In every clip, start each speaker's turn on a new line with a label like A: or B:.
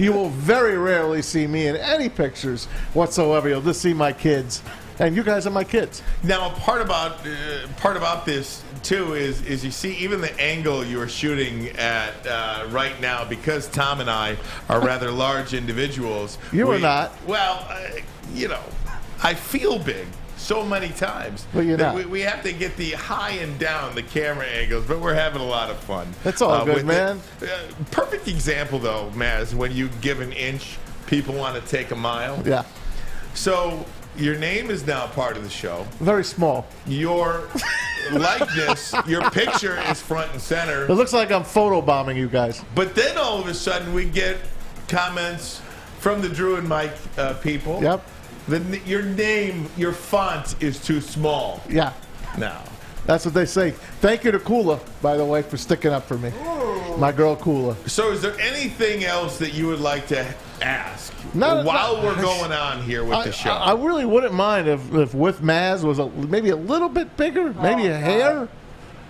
A: You will very rarely see me in any pictures whatsoever. You'll just see my kids. And you guys are my kids.
B: Now, part about this too is you see even the angle you are shooting at right now, because Tom and I are rather large individuals.
A: You are not.
B: Well, I feel big so many times.
A: Well, you're not.
B: We have to get the high and down the camera angles, but we're having a lot of fun.
A: That's all good, man.
B: Perfect example though, Maz, when you give an inch, people want to take a mile.
A: Yeah.
B: So your name is now part of the show.
A: Very small.
B: Your likeness, your picture is front and center.
A: It looks like I'm photobombing you guys.
B: But then all of a sudden we get comments from the Drew and Mike people.
A: Yep.
B: Your name, your font is too small.
A: Yeah.
B: Now.
A: That's what they say. Thank you to Kula, by the way, for sticking up for me. Ooh. My girl Kula.
B: So is there anything else that you would like to ask while we're going on here with the show?
A: I really wouldn't mind if with Maz was maybe a little bit bigger, maybe a hair.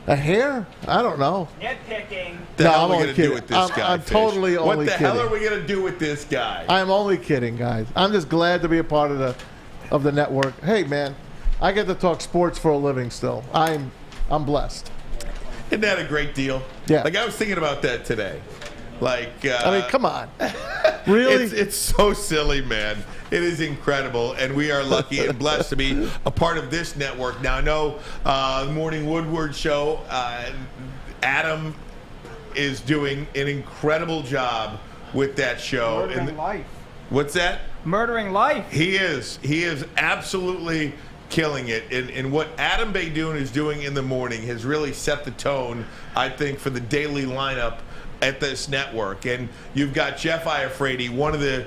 A: A hair? I don't know.
C: Nitpicking.
B: The hell are we going to do with this guy?
A: I'm totally only kidding.
B: What the hell are we going to do with this guy?
A: I'm only kidding, guys. I'm just glad to be a part of the network. Hey, man, I get to talk sports for a living still. I'm blessed.
B: Isn't that a great deal?
A: Yeah.
B: Like, I was thinking about that today. Like,
A: I mean, come on. Really?
B: It's so silly, man. It is incredible, and we are lucky and blessed to be a part of this network. Now, I know the Morning Woodward show, Adam is doing an incredible job with that show.
C: Murdering life.
B: What's that?
C: Murdering life.
B: He is absolutely killing it. And what Adam Beydoun is doing in the morning has really set the tone, I think, for the daily lineup at this network. And you've got Jeff Iafrate, one of the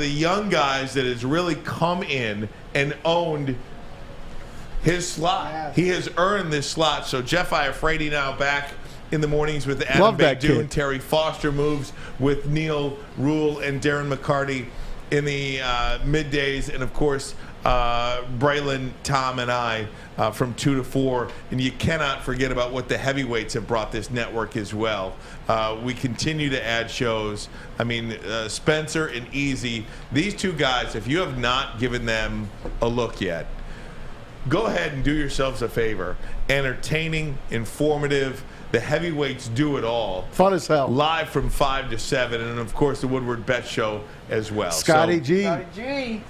B: young guys that has really come in and owned his slot. Yes. He has earned this slot. So Jeff Iafrate now back in the mornings with Adam Beydoun. Terry Foster moves with Neil Rule and Darren McCarty in the middays, and of course Braylon, Tom, and I from 2 to 4. And you cannot forget about what the heavyweights have brought this network as well. We continue to add shows. I mean, Spencer and Easy, these two guys, if you have not given them a look yet, go ahead and do yourselves a favor. Entertaining, informative. The heavyweights do it all.
A: Fun as hell.
B: Live from 5 to 7. And, of course, the Woodward Bet Show as well.
A: Scotty G.
C: Scotty G.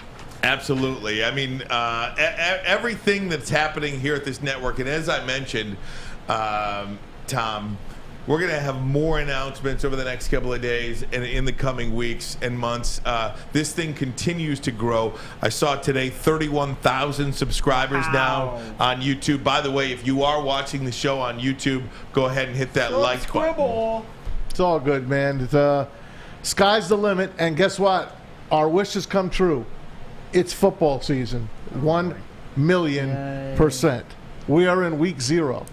B: Absolutely. I mean, everything that's happening here at this network, and as I mentioned, Tom, we're going to have more announcements over the next couple of days and in the coming weeks and months. This thing continues to grow. I saw today 31,000 subscribers now on YouTube. By the way, if you are watching the show on YouTube, go ahead and hit that like button.
A: It's all good, man. Sky's the limit, and guess what? Our wishes come true. It's football season. 1,000,000%. We are in week 0.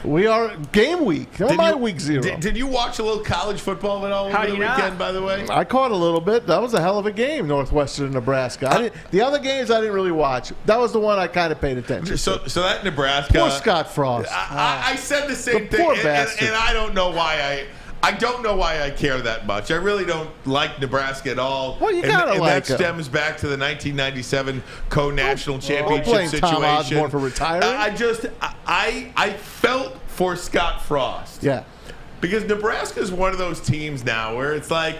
A: We are game week. Don't mind week 0.
B: Did you watch a little college football at all over the weekend, by the way?
A: I caught a little bit. That was a hell of a game, Northwestern and Nebraska. The other games I didn't really watch. That was the one I kind of paid attention to.
B: So that Nebraska.
A: Poor Scott Frost.
B: I said the same thing.
A: Poor bastard.
B: And I don't know why I don't know why I care that much. I really don't like Nebraska at all.
A: Well, you gotta
B: and
A: like
B: that stems back to the 1997 co-national championship situation.
A: Tom Osborne for retiring.
B: I felt for Scott Frost.
A: Yeah.
B: Because Nebraska is one of those teams now where it's like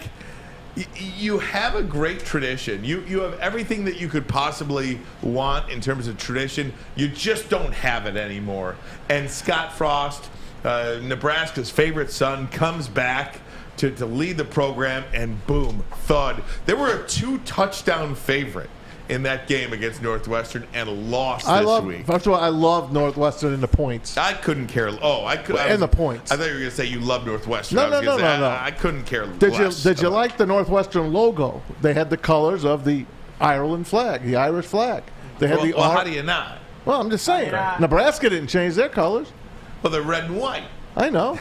B: you have a great tradition. You have everything that you could possibly want in terms of tradition. You just don't have it anymore. And Scott Frost, Nebraska's favorite son, comes back to lead the program, and boom, thud. They were a 2-touchdown favorite in that game against Northwestern and lost this week.
A: First of all, I love Northwestern in the points.
B: I couldn't care.
A: In the points.
B: I thought you were going to say you love Northwestern.
A: No.
B: I couldn't care less.
A: Did you like the Northwestern logo? They had the colors of the Ireland flag, the Irish flag. They had
B: how do you not?
A: Well, I'm just saying. Nebraska didn't change their colors.
B: Well, they're red and white.
A: I know.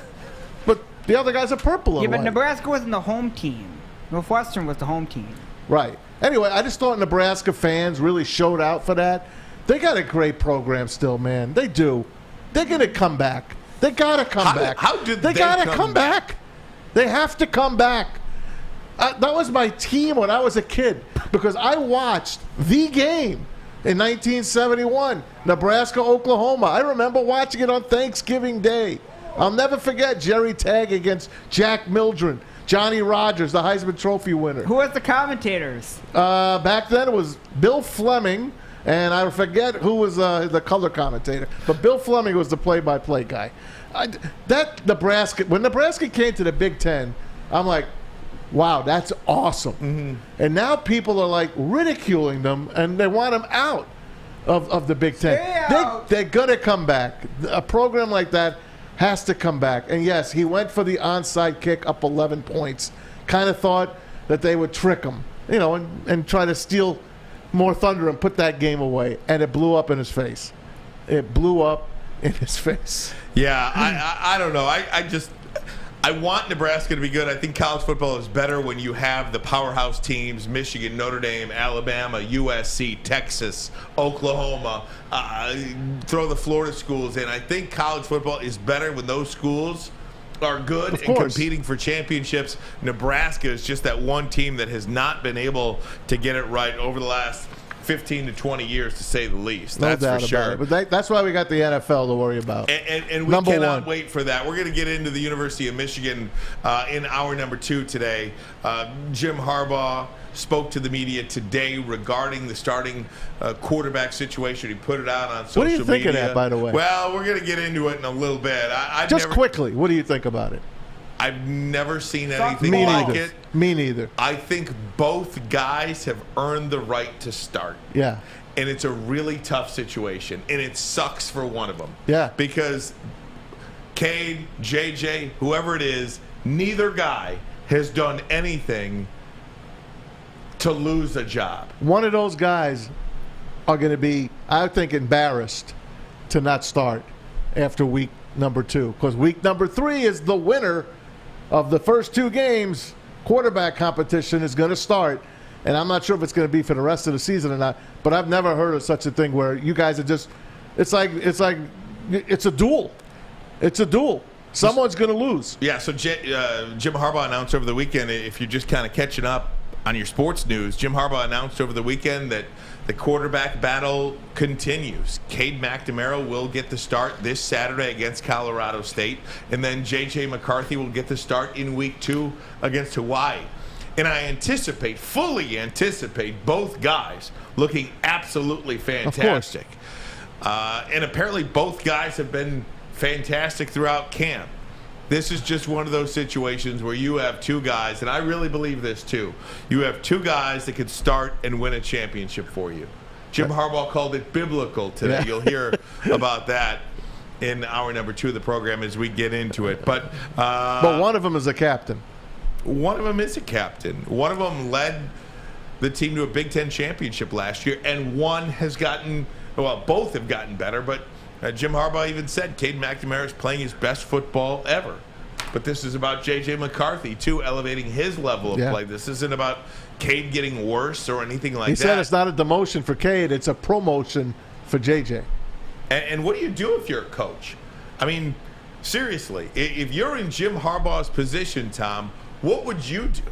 A: But the other guys are purple and white.
C: Yeah, but Nebraska wasn't the home team. Northwestern was the home team.
A: Right. Anyway, I just thought Nebraska fans really showed out for that. They got a great program still, man. They do. They're going to come back. They got to come back.
B: How did they
A: got to come back? They have to come back. That was my team when I was a kid because I watched the game in 1971, Nebraska-Oklahoma. I remember watching it on Thanksgiving Day. I'll never forget Jerry Tagg against Jack Mildren, Johnny Rogers, the Heisman Trophy winner.
C: Who was the commentators?
A: Back then it was Bill Fleming, and I forget who was the color commentator. But Bill Fleming was the play-by-play guy. When Nebraska came to the Big Ten, I'm like, wow, that's awesome. Mm-hmm. And now people are like ridiculing them, and they want them out of the Big Ten. They're going to come back. A program like that has to come back. And yes, he went for the onside kick up 11 points. Kind of thought that they would trick him, and try to steal more thunder and put that game away. And it blew up in his face. It blew up in his face.
B: Yeah, I don't know. I want Nebraska to be good. I think college football is better when you have the powerhouse teams, Michigan, Notre Dame, Alabama, USC, Texas, Oklahoma, throw the Florida schools in. I think college football is better when those schools are good and competing for championships. Nebraska is just that one team that has not been able to get it right over the last 15 to 20 years, to say the least.
A: No
B: That's
A: doubt
B: for sure.
A: about it. But that's why we got the NFL to worry about.
B: And we cannot wait for that. We're going to get into the University of Michigan in hour number 2 today. Jim Harbaugh spoke to the media today regarding the starting quarterback situation. He put it out on social media.
A: What do you think of that, by the way?
B: Well, we're going to get into it in a little bit.
A: Quickly, what do you think about it?
B: I've never seen anything like it.
A: Me neither.
B: I think both guys have earned the right to start.
A: Yeah.
B: And it's a really tough situation. And it sucks for one of them.
A: Yeah.
B: Because Cade, JJ, whoever it is, neither guy has done anything to lose a job.
A: One of those guys are going to be, I think, embarrassed to not start after week number 2. Because week number 3 is the winner of the first 2 games. Quarterback competition is going to start, and I'm not sure if it's going to be for the rest of the season or not, but I've never heard of such a thing where you guys are just it's a duel. It's a duel. Someone's going to lose.
B: Yeah, so Jim Harbaugh announced over the weekend, if you're just kind of catching up on your sports news, Jim Harbaugh announced over the weekend that the quarterback battle continues. Cade McNamara will get the start this Saturday against Colorado State, and then J.J. McCarthy will get the start in week 2 against Hawaii. And I fully anticipate both guys looking absolutely fantastic. And apparently both guys have been fantastic throughout camp. This is just one of those situations where you have 2 guys, and I really believe this too. You have 2 guys that could start and win a championship for you. Jim Harbaugh called it biblical today. Yeah. You'll hear about that in hour number 2 of the program as we get into it. But
A: one of them is a captain.
B: One of them is a captain. One of them led the team to a Big Ten championship last year, and one has both have gotten better, but Jim Harbaugh even said Cade McNamara is playing his best football ever. But this is about J.J. McCarthy, too, elevating his level of play. This isn't about Cade getting worse or anything like that.
A: He said it's not a demotion for Cade, it's a promotion for J.J.
B: And what do you do if you're a coach? I mean, seriously, if you're in Jim Harbaugh's position, Tom, what would you do?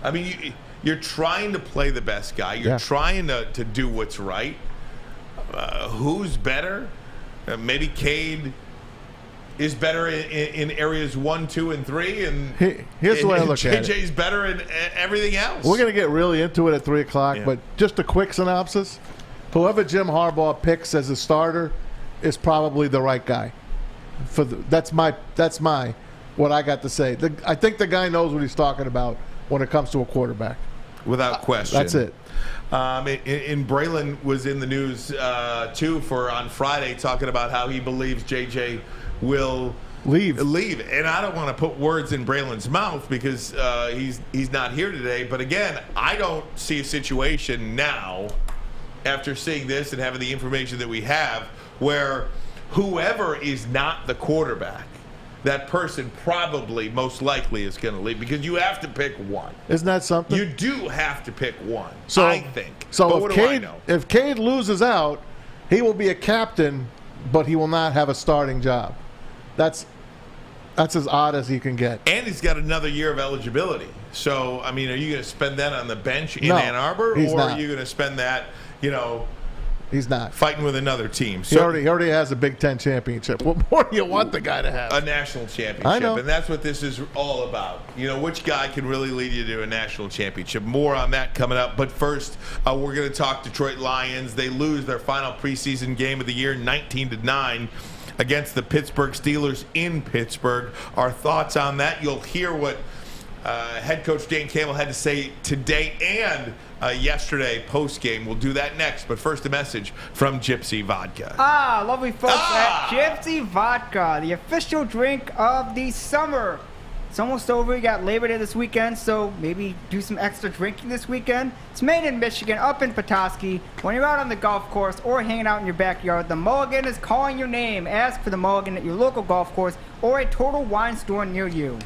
B: I mean, you're trying to play the best guy. You're trying to do what's right. Who's better? Maybe Cade is better in areas 1, 2, and 3, and
A: here's the way I look at it.
B: JJ's better in everything else.
A: We're going to get really into it at 3 o'clock, but just a quick synopsis: whoever Jim Harbaugh picks as a starter is probably the right guy. That's my what I got to say. I think the guy knows what he's talking about when it comes to a quarterback.
B: Without question.
A: That's it.
B: And Braylon was in the news too on Friday, talking about how he believes JJ will leave. And I don't want to put words in Braylon's mouth because he's not here today. But again, I don't see a situation now, after seeing this and having the information that we have, where whoever is not the quarterback, that person probably most likely is going to leave, because you have to pick one.
A: Isn't that something?
B: You do have to pick one, I think.
A: So
B: but
A: if Cade loses out, he will be a captain, but he will not have a starting job. That's as odd as he can get.
B: And he's got another year of eligibility. So, I mean, are you going to spend that on the bench in
A: No,
B: Ann Arbor?
A: he's
B: Or
A: not.
B: are you going to spend that,
A: He's not.
B: fighting with another team?
A: He already has a Big Ten championship. What more do you want the guy to have?
B: A national championship.
A: I know.
B: And that's what this is all about. Which guy can really lead you to a national championship? More on that coming up. But first, we're going to talk Detroit Lions. They lose their final preseason game of the year, 19-9. Against the Pittsburgh Steelers in Pittsburgh. Our thoughts on that, you'll hear what head coach Dan Campbell had to say today and yesterday post-game. We'll do that next, but first a message from Gypsy Vodka.
C: Lovely folks at Gypsy Vodka, the official drink of the summer. It's almost over. You got Labor Day this weekend, so maybe do some extra drinking this weekend. It's made in Michigan, up in Petoskey. When you're out on the golf course or hanging out in your backyard, the Mulligan is calling your name. Ask for the Mulligan at your local golf course or a Total Wine store near you.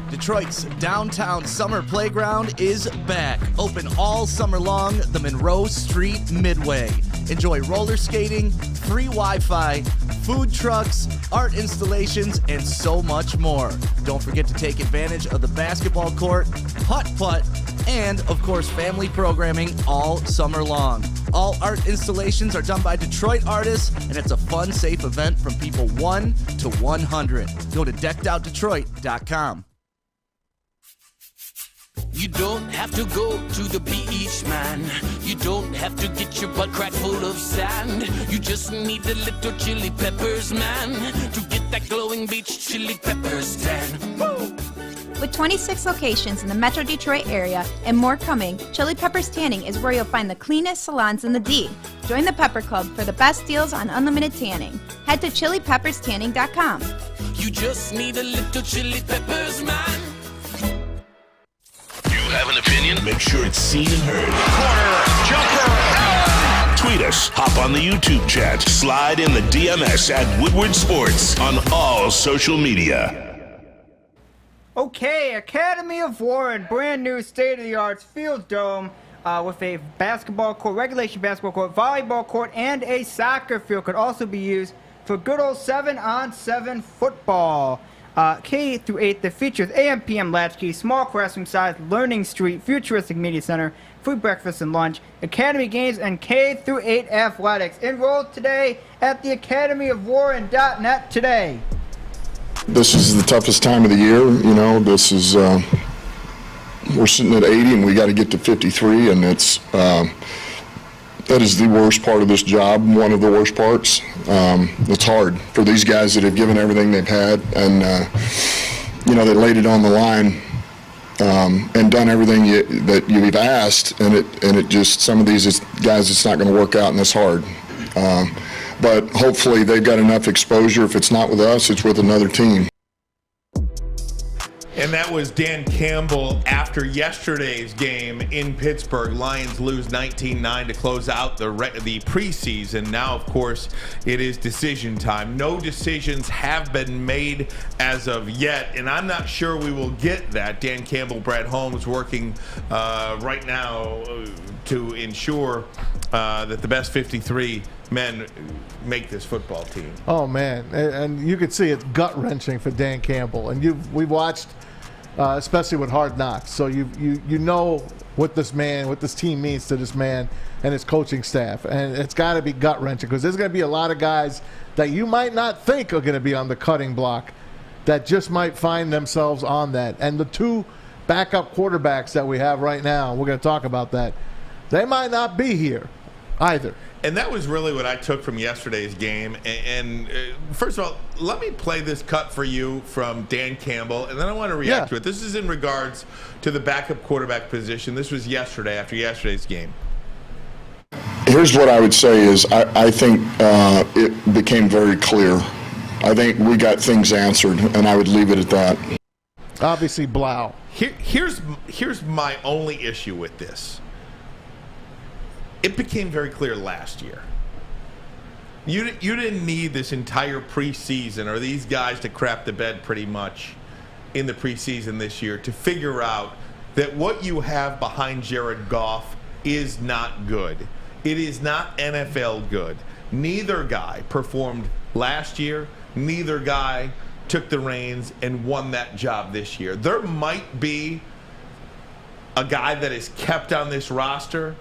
D: Detroit's downtown summer playground is back. Open all summer long, the Monroe Street Midway. Enjoy roller skating, free Wi-Fi, food trucks, art installations, and so much more. Don't forget to take advantage of the basketball court, putt-putt, and, of course, family programming all summer long. All art installations are done by Detroit artists, and it's a fun, safe event from people 1 to 100. Go to deckedoutdetroit.com.
E: You don't have to go to the beach, man. You don't have to get your butt crack full of sand. You just need a little chili peppers, man, to get that glowing beach chili peppers tan. Woo!
F: With 26 locations in the Metro Detroit area and more coming, Chili Peppers Tanning is where you'll find the cleanest salons in the D. Join the Pepper Club for the best deals on unlimited tanning. Head to chilipepperstanning.com.
E: You just need a little chili peppers, man.
G: Have an opinion? Make sure it's seen and heard.
B: Corner, jumper!
G: Tweet us, hop on the YouTube chat, slide in the DMS at Woodward Sports on all social media.
C: Okay, Academy of Warren, brand new state-of-the-art field dome with a basketball court, regulation basketball court, volleyball court, and a soccer field could also be used for good old 7-on-7 football. K through 8 that features AM PM latchkey, small classroom size, learning street, futuristic media center, free breakfast and lunch, academy games, and K through 8 athletics. Enroll today at the academyofwarren.net today.
H: This is the toughest time of the year. This is we're sitting at 80 and we got to get to 53, and that is the worst part of this job, one of the worst parts. It's hard for these guys that have given everything they've had, and they laid it on the line and done everything that you've asked, and it just, some of these guys, it's not going to work out, and it's hard. But hopefully they've got enough exposure. If it's not with us, it's with another team.
B: And that was Dan Campbell after yesterday's game in Pittsburgh. Lions lose 19-9 to close out the preseason. Now, of course, it is decision time. No decisions have been made as of yet, and I'm not sure we will get that. Dan Campbell, Brad Holmes working right now to ensure that the best 53 men make this football team.
A: Oh, man. And you could see it's gut-wrenching for Dan Campbell. And we've watched, especially with Hard Knocks, so you know what this team means to this man and his coaching staff. And it's got to be gut-wrenching because there's going to be a lot of guys that you might not think are going to be on the cutting block that just might find themselves on that. And the two backup quarterbacks that we have right now, we're going to talk about that, they might not be here either.
B: And that was really what I took from yesterday's game. And first of all, let me play this cut for you from Dan Campbell, and then I want to react to it. This is in regards to the backup quarterback position. This was yesterday, after yesterday's game.
H: Here's what I would say is I think it became very clear. I think we got things answered, and I would leave it at that.
A: Obviously, Blough.
B: Here's my only issue with this. It became very clear last year. You didn't need this entire preseason or these guys to crap the bed pretty much in the preseason this year to figure out that what you have behind Jared Goff is not good. It is not NFL good. Neither guy performed last year. Neither guy took the reins and won that job this year. There might be a guy that is kept on this roster,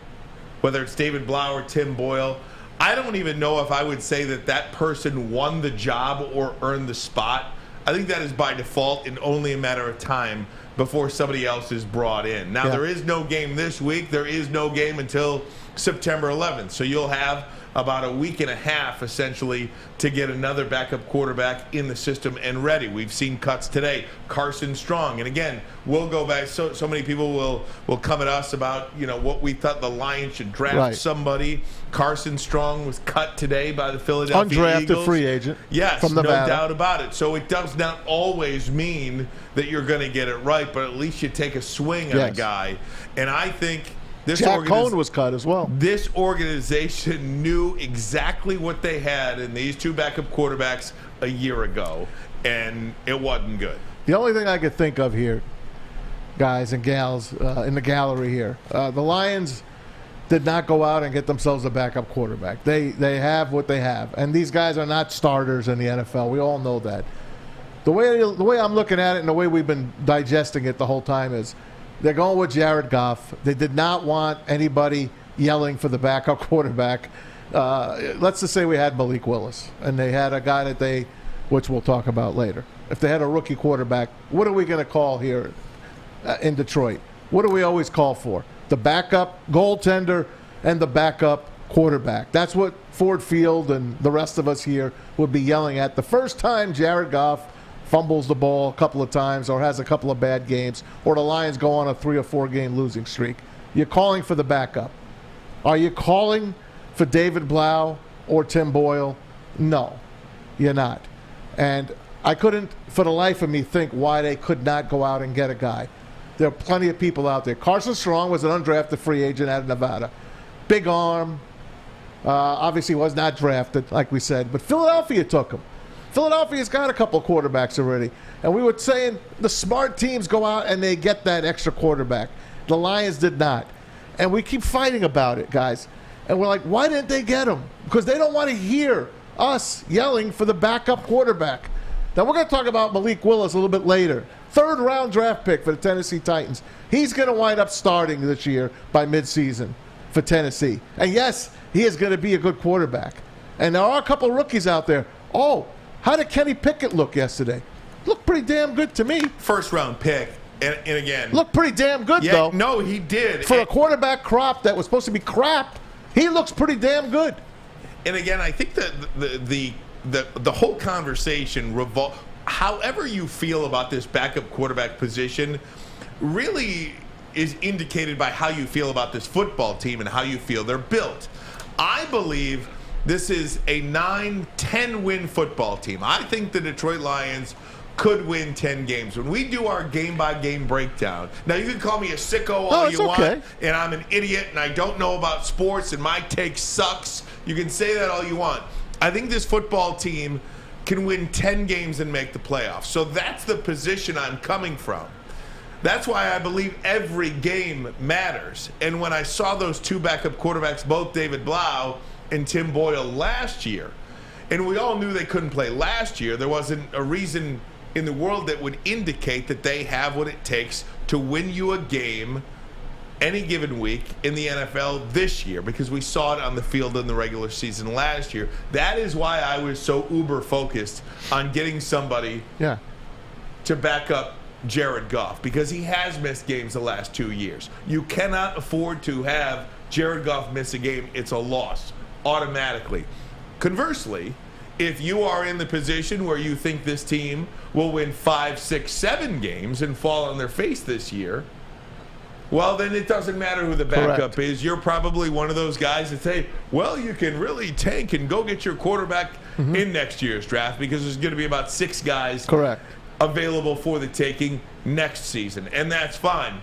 B: whether it's David Blough or Tim Boyle. I don't even know if I would say that person won the job or earned the spot. I think that is by default and only a matter of time before somebody else is brought in. Now, there is no game this week. There is no game until September 11th. So you'll have about a week and a half, essentially, to get another backup quarterback in the system and ready. We've seen cuts today. Carson Strong. And again, we'll go back. So many people will come at us about, what we thought the Lions should draft somebody. Carson Strong was cut today by the Philadelphia
A: Undrafted
B: Eagles.
A: Free agent.
B: Yes,
A: from
B: no
A: Nevada.
B: doubt about it. So it does not always mean that you're going to get it right, but at least you take a swing on a guy. And I think
A: Jack Cohn was cut as well.
B: This organization knew exactly what they had in these two backup quarterbacks a year ago, and it wasn't good.
A: The only thing I could think of here, guys and gals in the gallery here, the Lions did not go out and get themselves a backup quarterback. They have what they have, and these guys are not starters in the NFL. We all know that. The way I'm looking at it and the way we've been digesting it the whole time is they're going with Jared Goff. They did not want anybody yelling for the backup quarterback. Let's just say we had Malik Willis, and they had a guy which we'll talk about later. If they had a rookie quarterback, what are we going to call here in Detroit? What do we always call for? The backup goaltender and the backup quarterback. That's what Ford Field and the rest of us here would be yelling at. The first time Jared Goff fumbles the ball a couple of times or has a couple of bad games, or the Lions go on a 3 or 4 game losing streak, you're calling for the backup. Are you calling for David Blough or Tim Boyle? No, you're not. And I couldn't, for the life of me, think why they could not go out and get a guy. There are plenty of people out there. Carson Strong was an undrafted free agent out of Nevada. Big arm. Obviously was not drafted, like we said, but Philadelphia took him. Philadelphia's got a couple of quarterbacks already. And we were saying the smart teams go out and they get that extra quarterback. The Lions did not. And we keep fighting about it, guys. And we're like, why didn't they get him? Because they don't want to hear us yelling for the backup quarterback. Now, we're going to talk about Malik Willis a little bit later. 3rd-round draft pick for the Tennessee Titans. He's going to wind up starting this year by midseason for Tennessee. And, yes, he is going to be a good quarterback. And there are a couple rookies out there. Oh, how did Kenny Pickett look yesterday? Looked pretty damn good to me.
B: 1st-round pick. And again,
A: looked pretty damn good, though.
B: No, he did.
A: For a quarterback crop that was supposed to be crap, he looks pretty damn good.
B: And again, I think that the whole conversation however you feel about this backup quarterback position really is indicated by how you feel about this football team and how you feel they're built. I believe this is a 9-10 win football team. I think the Detroit Lions could win 10 games. When we do our game-by-game breakdown, now you can call me a sicko all you want, and I'm an idiot, and I don't know about sports, and my take sucks. You can say that all you want. I think this football team can win 10 games and make the playoffs. So that's the position I'm coming from. That's why I believe every game matters. And when I saw those two backup quarterbacks, both David Blough and Tim Boyle last year, and we all knew they couldn't play last year, there wasn't a reason in the world that would indicate that they have what it takes to win you a game any given week in the NFL this year, because we saw it on the field in the regular season last year. That is why I was so uber focused on getting somebody to back up Jared Goff, because he has missed games the last 2 years. You cannot afford to have Jared Goff miss a game. It's a loss automatically. Conversely, if you are in the position where you think this team will win 5, 6, 7 games and fall on their face this year, well, then it doesn't matter who the backup is. You're probably one of those guys that say, well, you can really tank and go get your quarterback in next year's draft, because there's going to be about 6 guys available for the taking next season, and that's fine.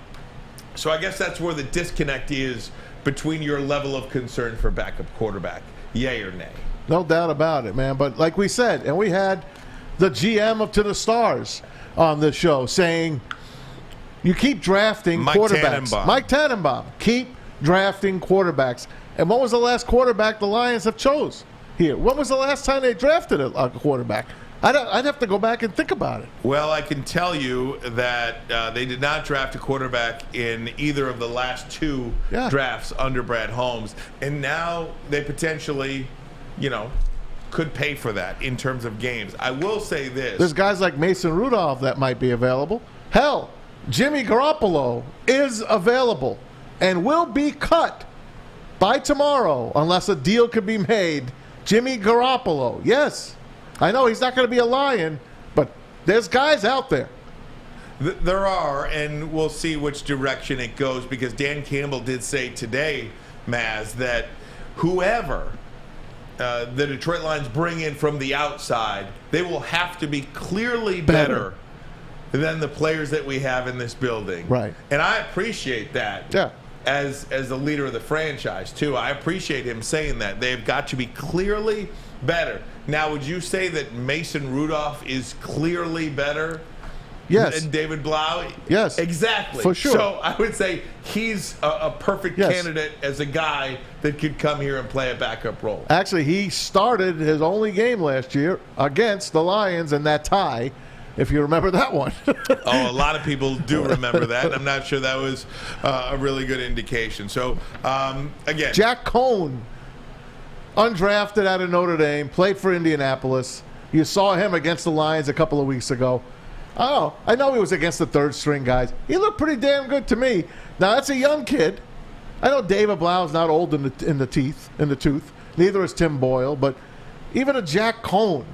B: So I guess that's where the disconnect is between your level of concern for backup quarterback, yay or nay.
A: No doubt about it, man. But like we said, and we had the GM up to the stars on this show saying, you keep drafting quarterbacks. Mike Tannenbaum. Keep drafting quarterbacks. And when was the last quarterback the Lions have chose here? When was the last time they drafted a quarterback? I'd have to go back and think about it.
B: Well, I can tell you that they did not draft a quarterback in either of the last two drafts under Brad Holmes. And now they potentially, could pay for that in terms of games. I will say this.
A: There's guys like Mason Rudolph that might be available. Hell, Jimmy Garoppolo is available and will be cut by tomorrow unless a deal could be made. Jimmy Garoppolo, yes. I know he's not going to be a Lion, but there's guys out there.
B: There are, and we'll see which direction it goes, because Dan Campbell did say today, Maz, that whoever the Detroit Lions bring in from the outside, they will have to be clearly better than the players that we have in this building.
A: Right.
B: And I appreciate that.
A: Yeah.
B: As the leader of the franchise, too. I appreciate him saying that. They've got to be clearly better. Now, would you say that Mason Rudolph is clearly better than David Blough?
A: Yes.
B: Exactly.
A: For sure.
B: So I would say he's a perfect candidate as a guy that could come here and play a backup role.
A: Actually, he started his only game last year against the Lions in that tie, if you remember that one.
B: A lot of people do remember that, and I'm not sure that was a really good indication. So, again.
A: Jack Cohn, undrafted out of Notre Dame, played for Indianapolis. You saw him against the Lions a couple of weeks ago. Oh, I know he was against the third-string guys. He looked pretty damn good to me. Now, that's a young kid. I know David Blough's not old in the tooth. Neither is Tim Boyle, but even a Jack Cohn.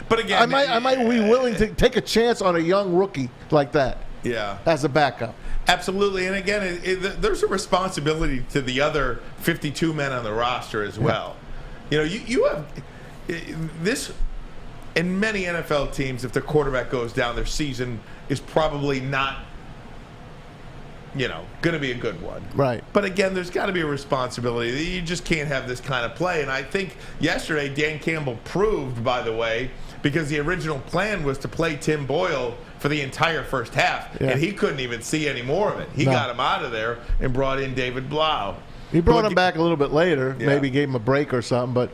B: But again,
A: I might be willing to take a chance on a young rookie like that.
B: Yeah,
A: as a backup.
B: Absolutely, and again, there's a responsibility to the other 52 men on the roster as well. You have this in many NFL teams. If their quarterback goes down, their season is probably not, going to be a good one.
A: Right.
B: But again, there's got to be a responsibility. You just can't have this kind of play. And I think yesterday Dan Campbell proved, by the way, because the original plan was to play Tim Boyle for the entire first half, and he couldn't even see any more of it. He got him out of there and brought in David Blough.
A: He brought him back a little bit later, maybe gave him a break or something, but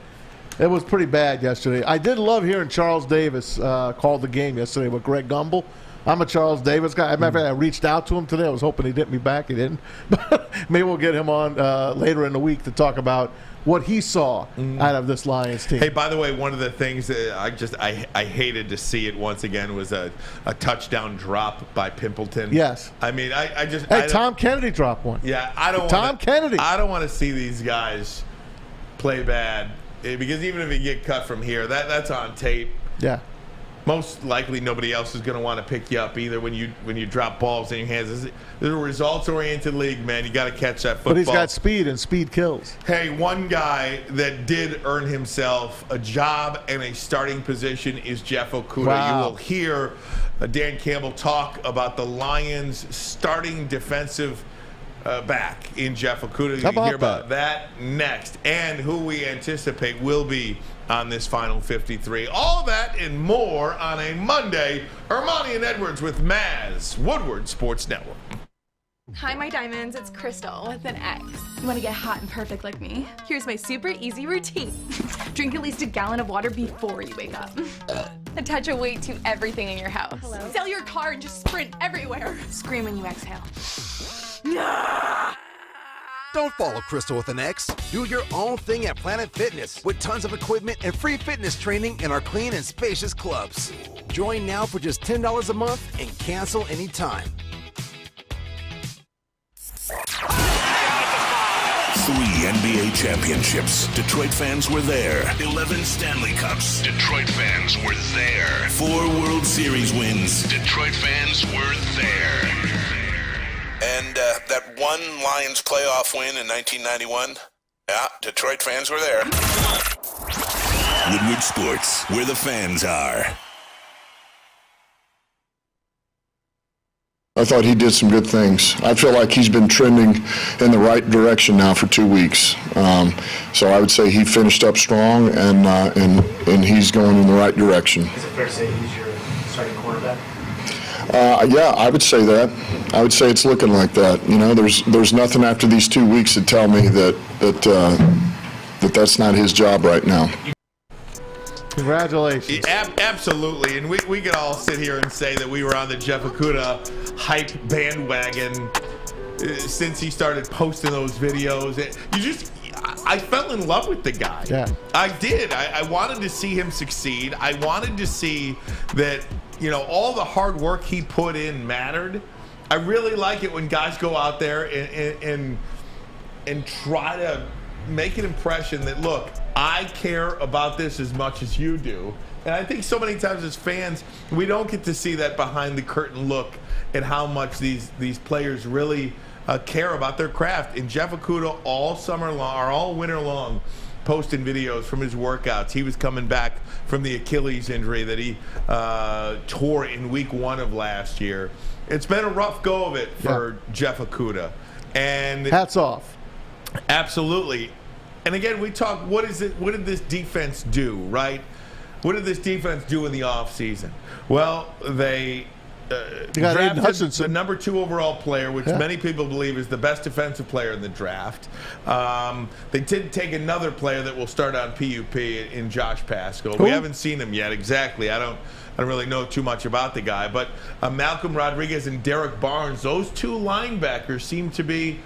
A: it was pretty bad yesterday. I did love hearing Charles Davis call the game yesterday with Greg Gumbel. I'm a Charles Davis guy. As a matter of fact, I reached out to him today. I was hoping he'd hit me back. He didn't. But maybe we'll get him on later in the week to talk about what he saw out of this Lions team.
B: Hey, by the way, one of the things that I hated to see it once again was a touchdown drop by Pimpleton.
A: Yes.
B: I mean,
A: Tom Kennedy dropped one.
B: Yeah, I don't want to see these guys play bad, because even if you get cut from here, that's on tape.
A: Yeah.
B: Most likely nobody else is going to want to pick you up either when you drop balls in your hands. This is a results-oriented league, man. You got to catch that football.
A: But he's got speed, and speed kills.
B: Hey, one guy that did earn himself a job and a starting position is Jeff Okudah.
A: Wow.
B: You will hear Dan Campbell talk about the Lions' starting defensive back in Jeff Okudah. You can hear about that next, and who we anticipate will be on this final 53. All that and more on a Monday. Ermanni and Edwards with Maz, Woodward Sports Network.
I: Hi, my diamonds. It's Crystal with an X. You want to get hot and perfect like me? Here's my super easy routine. Drink at least a gallon of water before you wake up. Attach a weight to everything in your house. Hello? Sell your car and just sprint everywhere. Scream when you exhale.
J: Don't follow Crystal with an X. Do your own thing at Planet Fitness with tons of equipment and free fitness training in our clean and spacious clubs. Join now for just $10 a month and cancel anytime.
G: 3 NBA championships. Detroit fans were there. 11 Stanley Cups. Detroit fans were there. 4 World Series wins. Detroit fans were there. And that one Lions playoff win in 1991, yeah, Detroit fans were there. Woodward Sports, where the fans are.
H: I thought he did some good things. I feel like he's been trending in the right direction now for 2 weeks. So I would say he finished up strong, and he's going in the right direction.
K: Is it fair to say he's your starting quarterback?
H: Yeah, I would say that. I would say it's looking like that. You know, there's nothing after these 2 weeks that tell me that that's not his job right now.
A: Congratulations.
B: Absolutely. And we could all sit here and say that we were on the Jeff Okudah hype bandwagon since he started posting those videos. I fell in love with the guy.
A: Yeah.
B: I did. I wanted to see him succeed. I wanted to see that, all the hard work he put in mattered. I really like it when guys go out there and try to make an impression that, look, I care about this as much as you do. And I think so many times as fans, we don't get to see that behind the curtain look at how much these players really care about their craft. And Jeff Okudah all summer long, or all winter long, posting videos from his workouts. He was coming back from the Achilles injury that he tore in week 1 of last year. It's been a rough go of it for Jeff Okudah. And
A: hats off.
B: Absolutely. And again, we talk, what did this defense do, right? What did this defense do in the offseason? Well, they drafted the number 2 overall player, which many people believe is the best defensive player in the draft. They did take another player that will start on PUP in Josh Paschal. We haven't seen him yet exactly. I don't really know too much about the guy. But Malcolm Rodriguez and Derek Barnes, those 2 linebackers seem to be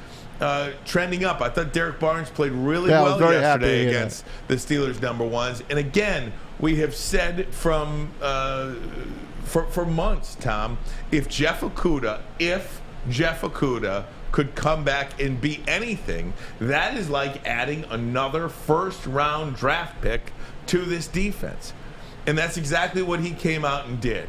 B: trending up. I thought Derek Barnes played really well yesterday against the Steelers' number 1s. And again, we have said from for months, Tom, if Jeff Okudah could come back and be anything, that is like adding another first-round draft pick to this defense. And that's exactly what he came out and did.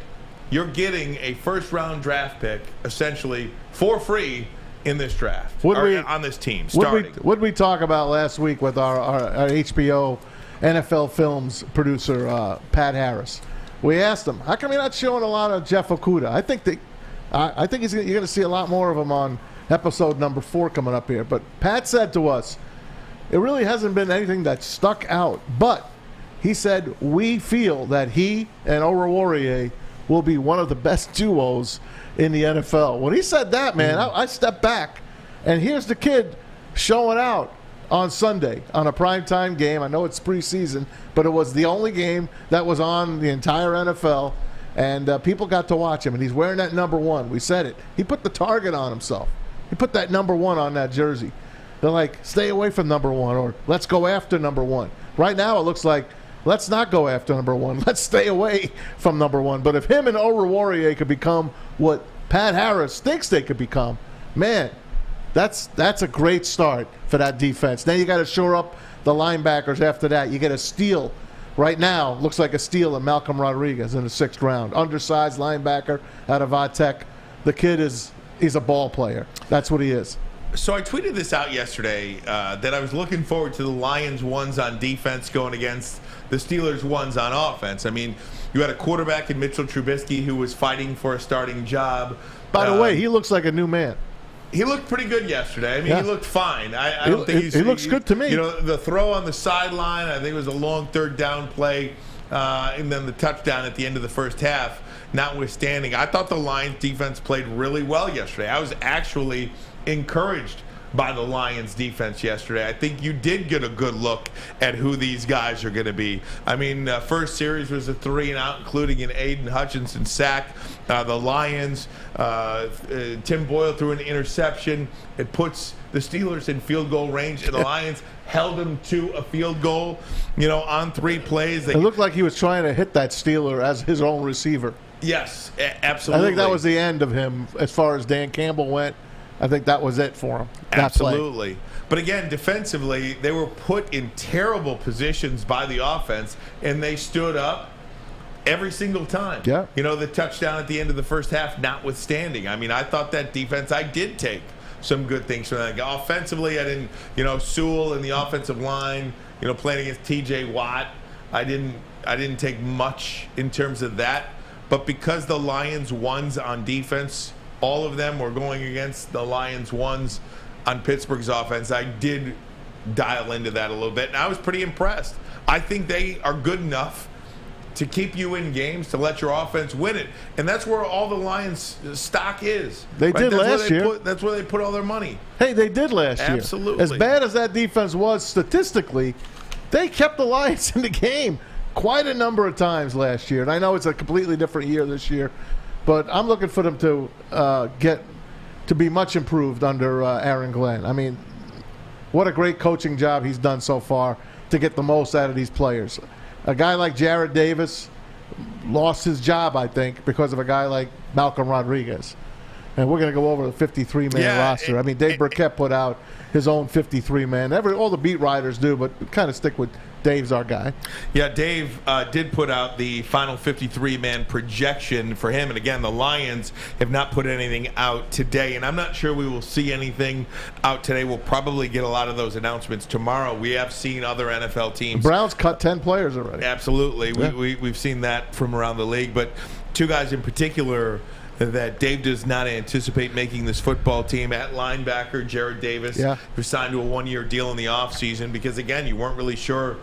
B: You're getting a first-round draft pick, essentially, for free in this draft, on this team, starting.
A: What we talk about last week with our HBO NFL Films producer, Pat Harris? We asked him, how come you're not showing a lot of Jeff Okudah? I think you're going to see a lot more of him on episode number 4 coming up here. But Pat said to us, it really hasn't been anything that stuck out. But he said, we feel that he and Oruwariye will be one of the best duos in the NFL. When he said that, man, I stepped back, and here's the kid showing out on Sunday on a primetime game. I know it's preseason, but it was the only game that was on the entire NFL, and people got to watch him, and he's wearing that number 1. We said it. He put the target on himself. He put that number 1 on that jersey. They're like, stay away from number 1, or let's go after number 1. Right now it looks like, let's not go after number 1. Let's stay away from number 1. But if him and Oruwariye could become what Pat Harris thinks they could become, man, that's a great start for that defense. Then you got to shore up the linebackers after that. You get a steal. Right now, looks like a steal of Malcolm Rodriguez in the 6th round. Undersized linebacker out of Vatech. The kid he's a ball player. That's what he is.
B: So I tweeted this out yesterday that I was looking forward to the Lions 1s on defense going against the Steelers 1s on offense. I mean, you had a quarterback in Mitchell Trubisky who was fighting for a starting job.
A: By the way, he looks like a new man.
B: He looked pretty good yesterday. I mean, he looked fine. I don't think
A: he looks good to me.
B: The throw on the sideline, I think it was a long 3rd down play, and then the touchdown at the end of the first half, notwithstanding. I thought the Lions defense played really well yesterday. I was actually encouraged by the Lions defense yesterday. I think you did get a good look at who these guys are going to be. I mean, first series was a 3-and-out, including an Aiden Hutchinson sack. The Lions, Tim Boyle threw an interception. It puts the Steelers in field goal range, and the Lions held them to a field goal, on 3 plays.
A: It looked like he was trying to hit that Steeler as his own receiver.
B: Yes, absolutely.
A: I think that was the end of him as far as Dan Campbell went. I think that was it for him.
B: Absolutely. But again, defensively, they were put in terrible positions by the offense, and they stood up every single time.
A: Yeah.
B: The touchdown at the end of the first half notwithstanding. I mean, I thought that defense, I did take some good things from that. Offensively, I didn't, Sewell and the offensive line, playing against TJ Watt, I didn't take much in terms of that. But because the Lions 1s on defense, all of them were going against the Lions 1s on Pittsburgh's offense, I did dial into that a little bit, and I was pretty impressed. I think they are good enough to keep you in games, to let your offense win it. And that's where all the Lions' stock is.
A: They did last year.
B: That's where they put all their money.
A: Hey, they did last year.
B: Absolutely.
A: As bad as that defense was statistically, they kept the Lions in the game. quite a number of times last year. And I know it's a completely different year this year, but I'm looking for them to get to be much improved under Aaron Glenn. I mean, what a great coaching job he's done so far to get the most out of these players. A guy like Jared Davis lost his job, I think, because of a guy like Malcolm Rodriguez. And we're going to go over the 53-man roster. I mean, Dave Burkett put out his own 53-man. All the beat writers do, but kind of stick with Dave's our guy.
B: Yeah, Dave did put out the final 53-man projection for him. And again, the Lions have not put anything out today. And I'm not sure we will see anything out today. We'll probably get a lot of those announcements tomorrow. We have seen other NFL teams.
A: The Browns cut 10 players already.
B: Absolutely.
A: Yeah.
B: We've seen that from around the league. But two guys in particular that Dave does not anticipate making this football team. At linebacker, Jared Davis, who signed to a one-year deal in the offseason because, again, you weren't really sure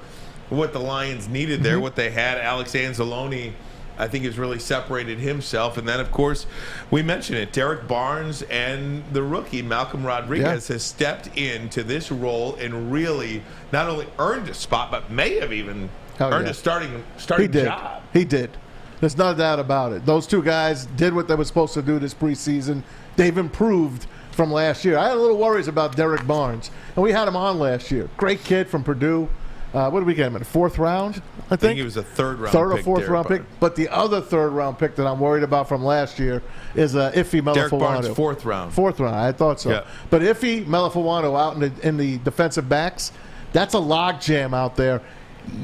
B: what the Lions needed there, what they had. Alex Anzalone, I think, has really separated himself. And then, of course, we mentioned it, Derek Barnes and the rookie, Malcolm Rodriguez, has stepped into this role and really not only earned a spot, but may have even earned a starting job.
A: He did. There's no doubt about it. Those two guys did what they were supposed to do this preseason. They've improved from last year. I had a little worries about Derek Barnes, and we had him on last year. Great kid from Purdue. What did we get him in the 4th round? I think
B: he was a third
A: or 4th round pick. But the other 3rd round pick that I'm worried about from last year is Iffy Melifonwu.
B: Derek Barnes, 4th round.
A: 4th round. I thought so.
B: Yeah.
A: But Iffy Melifonwu out in the defensive backs, that's a logjam out there.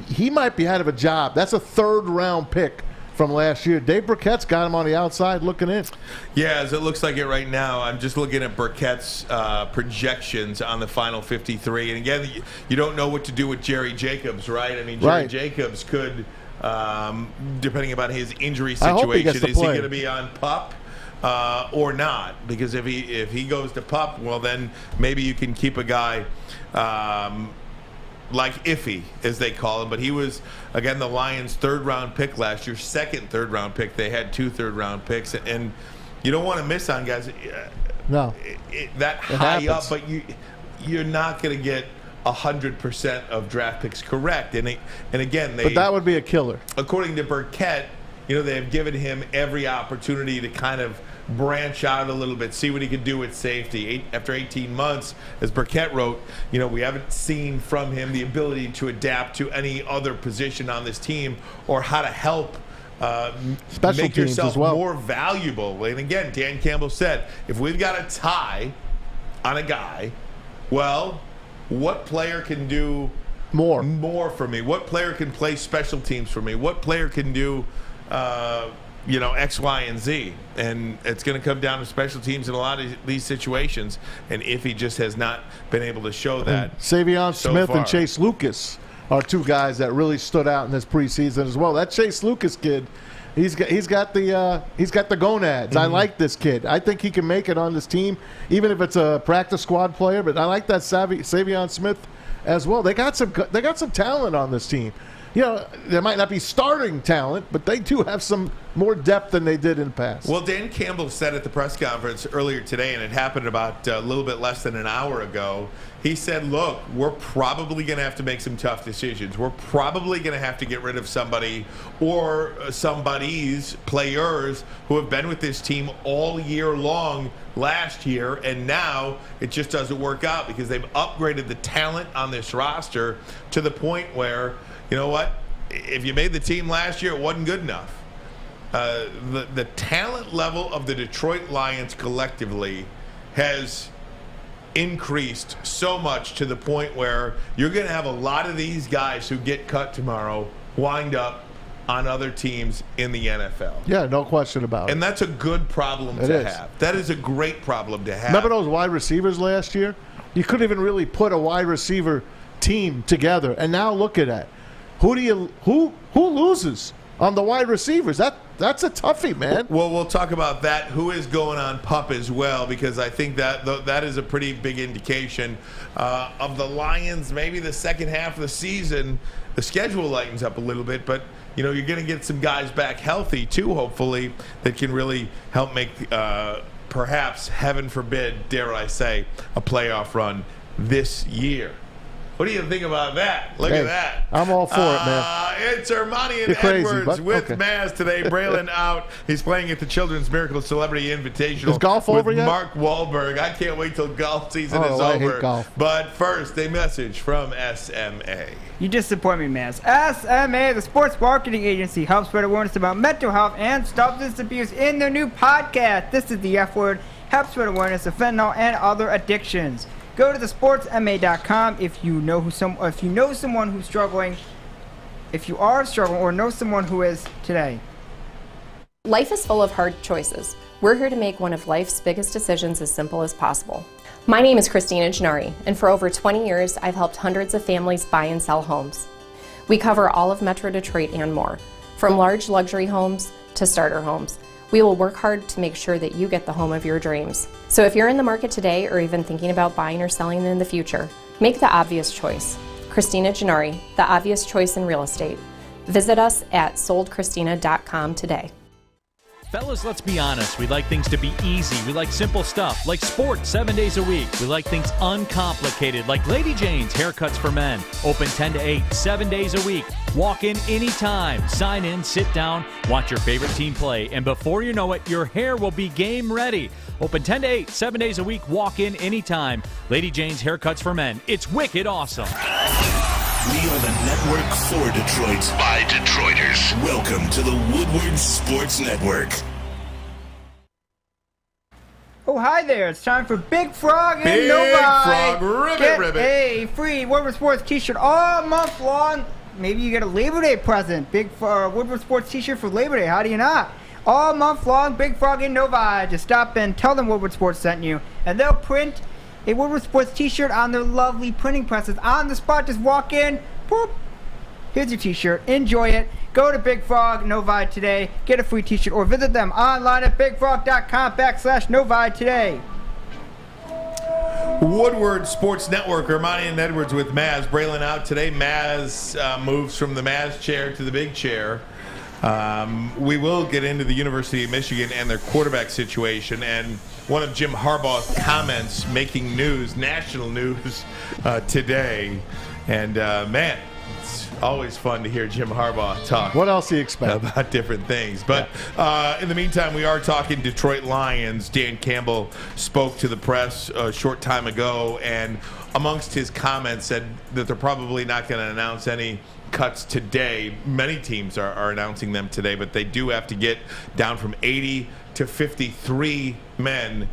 A: He might be out of a job. That's a 3rd round pick from last year. Dave Burkett's got him on the outside looking in.
B: Yeah, as it looks like it right now, I'm just looking at Burkett's projections on the final 53. And again, you don't know what to do with Jerry Jacobs, right? I mean, Jerry Jacobs could, depending upon his injury situation, is he going to be on PUP or not? Because if he goes to PUP, well, then maybe you can keep a guy like Iffy, as they call him. But he was, again, the Lions' 3rd round pick last year, 2nd 3rd round pick. They had 2 3rd round picks. And you don't want to miss on guys that high up, but you're not going to get 100% of draft picks correct. And again,
A: but that would be a killer.
B: According to Burkett, they have given him every opportunity to kind of branch out a little bit, see what he can do with safety. After 18 months, as Burkett wrote, we haven't seen from him the ability to adapt to any other position on this team or how to help make yourself more valuable. And again, Dan Campbell said, if we've got a tie on a guy, well, what player can do more for me? What player can play special teams for me? What player can do X, Y, and Z. And it's going to come down to special teams in a lot of these situations. And if he just has not been able to show that. And
A: Savion Smith and Chase Lucas are two guys that really stood out in this preseason as well. That Chase Lucas kid, he's got the gonads. I like this kid. I think he can make it on this team, even if it's a practice squad player. But I like that Savion Smith as well. They got some talent on this team. There might not be starting talent, but they do have some more depth than they did in the past.
B: Well, Dan Campbell said at the press conference earlier today, and it happened about a little bit less than an hour ago, he said, look, we're probably going to have to make some tough decisions. We're probably going to have to get rid of somebody or players who have been with this team all year long last year, and now it just doesn't work out because they've upgraded the talent on this roster to the point where, you know what? If you made the team last year, it wasn't good enough. The talent level of the Detroit Lions collectively has increased so much to the point where you're going to have a lot of these guys who get cut tomorrow wind up on other teams in the NFL.
A: Yeah, no question about it.
B: And that's a good problem to have. That is a great problem to have.
A: Remember those wide receivers last year? You couldn't even really put a wide receiver team together. And now look at that. Who loses on the wide receivers? That's a toughie, man.
B: Well, we'll talk about that. Who is going on PUP as well, because I think that is a pretty big indication of the Lions. Maybe the second half of the season, the schedule lightens up a little bit, but you're going to get some guys back healthy too, hopefully, that can really help make perhaps, heaven forbid, dare I say, a playoff run this year. What do you think about that? Look at that.
A: I'm all for it, man.
B: It's Ermanni and
A: crazy,
B: Edwards with
A: okay.
B: Maz today. Braylon out. He's playing at the Children's Miracle Celebrity Invitational.
A: Is golf
B: with
A: over yet?
B: Mark Wahlberg. I can't wait till golf season is
A: I
B: over.
A: hate golf.
B: But first, a message from SMA.
C: You disappoint me, Maz. SMA, the sports marketing agency, helps spread awareness about mental health and substance abuse in their new podcast. This is the F Word. Helps spread awareness of fentanyl and other addictions. Go to thesportsma.com if you know someone who's struggling. If you are struggling or know someone who is today.
L: Life is full of hard choices. We're here to make one of life's biggest decisions as simple as possible. My name is Christina Gennari, and for over 20 years, I've helped hundreds of families buy and sell homes. We cover all of Metro Detroit and more, from large luxury homes to starter homes. We will work hard to make sure that you get the home of your dreams. So if you're in the market today or even thinking about buying or selling in the future, make the obvious choice. Christina Gennari, the obvious choice in real estate. Visit us at soldchristina.com today.
M: Fellas, let's be honest. We like things to be easy. We like simple stuff, like sports 7 days a week. We like things uncomplicated, like Lady Jane's Haircuts for Men. Open 10 to 8, 7 days a week. Walk in anytime. Sign in, sit down, watch your favorite team play. And before you know it, your hair will be game ready. Open 10 to 8, 7 days a week. Walk in anytime. Lady Jane's Haircuts for Men. It's wicked awesome.
G: We are the network for Detroit by Detroiters. Welcome to the Woodward Sports Network.
C: Oh, hi there. It's time for Big Frog and
B: Big
C: Novi.
B: Frog, ribbit.
C: Get a free Woodward Sports t-shirt all month long. Maybe you get a Labor Day present. Big Woodward Sports t-shirt for Labor Day. How do you not? All month long, Big Frog and Novi. Just stop and tell them Woodward Sports sent you, and they'll print a Woodward Sports t-shirt on their lovely printing presses on the spot. Just walk in, boop. Here's your t-shirt. Enjoy it. Go to Big Frog Novi today. Get a free t-shirt or visit them online at bigfrog.com/Novi today.
B: Woodward Sports Network, Ermanni and Edwards with Maz. Braylon out today. Maz moves from the Maz chair to the big chair. We will get into the University of Michigan and their quarterback situation, and one of Jim Harbaugh's comments making news, national news today. And man, it's always fun to hear Jim Harbaugh talk.
A: What else do you expect?
B: About different things. But in the meantime, we are talking Detroit Lions. Dan Campbell spoke to the press a short time ago, and amongst his comments said that they're probably not going to announce any cuts today. Many teams are announcing them today, but they do have to get down from 80 to 53 men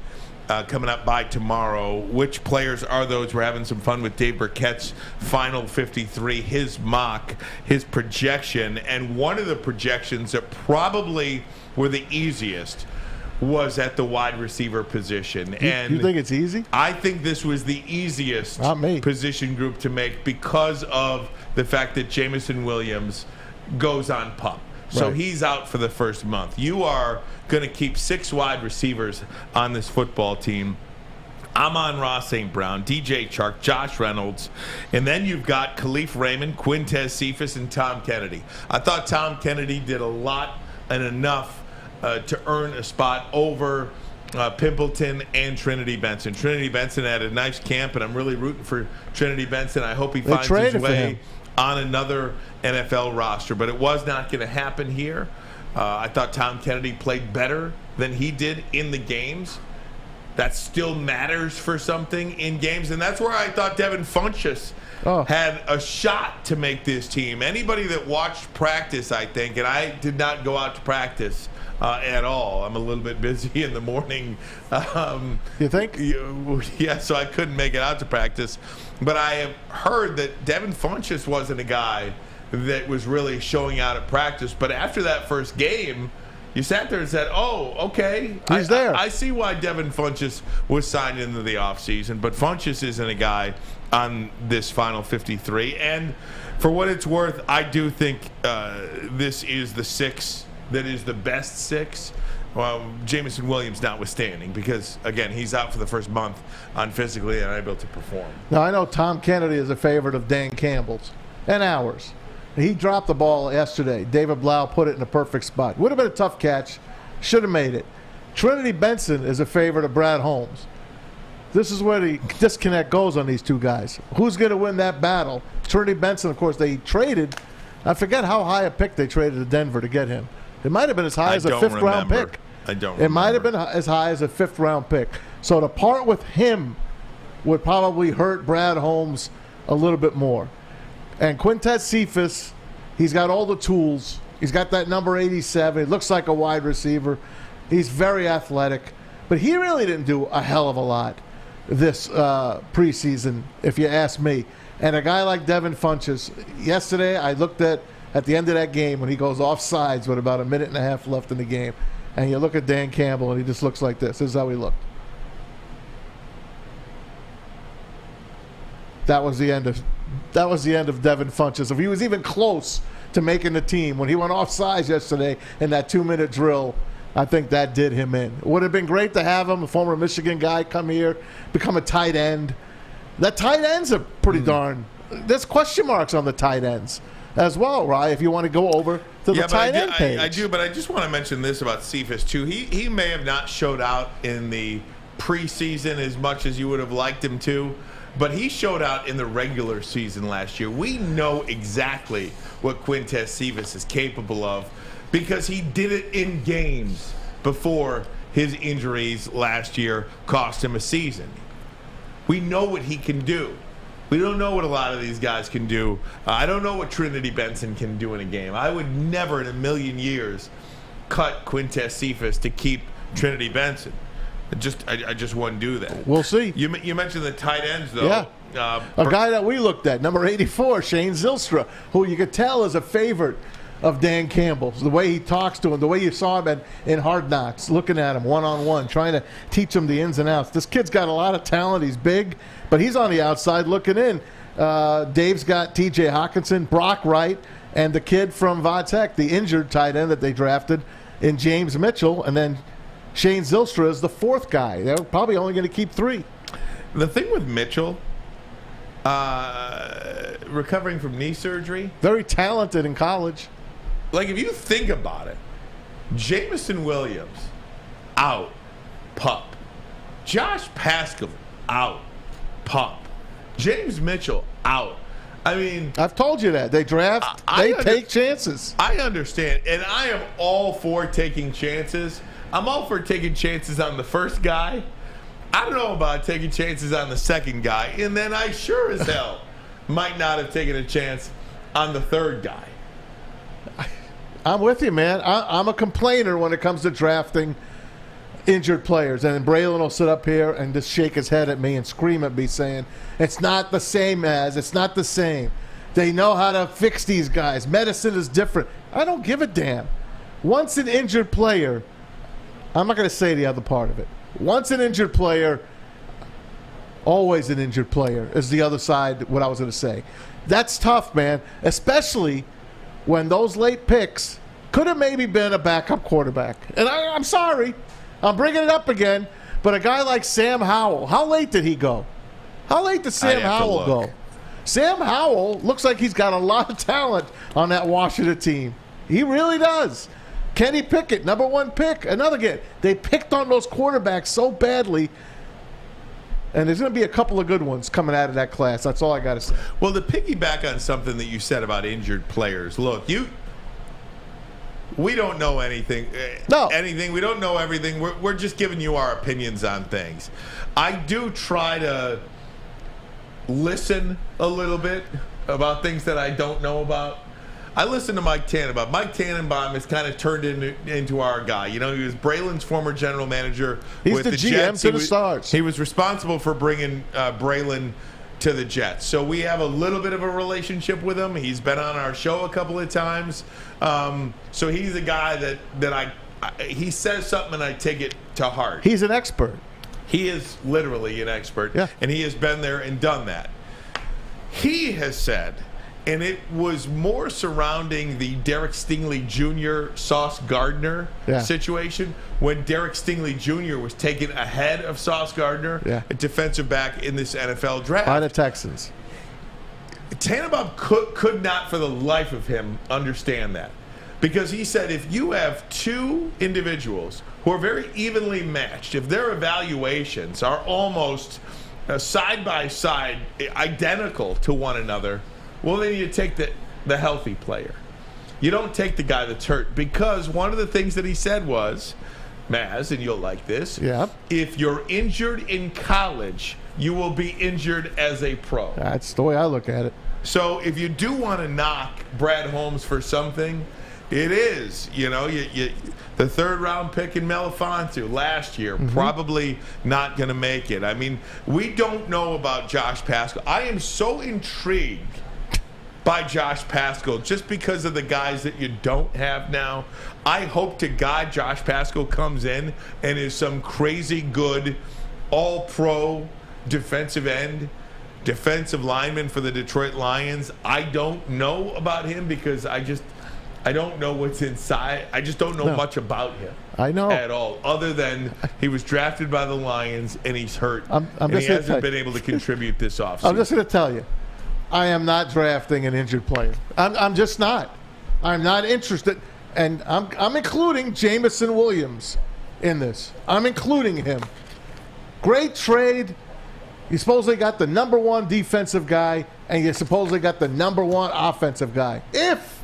B: coming up by tomorrow. Which players are those? We're having some fun with Dave Burkett's final 53, his mock, his projection, and one of the projections that probably were the easiest was at the wide receiver position. And
A: you think it's easy?
B: I think this was the easiest position group to make because of the fact that Jamison Williams goes on PUP. So
A: Right.
B: he's out for the first month. You are going to keep 6 wide receivers on this football team. Amon-Ra St. Brown, DJ Chark, Josh Reynolds, and then you've got Khalif Raymond, Quintez Cephas, and Tom Kennedy. I thought Tom Kennedy did a lot and enough to earn a spot over Pimpleton and Trinity Benson. Trinity Benson had a nice camp, and I'm really rooting for Trinity Benson. I hope he finds his way on another NFL roster, but it was not going to happen here. I thought Tom Kennedy played better than he did in the games. That still matters for something in games, and that's where I thought Devin Funchess had a shot to make this team. Anybody that watched practice, I think, and I did not go out to practice at all. I'm a little bit busy in the morning.
A: You think?
B: Yeah, so I couldn't make it out to practice. But I have heard that Devin Funchess wasn't a guy that was really showing out at practice. But after that first game, you sat there and said, oh, okay.
A: He's there.
B: I see why Devin Funchess was signed into the offseason. But Funchess isn't a guy on this final 53. And for what it's worth, I do think this is the 6 that is the best 6. Well, Jamison Williams notwithstanding, because, again, he's out for the first month on physically and unable to perform.
A: Now, I know Tom Kennedy is a favorite of Dan Campbell's and ours. He dropped the ball yesterday. David Blough put it in a perfect spot. Would have been a tough catch. Should have made it. Trinity Benson is a favorite of Brad Holmes. this is where the disconnect goes on these two guys. Who's going to win that battle? Trinity Benson, of course, they traded. I forget how high a pick they traded to Denver to get him. It might have been as high as a 5th-round pick.
B: I don't remember.
A: It might have been as high as a 5th-round pick. So to part with him would probably hurt Brad Holmes a little bit more. And Quintez Cephas, he's got all the tools. He's got that number 87. He looks like a wide receiver. He's very athletic. But he really didn't do a hell of a lot this preseason, if you ask me. And a guy like Devin Funchess, yesterday I looked at the end of that game when he goes off sides with about a minute and a half left in the game, and you look at Dan Campbell and he just looks like this. This is how he looked. That was the end of Devin Funchess. If he was even close to making the team when he went off sides yesterday in that 2-minute drill, I think that did him in. It would have been great to have him, a former Michigan guy, come here, become a tight end. That tight ends are pretty darn. There's question marks on the tight ends as well, right? If you want to go over to the tight end page.
B: I do, but I just want to mention this about Cephas, too. He may have not showed out in the preseason as much as you would have liked him to, but he showed out in the regular season last year. We know exactly what Quintez Cephas is capable of, because he did it in games before his injuries last year cost him a season. We know what he can do. We don't know what a lot of these guys can do. I don't know what Trinity Benson can do in a game. I would never in a million years cut Quintez Cephas to keep Trinity Benson. I just wouldn't do that.
A: We'll see.
B: You mentioned the tight ends, though.
A: Yeah. A guy that we looked at, number 84, Shane Zylstra, who you could tell is a favorite of Dan Campbell. The way he talks to him, the way you saw him in Hard Knocks, looking at him one-on-one, trying to teach him the ins and outs. This kid's got a lot of talent. He's big, but he's on the outside looking in. Dave's got T.J. Hawkinson, Brock Wright, and the kid from Va-Tech, the injured tight end that they drafted in James Mitchell, and then Shane Zylstra is the 4th guy. They're probably only going to keep 3.
B: The thing with Mitchell, recovering from knee surgery.
A: Very talented in college.
B: Like, if you think about it, Jamison Williams, out, pup. Josh Paschal, out, pup. James Mitchell, out. I mean,
A: I've told you that. They draft, they take chances.
B: I understand, and I am all for taking chances. I'm all for taking chances on the first guy. I don't know about taking chances on the second guy, and then I sure as hell might not have taken a chance on the third guy.
A: I'm with you, man. I'm a complainer when it comes to drafting injured players. And Braylon will sit up here and just shake his head at me and scream at me saying, it's not the same as, it's not the same. They know how to fix these guys. Medicine is different. I don't give a damn. Once an injured player, I'm not going to say the other part of it. Once an injured player, always an injured player is the other side, what I was going to say. That's tough, man, especially when those late picks could have maybe been a backup quarterback. And I'm sorry, I'm bringing it up again, but a guy like Sam Howell, how late did he go? How late did Sam Howell go? Sam Howell looks like he's got a lot of talent on that Washington team. He really does. Kenny Pickett, number 1 pick. Another guy. They picked on those quarterbacks so badly, and there's going to be a couple of good ones coming out of that class. That's all I got to say.
B: Well, to piggyback on something that you said about injured players, look, we don't know anything. Anything. We don't know everything. We're just giving you our opinions on things. I do try to listen a little bit about things that I don't know about. I listened to Mike Tannenbaum. Mike Tannenbaum has kind of turned into our guy. You know, he was Braylon's former general manager.
A: He's the GM
B: Jets.
A: to the Stars.
B: He was responsible for bringing Braylon to the Jets. So we have a little bit of a relationship with him. He's been on our show a couple of times. So he's a guy that he says something and I take it to heart.
A: He's an expert.
B: He is literally an expert.
A: Yeah.
B: And he has been there and done that. He has said, and it was more surrounding the Derek Stingley Jr. Sauce Gardner situation when Derek Stingley Jr. was taken ahead of Sauce Gardner, a defensive back in this NFL draft.
A: By the Texans.
B: Tannenbaum could not for the life of him understand that. Because he said if you have two individuals who are very evenly matched, if their evaluations are almost side by side, identical to one another, well, then you take the healthy player. You don't take the guy that's hurt, because one of the things that he said was, Maz, and you'll like this, if you're injured in college, you will be injured as a pro.
A: That's the way I look at it.
B: So if you do want to knock Brad Holmes for something, it is, the third-round pick in Melifonte last year, probably not going to make it. I mean, we don't know about Josh Paschal. I am so intrigued by Josh Paschal just because of the guys that you don't have now. I hope to God Josh Paschal comes in and is some crazy good all-pro defensive end, defensive lineman for the Detroit Lions. I don't know about him because I don't know what's inside. I just don't know much about him.
A: I know.
B: At all, other than he was drafted by the Lions and he's hurt.
A: I'm
B: and
A: just
B: he hasn't been able to contribute this offseason.
A: I'm just going to tell you, I am not drafting an injured player. I'm just not. I'm not interested. And I'm including Jameson Williams in this. I'm including him. Great trade. You supposedly got the number one defensive guy, and you supposedly got the number one offensive guy. If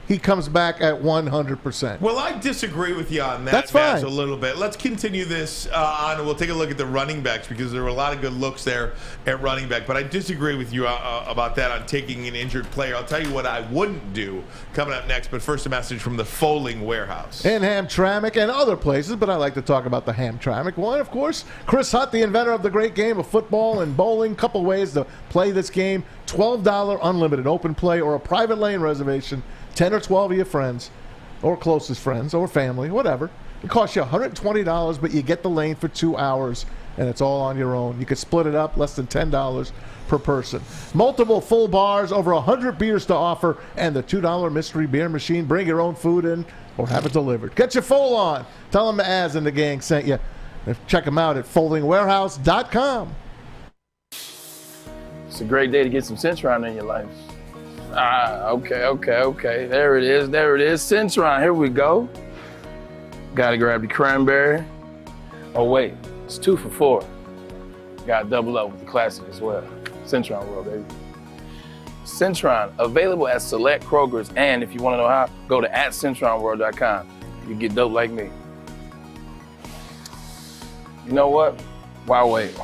A: he comes back at 100%.
B: Well, I disagree with you on that.
A: That's fine.
B: Matt, a little bit. Let's continue this on, and we'll take a look at the running backs because there were a lot of good looks there at running back. But I disagree with you about that on taking an injured player. I'll tell you what I wouldn't do coming up next. But first, a message from the Foaling Warehouse.
A: In Hamtramck and other places, but I like to talk about the Hamtramck one, of course. Chris Hutt, the inventor of the great game of football and bowling. Couple ways to play this game. $12 unlimited open play or a private lane reservation. 10 or 12 of your friends or closest friends or family, whatever. It costs you $120, but you get the lane for 2 hours, and it's all on your own. You can split it up, less than $10 per person. Multiple full bars, over 100 beers to offer, and the $2 mystery beer machine. Bring your own food in or have it delivered. Get your full on. Tell them Az and the gang sent you. Check them out at foldingwarehouse.com.
N: It's a great day to get some Centron in your life. Okay. There it is. Centron, here we go. Gotta grab the cranberry. Oh, wait, it's 2 for $4. Gotta double up with the classic as well. Centron World, baby. Centron, available at select Kroger's, and if you wanna know how, go to @CentronWorld.com. You get dope like me. You know what? Why wait?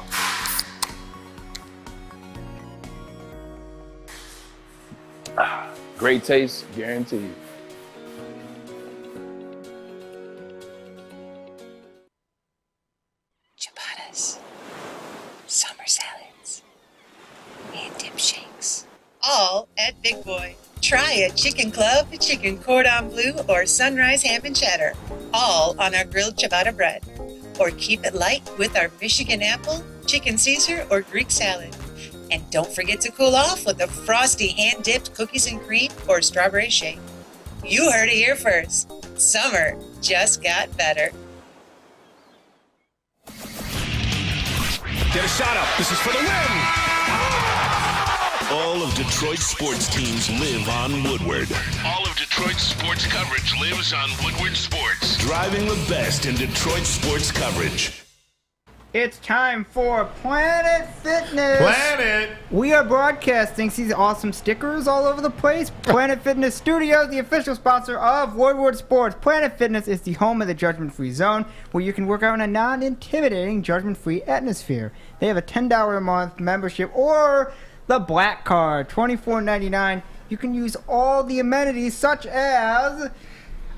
N: Great taste, guaranteed.
O: Ciabattas, summer salads, and dip shakes. All at Big Boy. Try a chicken club, chicken cordon bleu, or sunrise ham and cheddar. All on our grilled ciabatta bread. Or keep it light with our Michigan apple, chicken Caesar, or Greek salad. And don't forget to cool off with a frosty hand-dipped cookies and cream or strawberry shake. You heard it here first. Summer just got better.
G: Get a shot up. This is for the win. All of Detroit's sports teams live on Woodward. All of Detroit's sports coverage lives on Woodward Sports. Driving the best in Detroit sports coverage.
C: It's time for Planet Fitness.
B: Planet!
C: We are broadcasting. See the awesome stickers all over the place? Planet Fitness Studios, the official sponsor of Woodward Sports. Planet Fitness is the home of the judgment-free zone, where you can work out in a non-intimidating, judgment-free atmosphere. They have a $10 a month membership or the Black Card, $24.99. You can use all the amenities such as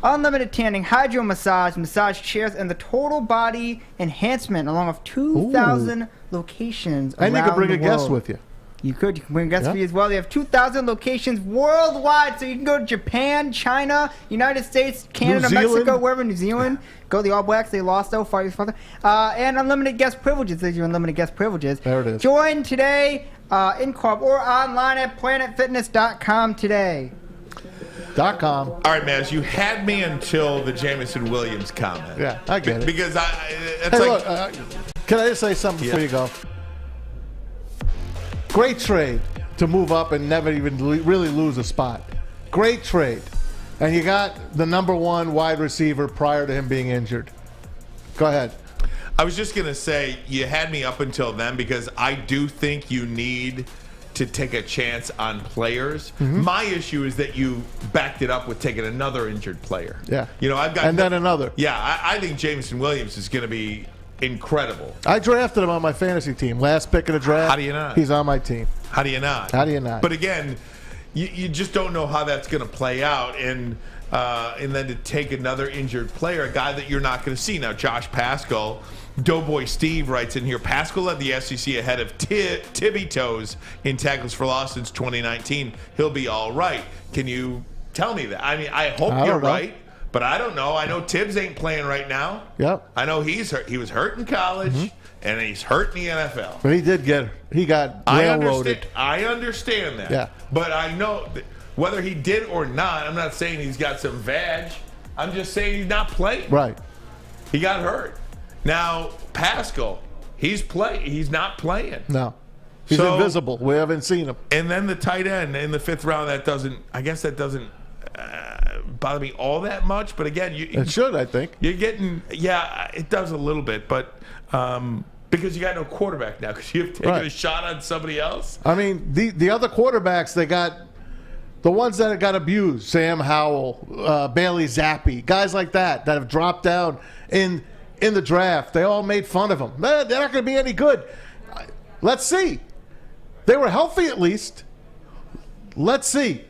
C: unlimited tanning, hydro massage, massage chairs, and the total body enhancement along with 2,000 locations around the world. And you can bring a guest with you. You can bring a guest with you as well. They have 2,000 locations worldwide, so you can go to Japan, China, United States, Canada, Mexico, wherever, New Zealand. Go the All Blacks. They lost, though, 5 years further. And unlimited guest privileges. There's your unlimited guest privileges. There it is. Join today in club or online at planetfitness.com today.
B: .com. All right, Maz, you had me until the Jameson Williams comment.
A: Yeah, I get it.
B: Because
A: hey, look, can I just say something before you go? Great trade to move up and never even really lose a spot. Great trade. And you got the number one wide receiver prior to him being injured. Go ahead.
B: I was just going to say, you had me up until then because I do think you need to take a chance on players.
A: Mm-hmm.
B: My issue is that you backed it up with taking another injured player.
A: Yeah.
B: I've got.
A: And then another.
B: Yeah, I think Jameson Williams is going to be incredible.
A: I drafted him on my fantasy team. Last pick of the draft.
B: How do you not?
A: He's on my team.
B: How do you not?
A: How do you not?
B: But again, you just don't know how that's going to play out. And then to take another injured player, a guy that you're not going to see. Now, Josh Paschal, Doughboy Steve writes in here, Paschal led the SEC ahead of Tibby Toes in tackles for loss since 2019. He'll be all right. Can you tell me that? I mean, I hope you're right, but I don't know. I know Tibbs ain't playing right now.
A: Yep.
B: I know he's hurt. He was hurt in college, and he's hurt in the NFL.
A: But he got railroaded.
B: I understand that.
A: Yeah.
B: But I know that whether he did or not, I'm not saying he's got some vag. I'm just saying he's not playing.
A: Right.
B: He got hurt. Now, Paschal, he's not playing.
A: No. He's invisible. We haven't seen him.
B: And then the tight end in the 5th round, that doesn't bother me all that much. But again,
A: it should, I think.
B: You're getting, it does a little bit, but because you got no quarterback now, because you've taken a shot on somebody else.
A: I mean, the other quarterbacks, they got the ones that got abused, Sam Howell, Bailey Zappi, guys like that have dropped down in the draft. They all made fun of them. They're not going to be any good. Let's see. They were healthy at least. Let's see.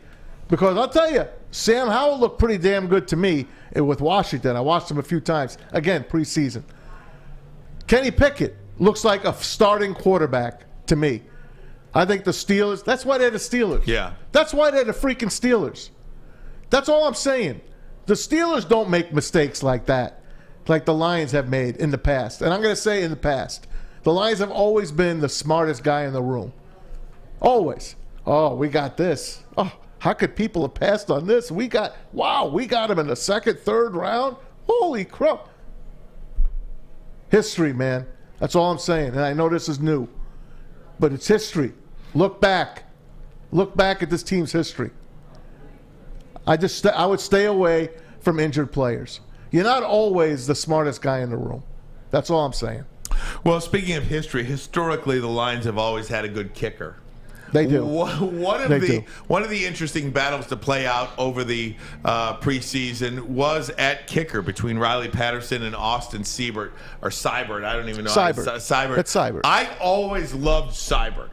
A: Because I'll tell you, Sam Howell looked pretty damn good to me with Washington. I watched him a few times. Again, preseason. Kenny Pickett looks like a starting quarterback to me. I think the Steelers, that's why they're the Steelers.
B: Yeah.
A: That's why they're the freaking Steelers. That's all I'm saying. The Steelers don't make mistakes like that, like the Lions have made in the past. And I'm going to say in the past, the Lions have always been the smartest guy in the room. Always. Oh, we got this. Oh, how could people have passed on this? We got him in the 2nd, 3rd round. Holy crap. History, man. That's all I'm saying. And I know this is new, but it's history. Look back. Look back at this team's history. I would stay away from injured players. You're not always the smartest guy in the room. That's all I'm saying.
B: Well, speaking of history, historically the Lions have always had a good kicker.
A: They do.
B: One of the interesting battles to play out over the preseason was at kicker between Riley Patterson and Austin Seibert, or Seibert. I don't even know.
A: Seibert.
B: Seibert.
A: It's Seibert.
B: I always loved Seibert.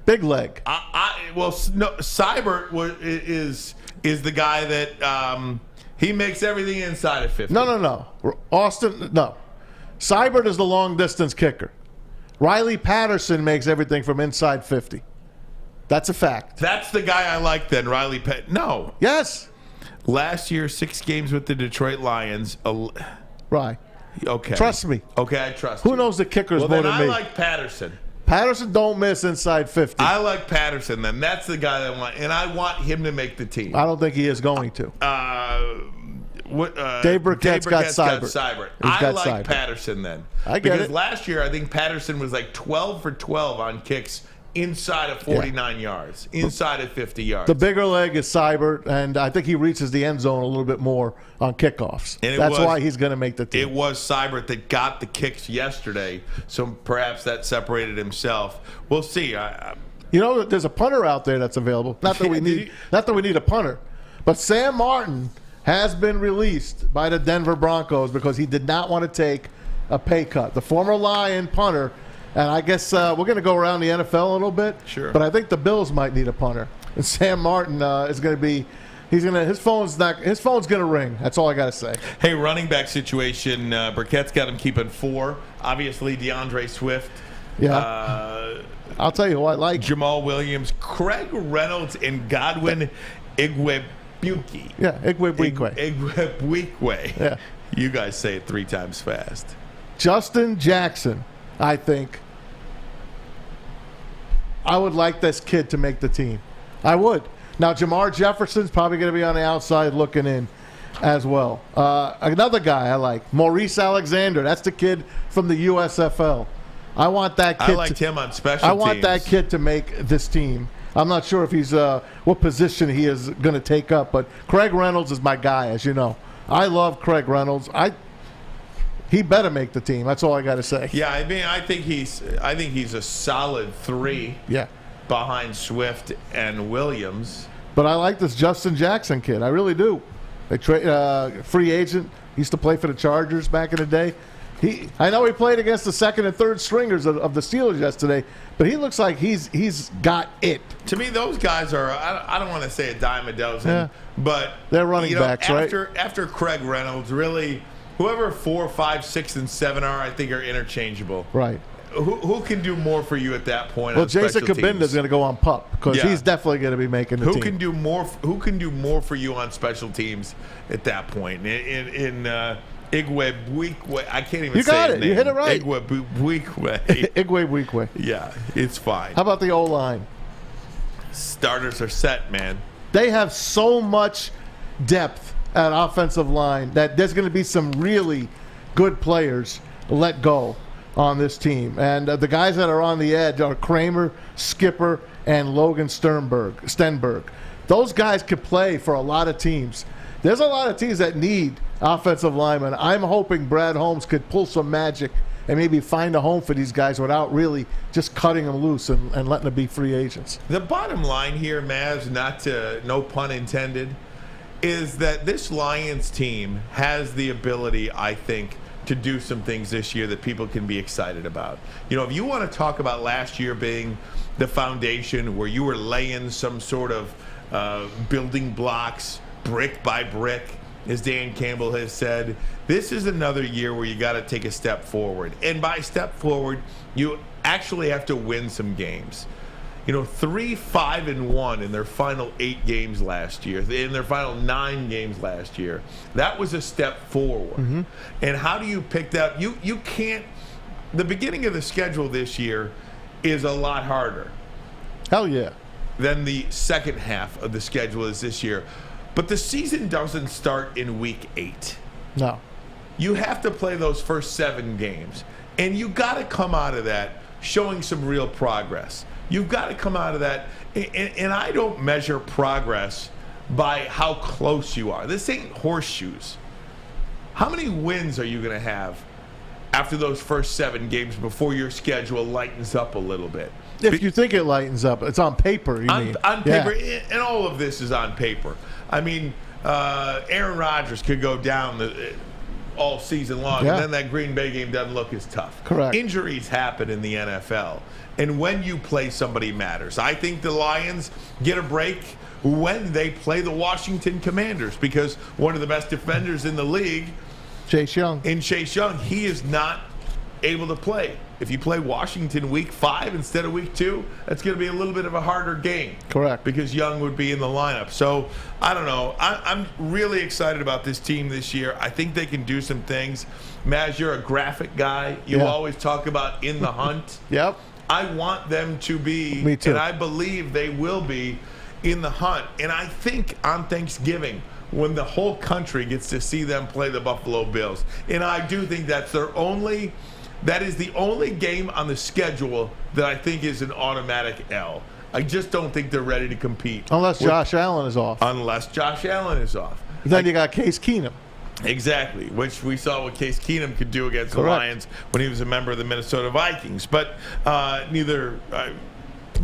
A: Big leg.
B: Seibert is the guy that he makes everything inside of 50.
A: No. Austin, no. Seibert is the long distance kicker. Riley Patterson makes everything from inside 50. That's a fact.
B: That's the guy I like then, Riley No.
A: Yes.
B: Last year, 6 games with the Detroit Lions.
A: Right.
B: Okay.
A: Trust me.
B: Okay, I trust
A: Who
B: you.
A: knows the kickers more than me?
B: I like Patterson.
A: Patterson don't miss inside 50.
B: I like Patterson then. That's the guy that I want. And I want him to make the team.
A: I don't think he is going to. Dave Burkett's got Seibert.
B: I like Patterson then.
A: I get
B: because
A: it.
B: Last year, I think Patterson was like 12 for 12 on kicks inside of 49 yards, inside of 50 yards.
A: The bigger leg is Seibert, and I think he reaches the end zone a little bit more on kickoffs.
B: And
A: that's why he's going to make the team.
B: It was Seibert that got the kicks yesterday, so perhaps that separated himself. We'll see.
A: There's a punter out there that's available. Not that we need a punter, but Sam Martin has been released by the Denver Broncos because he did not want to take a pay cut. The former Lion punter. And I guess we're going to go around the NFL a little bit.
B: Sure.
A: But I think the Bills might need a punter. And Sam Martin is going to be his phone's going to ring. That's all I got to say.
B: Hey, running back situation. Burkett's got him keeping 4. Obviously, DeAndre Swift.
A: Yeah. I'll tell you who I like.
B: Jamal Williams, Craig Reynolds, and Godwin Igwebuike.
A: Yeah, Igwebuike.
B: Igwebuike.
A: Yeah.
B: You guys say it 3 times fast.
A: Justin Jackson. I think I would like this kid to make the team. I would. Now, Jamar Jefferson's probably going to be on the outside looking in as well. Another guy I like, Maurice Alexander. That's the kid from the USFL. I want that kid.
B: I liked him on special teams.
A: I want that kid to make this team. I'm not sure if he's what position he is going to take up, but Craig Reynolds is my guy, as you know. I love Craig Reynolds. He better make the team. That's all I got to say.
B: Yeah, I mean, I think he's a solid 3.
A: Yeah.
B: Behind Swift and Williams.
A: But I like this Justin Jackson kid. I really do. They free agent. He used to play for the Chargers back in the day. I know he played against the second and third stringers of the Steelers yesterday, but he looks like he's got it.
B: To me, those guys are, I don't want to say a dime a dozen, but
A: they're running backs, right?
B: After Craig Reynolds, really, whoever 4, 5, 6, and 7 are, I think are interchangeable.
A: Right.
B: Who can do more for you at that point?
A: Well, Jason Kabinda's going to go on PUP because he's definitely going to be making the team.
B: Who can do more for you on special teams at that point? In Igwe, I can't even say his name.
A: You got it. You hit it right.
B: Igwe. Yeah, it's fine.
A: How about the O-line?
B: Starters are set, man.
A: They have so much depth at offensive line that there's going to be some really good players let go on this team. And the guys that are on the edge are Kramer, Skipper, and Logan Stenberg. Those guys could play for a lot of teams. There's a lot of teams that need offensive linemen. I'm hoping Brad Holmes could pull some magic and maybe find a home for these guys without really just cutting them loose and letting them be free agents.
B: The bottom line here, Mavs, no pun intended, is that this Lions team has the ability, I think, to do some things this year that people can be excited about. You know, if you want to talk about last year being the foundation where you were laying some sort of building blocks brick by brick, as Dan Campbell has said, this is another year where you got to take a step forward. And by step forward, you actually have to win some games. You know, 3-5-1 in their final 8 games last year, in their final 9 games last year. That was a step forward. Mm-hmm. And how do you pick that? You can't. The beginning of the schedule this year is a lot harder.
A: Hell yeah.
B: Than the second half of the schedule is this year. But the season doesn't start in week 8.
A: No.
B: You have to play those first 7 games. And you got to come out of that showing some real progress. You've got to come out of that, and I don't measure progress by how close you are. This ain't horseshoes. How many wins are you going to have after those first 7 games before your schedule lightens up a little bit?
A: If you think it lightens up, it's on paper, you mean.
B: On paper, and all of this is on paper. I mean, Aaron Rodgers could go down all season long, and then that Green Bay game doesn't look as tough.
A: Correct.
B: Injuries happen in the NFL. And when you play somebody matters. I think the Lions get a break when they play the Washington Commanders because one of the best defenders in the league,
A: Chase Young,
B: he is not able to play. If you play Washington week 5 instead of week 2, that's going to be a little bit of a harder game.
A: Correct.
B: Because Young would be in the lineup. So, I don't know. I'm really excited about this team this year. I think they can do some things. Maz, you're a graphic guy. You always talk about in the hunt.
A: Yep.
B: I want them to be,
A: Me too.
B: and I believe they will be, in the hunt. And I think on Thanksgiving, when the whole country gets to see them play the Buffalo Bills, and I do think that is the only game on the schedule that I think is an automatic L. I just don't think they're ready to compete.
A: Unless Josh Allen is off.
B: Then
A: you got Case Keenum.
B: Exactly, which we saw what Case Keenum could do against the Lions when he was a member of the Minnesota Vikings. But
A: you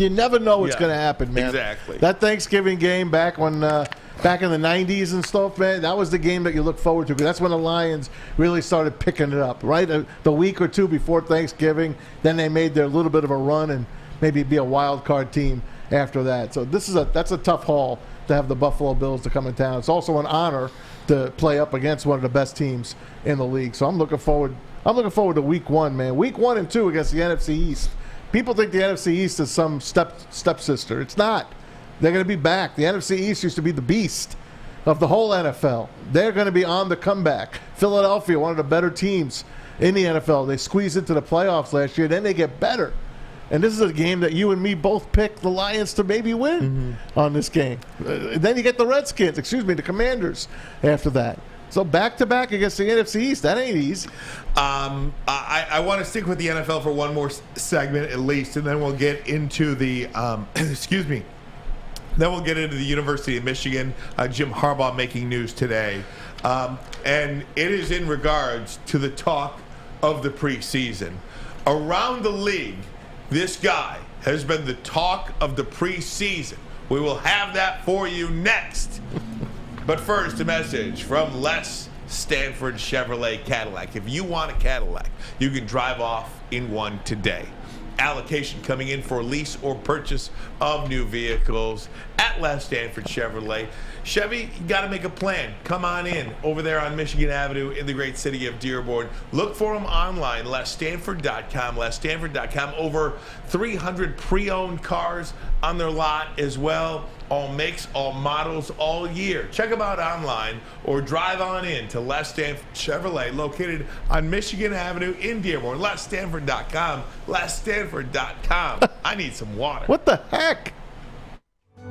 A: never know what's going to happen, man.
B: Exactly.
A: That Thanksgiving game back in the 90s and stuff, man, that was the game that you look forward to because that's when the Lions really started picking it up, right? The week or two before Thanksgiving, then they made their little bit of a run and maybe be a wild card team after that. So that's a tough haul to have the Buffalo Bills to come in town. It's also an honor to play up against one of the best teams in the league. So I'm looking forward to week 1, man. Week 1 and 2 against the NFC East. People think the NFC East is some stepsister. It's not. They're going to be back. The NFC East used to be the beast of the whole NFL. They're going to be on the comeback. Philadelphia, one of the better teams in the NFL. They squeezed into the playoffs last year. Then they get better. And this is a game that you and me both picked the Lions to maybe win on this game. Then you get the Commanders after that. So back-to-back against the NFC East, that ain't easy.
B: I want to stick with the NFL for one more segment at least, and then we'll get into the Then we'll get into the University of Michigan. Jim Harbaugh making news today. And it is in regards to the talk of the preseason. Around the league, this guy has been the talk of the preseason. We will have that for you next. But first, a message from Les Stanford Chevrolet Cadillac. If you want a Cadillac, you can drive off in one today. Allocation coming in for lease or purchase of new vehicles at Les Stanford Chevrolet. Chevy, you got to make a plan. Come on in over there on Michigan Avenue in the great city of Dearborn. Look for them online, lesstanford.com, lesstanford.com. Over 300 pre-owned cars on their lot as well. All makes, all models, all year. Check them out online or drive on in to Les Stanford Chevrolet, located on Michigan Avenue in Dearborn. lesstanford.com, lesstanford.com. I need some water.
A: What the heck?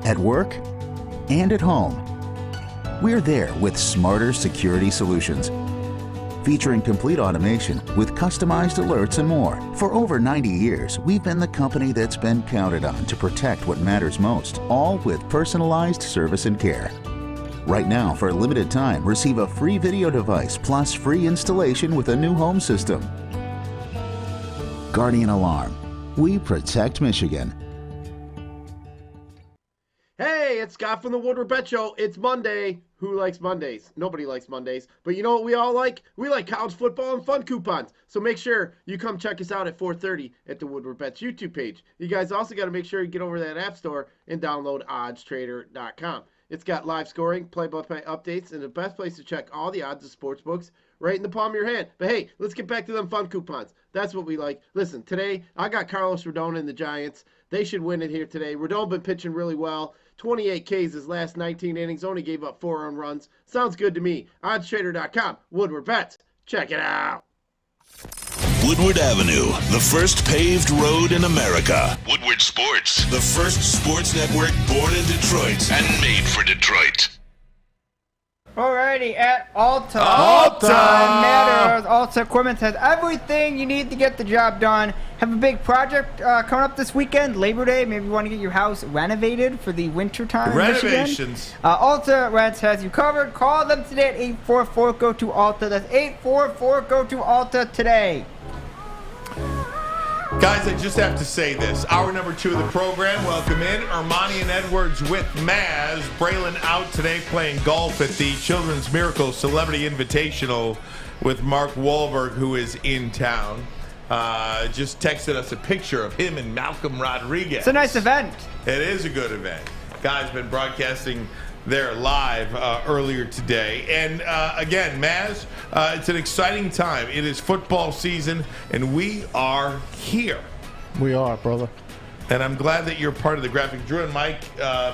P: At work and at home, we're there with smarter security solutions. Featuring complete automation with customized alerts and more. For over 90 years, we've been the company that's been counted on to protect what matters most, all with personalized service and care. Right now, for a limited time, receive a free video device plus free installation with a new home system. Guardian Alarm. We protect Michigan.
Q: Hey, it's Scott from the Woodward Bet Show. It's Monday. Who likes Mondays? Nobody likes Mondays. But you know what we all like? We like college football and fun coupons. So make sure you come check us out at 4:30 at the Woodward Bets YouTube page. You guys also got to make sure you get over to that app store and download oddstrader.com. It's got live scoring, play-by-play updates, and the best place to check all the odds of sports books right in the palm of your hand. But hey, let's get back to them fun coupons. That's what we like. Listen, today I got Carlos Rodon and the Giants. They should win it here today. Rodon been pitching really well. 28 Ks his last 19 innings, only gave up 4 earned runs. Sounds good to me. OddsTrader.com. Woodward Bets. Check it out.
G: Woodward Avenue, the first paved road in America. Woodward Sports, the first sports network born in Detroit and made for Detroit.
C: Alrighty, at Alta.
A: Alta
C: matters. Alta Equipment has everything you need to get the job done. Have a big project coming up this weekend, Labor Day. Maybe you want to get your house renovated for the winter time.
B: Renovations.
C: Alta Rents has you covered. Call them today at 844-GO-TO-ALTA. That's 844-GO-TO-ALTA today.
B: Guys, I just have to say this. Hour number 2 of the program. Welcome in. Ermanni and Edwards with Maz. Braylon out today playing golf at the Children's Miracle Celebrity Invitational with Mark Wahlberg, who is in town. Just texted us a picture of him and Malcolm Rodriguez.
C: It's a nice event.
B: It is a good event. Guy's been broadcasting there live earlier today. And again, Maz, it's an exciting time. It is football season, and we are here.
A: We are, brother.
B: And I'm glad that you're part of the graphic. Drew and Mike,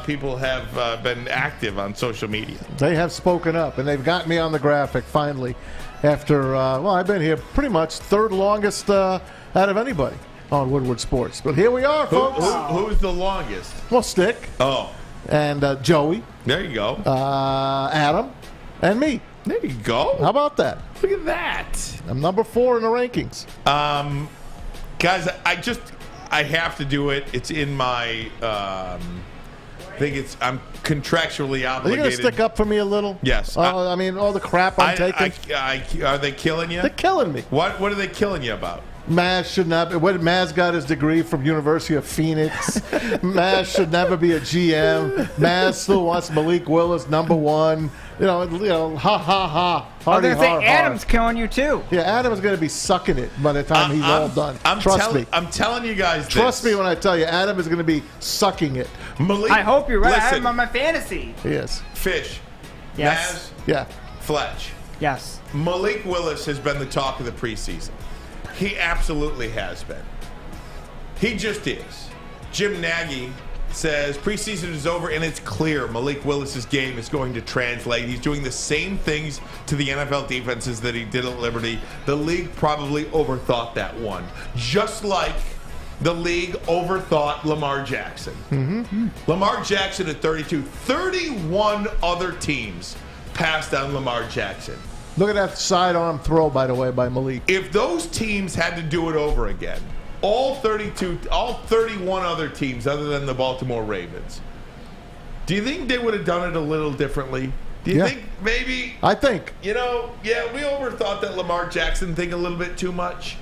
B: people have been active on social media.
A: They have spoken up, and they've got me on the graphic finally after, I've been here pretty much third longest out of anybody on Woodward Sports. But here we are, folks.
B: Who's the longest?
A: Well, Stick.
B: Oh.
A: And Joey.
B: There you go.
A: Adam. And me.
B: There you go.
A: How about that?
B: Look at that.
A: I'm number 4 in the rankings.
B: Guys, I have to do it. It's in my, I'm contractually obligated.
A: Are you going to stick up for me a little?
B: Yes.
A: I mean, all the crap I'm taking.
B: Are they killing you?
A: They're killing me.
B: What are they killing you about?
A: Maz should not. Maz got his degree from University of Phoenix. Maz should never be a GM. Maz still wants Malik Willis number 1. You know, ha ha ha.
C: I was going to say Adam's killing you too.
A: Yeah, Adam's going to be sucking it by the time he's all done. Trust me.
B: I'm telling you guys.
A: Trust me when I tell you, Adam is going to be sucking it.
C: Malik, I hope you're right. I have him on my fantasy.
A: Yes.
B: Fish.
C: Yes.
B: Maz.
A: Yeah.
B: Fletch.
C: Yes.
B: Malik Willis has been the talk of the preseason. He absolutely has been. He just is. Jim Nagy says preseason is over and it's clear Malik Willis's game is going to translate. He's doing the same things to the NFL defenses that he did at Liberty. The league probably overthought that one. Just like the league overthought Lamar Jackson. Mm-hmm. Lamar Jackson at 32. 31 other teams passed on Lamar Jackson.
A: Look at that sidearm throw, by the way, by Malik.
B: If those teams had to do it over again, all 31 other teams other than the Baltimore Ravens, Do you think they would have done it a little differently? Do you think maybe?
A: I think.
B: We overthought that Lamar Jackson thing a little bit too much.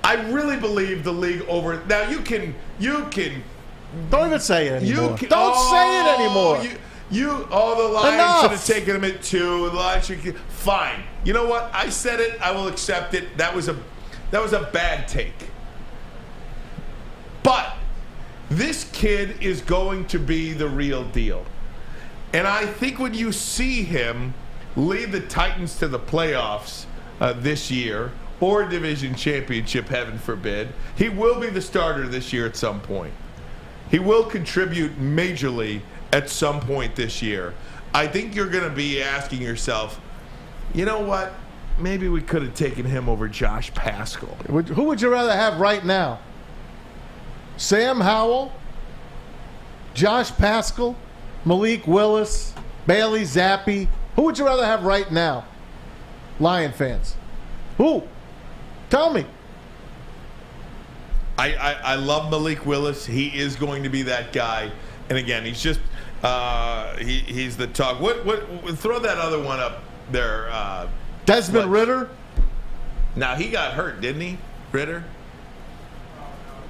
B: I really believe the league over. Now you can.
A: Don't even say it anymore. Don't say it anymore.
B: The Lions should have taken him at 2. The Lions should. Fine. You know what? I said it. I will accept it. That was a bad take. But this kid is going to be the real deal. And I think when you see him lead the Titans to the playoffs this year, or a division championship, heaven forbid, he will be the starter this year at some point. He will contribute majorly at some point this year. I think you're going to be asking yourself, you know what? Maybe we could have taken him over Josh Paschal.
A: Who would you rather have right now? Sam Howell? Josh Paschal? Malik Willis? Bailey Zappi? Who would you rather have right now? Lion fans. Who? Tell me.
B: I love Malik Willis. He is going to be that guy. And again, he's just he's the talk. What throw that other one up there.
A: Desmond Ridder?
B: Now he got hurt, didn't he? Ritter?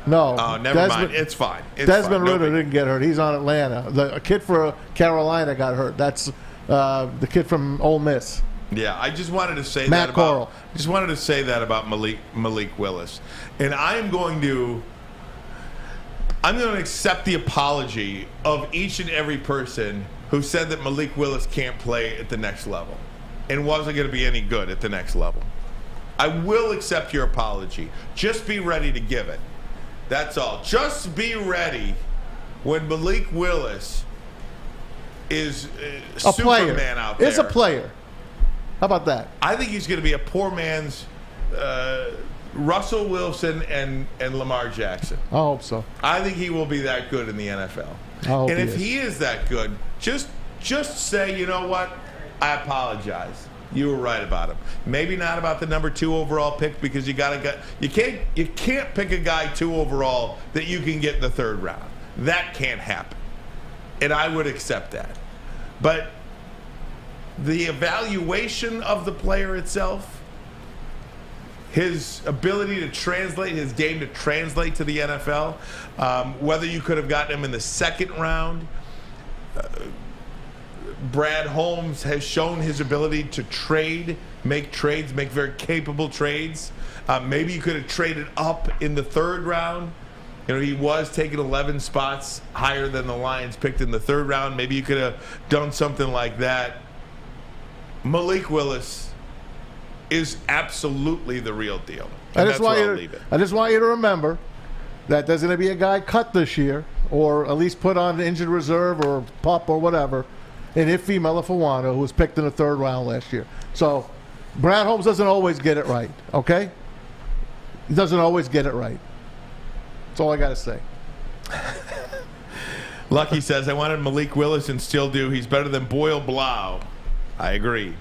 A: No.
B: Oh, never mind. It's fine.
A: Desmond Ridder didn't get hurt. He's on Atlanta. The kid for Carolina got hurt. That's the kid from Ole Miss.
B: Yeah, I just wanted to say
A: Matt Corral.
B: Just wanted to say that about Malik Willis, and I'm going to accept the apology of each and every person who said that Malik Willis can't play at the next level and wasn't going to be any good at the next level. I will accept your apology. Just be ready to give it. That's all. Just be ready when Malik Willis is
A: a
B: Superman
A: player.
B: out there.
A: It's a player. How about that?
B: I think he's going to be a poor man's Russell Wilson and Lamar Jackson.
A: I hope so.
B: I think he will be that good in the NFL.
A: I hope
B: and if
A: he
B: is that good, just say, you know what? I apologize. You were right about him. Maybe not about the number 2 overall pick, because you can't pick a guy 2 overall that you can get in the 3rd round. That can't happen. And I would accept that. But the evaluation of the player itself, his ability to translate, his game to translate to the NFL, whether you could have gotten him in the 2nd round. Brad Holmes has shown his ability to make very capable trades. Maybe you could have traded up in the 3rd round. You know, he was taking 11 spots higher than the Lions picked in the 3rd round. Maybe you could have done something like that. Malik Willis is absolutely the real deal.
A: I just want you to remember that there's going to be a guy cut this year, or at least put on injured reserve or pup or whatever, in Ife Melifonwu, who was picked in the 3rd round last year. So Brad Holmes doesn't always get it right, okay? He doesn't always get it right. That's all I got to say.
B: Lucky says, I wanted Malik Willis and still do. He's better than Boyle Blough. I agree.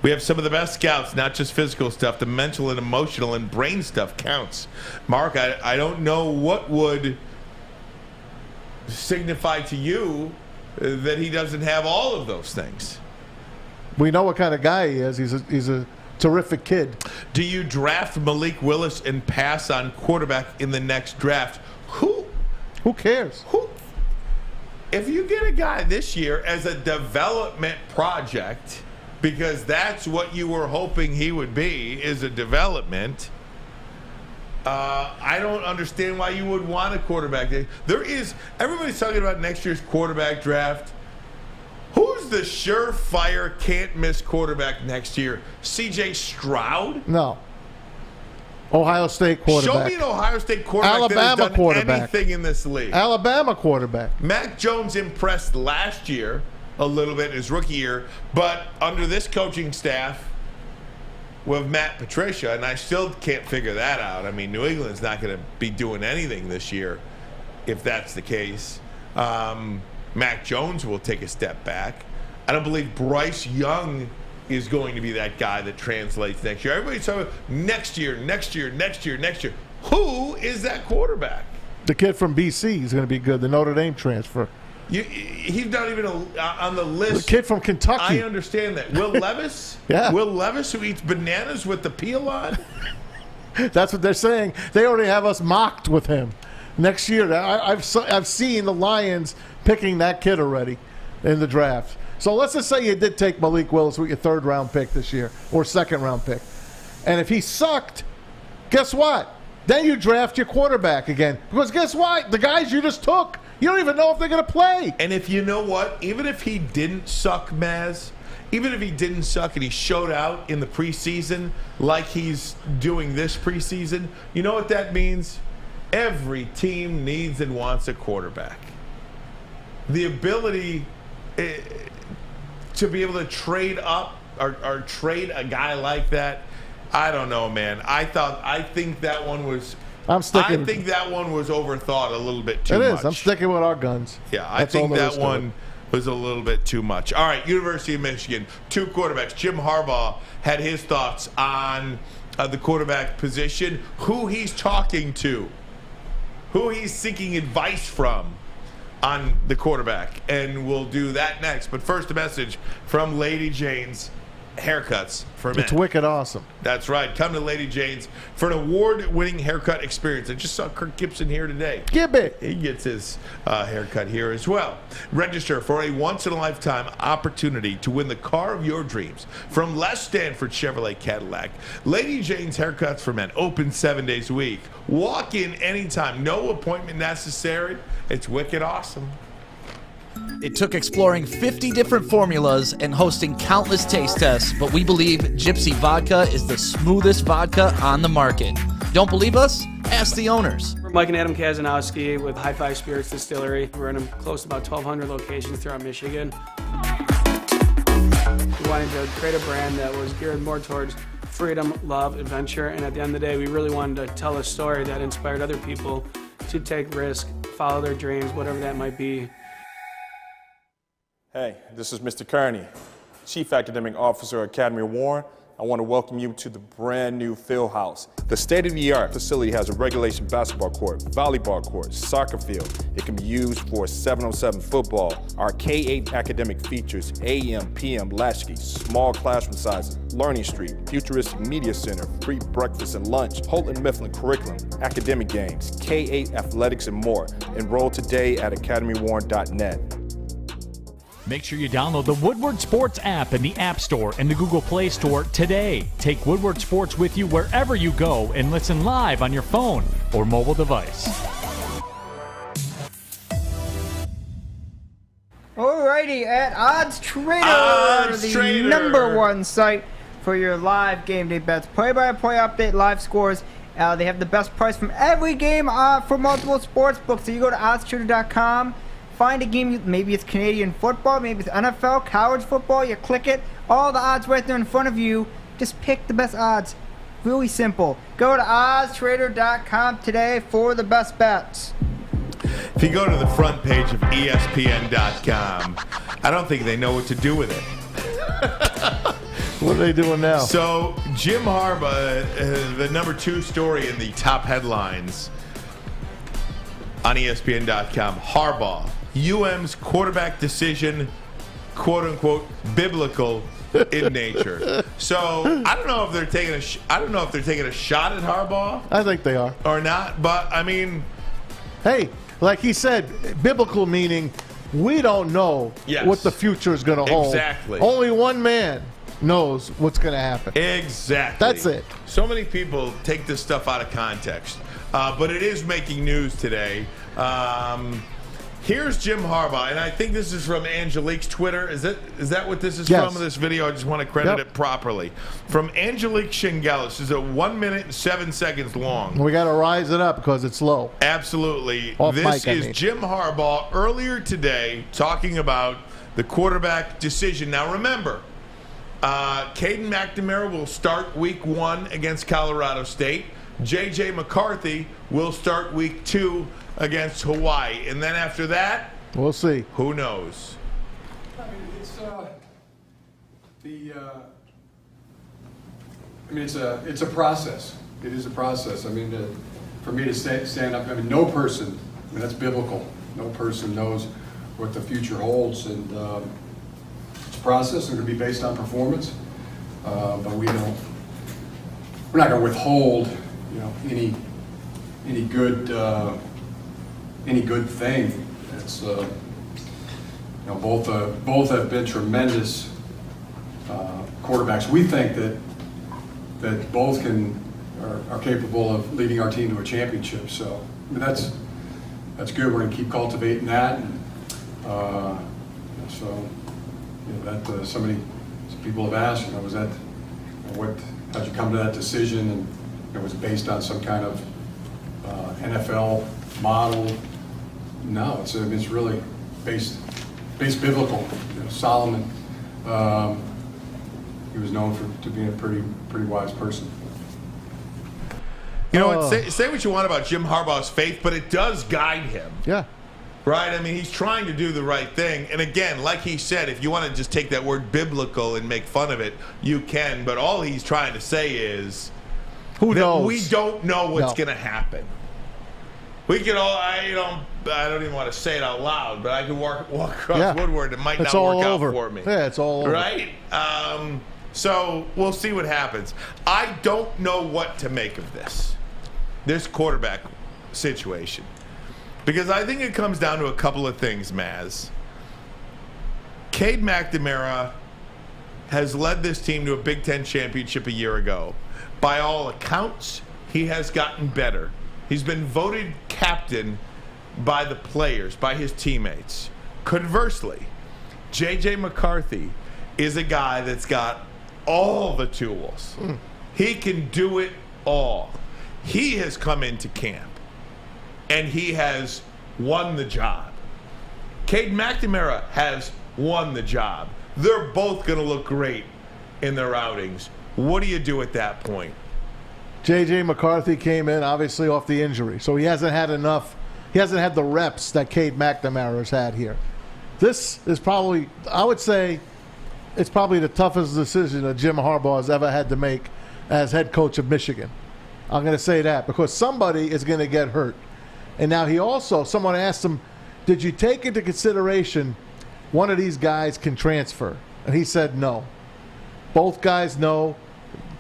B: We have some of the best scouts, not just physical stuff. The mental and emotional and brain stuff counts. Mark, I don't know what would signify to you that he doesn't have all of those things.
A: We know what kind of guy he is. He's a terrific kid.
B: Do you draft Malik Willis and pass on quarterback in the next draft? Who
A: cares?
B: If you get a guy this year as a development project, because that's what you were hoping he would be, is a development, I don't understand why you would want a quarterback. Everybody's talking about next year's quarterback draft. Who's the surefire can't-miss quarterback next year? C.J. Stroud?
A: No. Ohio State quarterback.
B: Show me an Ohio State quarterback
A: Alabama
B: that has done
A: quarterback.
B: anything in this league.
A: Alabama quarterback.
B: Mac Jones impressed last year a little bit in his rookie year, but under this coaching staff with Matt Patricia, and I still can't figure that out. I mean, New England's not going to be doing anything this year if that's the case. Mac Jones will take a step back. I don't believe Bryce Young is going to be that guy that translates next year. Everybody's talking about next year. Who is that quarterback?
A: The kid from BC is going to be good, the Notre Dame transfer.
B: He's not even on the list.
A: The kid from Kentucky.
B: I understand that. Will Levis?
A: Yeah.
B: Will Levis, who eats bananas with the peel on?
A: That's what they're saying. They already have us mocked with him. Next year, I've seen the Lions picking that kid already in the draft. So let's just say you did take Malik Willis with your 3rd-round pick this year or 2nd-round pick. And if he sucked, guess what? Then you draft your quarterback again. Because guess what? The guys you just took, you don't even know if they're going to play.
B: And if you know what? Even if he didn't suck, Maz, even if he didn't suck and he showed out in the preseason like he's doing this preseason, you know what that means? Every team needs and wants a quarterback. The ability to be able to trade up or trade a guy like that, I don't know, man. I think that one was overthought a little bit too much.
A: It is. I'm sticking with our guns.
B: Yeah, I think that one was a little bit too much. All right, University of Michigan, 2 quarterbacks. Jim Harbaugh had his thoughts on the quarterback position, who he's talking to, who he's seeking advice from on the quarterback. And we'll do that next. But first, a message from Lady Jane's Haircuts for Men.
A: It's wicked awesome.
B: That's right. Come to Lady Jane's for an award-winning haircut experience. I just saw Kirk Gibson here today.
A: Gibbet.
B: He gets his haircut here as well. Register for a once-in-a-lifetime opportunity to win the car of your dreams from Les Stanford Chevrolet Cadillac. Lady Jane's Haircuts for Men, open 7 days a week. Walk in anytime. No appointment necessary. It's wicked awesome.
D: It took exploring 50 different formulas and hosting countless taste tests, but we believe Gypsy Vodka is the smoothest vodka on the market. Don't believe us? Ask the owners.
R: We're Mike and Adam Kazanowski with High Five Spirits Distillery. We're in close to about 1,200 locations throughout Michigan. We wanted to create a brand that was geared more towards freedom, love, adventure, and at the end of the day, we really wanted to tell a story that inspired other people to take risks, follow their dreams, whatever that might be.
S: Hey, this is Mr. Kearney, Chief Academic Officer at Academy of Warren. I want to welcome you to the brand new field house. The state-of-the-art facility has a regulation basketball court, volleyball court, soccer field. It can be used for 7-on-7 football. Our K-8 academic features AM, PM, latchkey, small classroom sizes, Learning Street, futuristic media center, free breakfast and lunch, Houghton Mifflin curriculum, academic games, K-8 athletics, and more. Enroll today at academywarren.net.
M: Make sure you download the Woodward Sports app in the App Store and the Google Play Store today. Take Woodward Sports with you wherever you go and listen live on your phone or mobile device.
C: Alrighty, at Odds Trader, the number one site for your live game day bets. Play-by-play update, live scores. They have the best price from every game for multiple sports books. So you go to oddstrader.com. Find a game, maybe it's Canadian football, maybe it's NFL, college football, you click it, all the odds right there in front of you, just pick the best odds. Really simple. Go to oddstrader.com today for the best bets.
B: If you go to the front page of ESPN.com, I don't think they know what to do with it.
A: What are they doing now?
B: So, Jim Harbaugh, the number 2 story in the top headlines on ESPN.com, Harbaugh, UM's quarterback decision, quote-unquote, biblical in nature. So I don't know if they're taking a shot at Harbaugh.
A: I think they are
B: or not. But I mean,
A: hey, like he said, biblical meaning we don't know what the future is going to hold.
B: Exactly.
A: Only one man knows what's going to happen.
B: Exactly.
A: That's it.
B: So many people take this stuff out of context, but it is making news today. Here's Jim Harbaugh, and I think this is from Angelique's Twitter. Is that what this is from, this video? I just want to credit it properly. From Angelique Shingelis. This is 1 minute and 7 seconds long.
A: We got to rise it up because it's low.
B: Absolutely. This is Jim Harbaugh earlier today talking about the quarterback decision. Now, remember, Caden McNamara will start week 1 against Colorado State. J.J. McCarthy will start week 2 against Hawaii. And then after that,
A: we'll see.
B: Who knows?
T: I mean, it's a process. It is a process. I mean, for me to stand up, I mean, no person, I mean, that's biblical. No person knows what the future holds, and it's a process. It's going to be based on performance, but we're not going to withhold, any good thing. It's both have been tremendous quarterbacks. We think that both are capable of leading our team to a championship. So that's good. We're going to keep cultivating that. And, some people have asked, how'd you come to that decision? And it was based on some kind of NFL model. No, it's really based biblical. Solomon, he was known to being a pretty wise person.
B: You know what? Say what you want about Jim Harbaugh's faith, but it does guide him.
A: Yeah.
B: Right? I mean, he's trying to do the right thing. And again, like he said, if you want to just take that word biblical and make fun of it, you can. But all he's trying to say is,
A: who knows?
B: We don't know what's going to happen. We could all, I don't even want to say it out loud, but I could walk across Woodward. It might not work out for me.
A: Yeah, it's all over.
B: Right? So we'll see what happens. I don't know what to make of this quarterback situation. Because I think it comes down to a couple of things, Maz. Cade McNamara has led this team to a Big Ten championship a year ago. By all accounts, he has gotten better. He's been voted captain by the players, by his teammates. Conversely, J.J. McCarthy is a guy that's got all the tools. He can do it all. He has come into camp, and he has won the job. Cade McNamara has won the job. They're both going to look great in their outings. What do you do at that point?
A: J.J. McCarthy came in, obviously, off the injury, so he hasn't had enough. He hasn't had the reps that Cade McNamara has had here. This is probably, I would say, it's probably the toughest decision that Jim Harbaugh has ever had to make as head coach of Michigan. I'm going to say that because somebody is going to get hurt. And now someone asked him, did you take into consideration one of these guys can transfer? And he said no. Both guys know.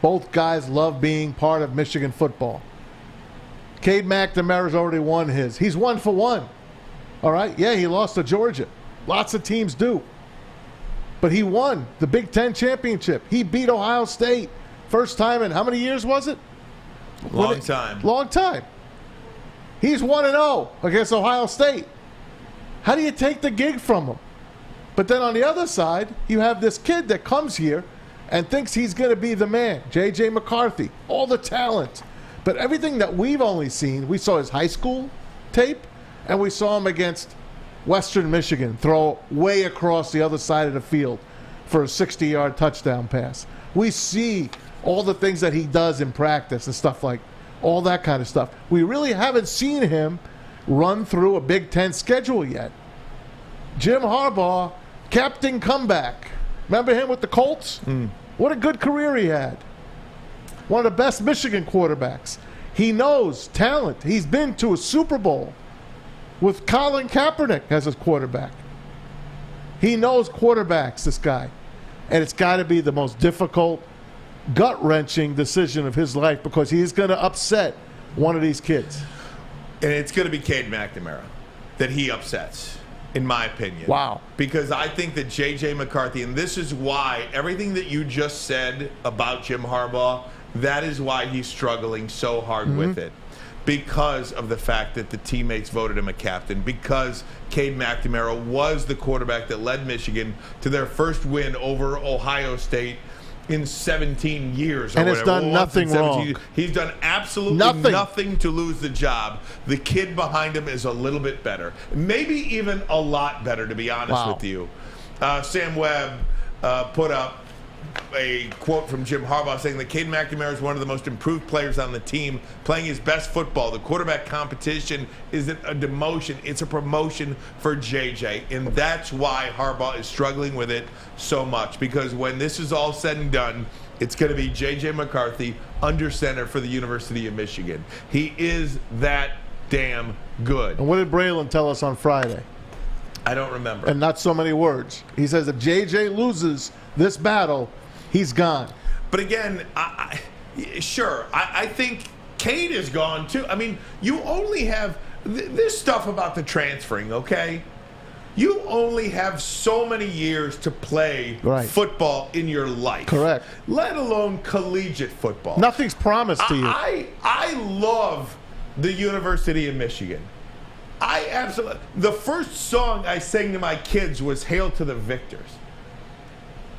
A: Both guys love being part of Michigan football. Cade McNamara's already won his. He's 1 for 1. All right? Yeah, he lost to Georgia. Lots of teams do. But he won the Big Ten championship. He beat Ohio State. First time in how many years was it?
B: Long time.
A: Long time. He's 1-0 against Ohio State. How do you take the gig from him? But then on the other side, you have this kid that comes here and thinks he's going to be the man. J.J. McCarthy. All the talent. But everything that we've only seen, we saw his high school tape, and we saw him against Western Michigan throw way across the other side of the field for a 60-yard touchdown pass. We see all the things that he does in practice and stuff like all that kind of stuff. We really haven't seen him run through a Big Ten schedule yet. Jim Harbaugh, captain comeback. Remember him with the Colts? What a good career he had. One of the best Michigan quarterbacks. He knows talent. He's been to a Super Bowl with Colin Kaepernick as his quarterback. He knows quarterbacks, this guy. And it's got to be the most difficult, gut-wrenching decision of his life because he's going to upset one of these kids.
B: And it's going to be Cade McNamara that he upsets, in my opinion.
A: Wow.
B: Because I think that J.J. McCarthy, and this is why everything that you just said about Jim Harbaugh, that is why he's struggling so hard with it. Because of the fact that the teammates voted him a captain. Because Cade McNamara was the quarterback that led Michigan to their first win over Ohio State in 17 years.
A: And has done nothing wrong.
B: He's done absolutely nothing to lose the job. The kid behind him is a little bit better. Maybe even a lot better, to be honest with you. Sam Webb put up a quote from Jim Harbaugh saying that Cade McNamara is one of the most improved players on the team, playing his best football. The quarterback competition isn't a demotion, it's a promotion for JJ. And that's why Harbaugh is struggling with it so much, because when this is all said and done, it's going to be JJ McCarthy under center for the University of Michigan. He is that damn good.
A: And what did Braylon tell us on Friday?
B: I don't remember.
A: And not so many words. He says if JJ loses this battle, he's gone.
B: But again, I think Cade is gone too. I mean, you only have this stuff about the transferring, okay? You only have so many years to play football in your life.
A: Correct.
B: Let alone collegiate football.
A: Nothing's promised to you.
B: I love the University of Michigan. I absolutely. The first song I sang to my kids was "Hail to the Victors."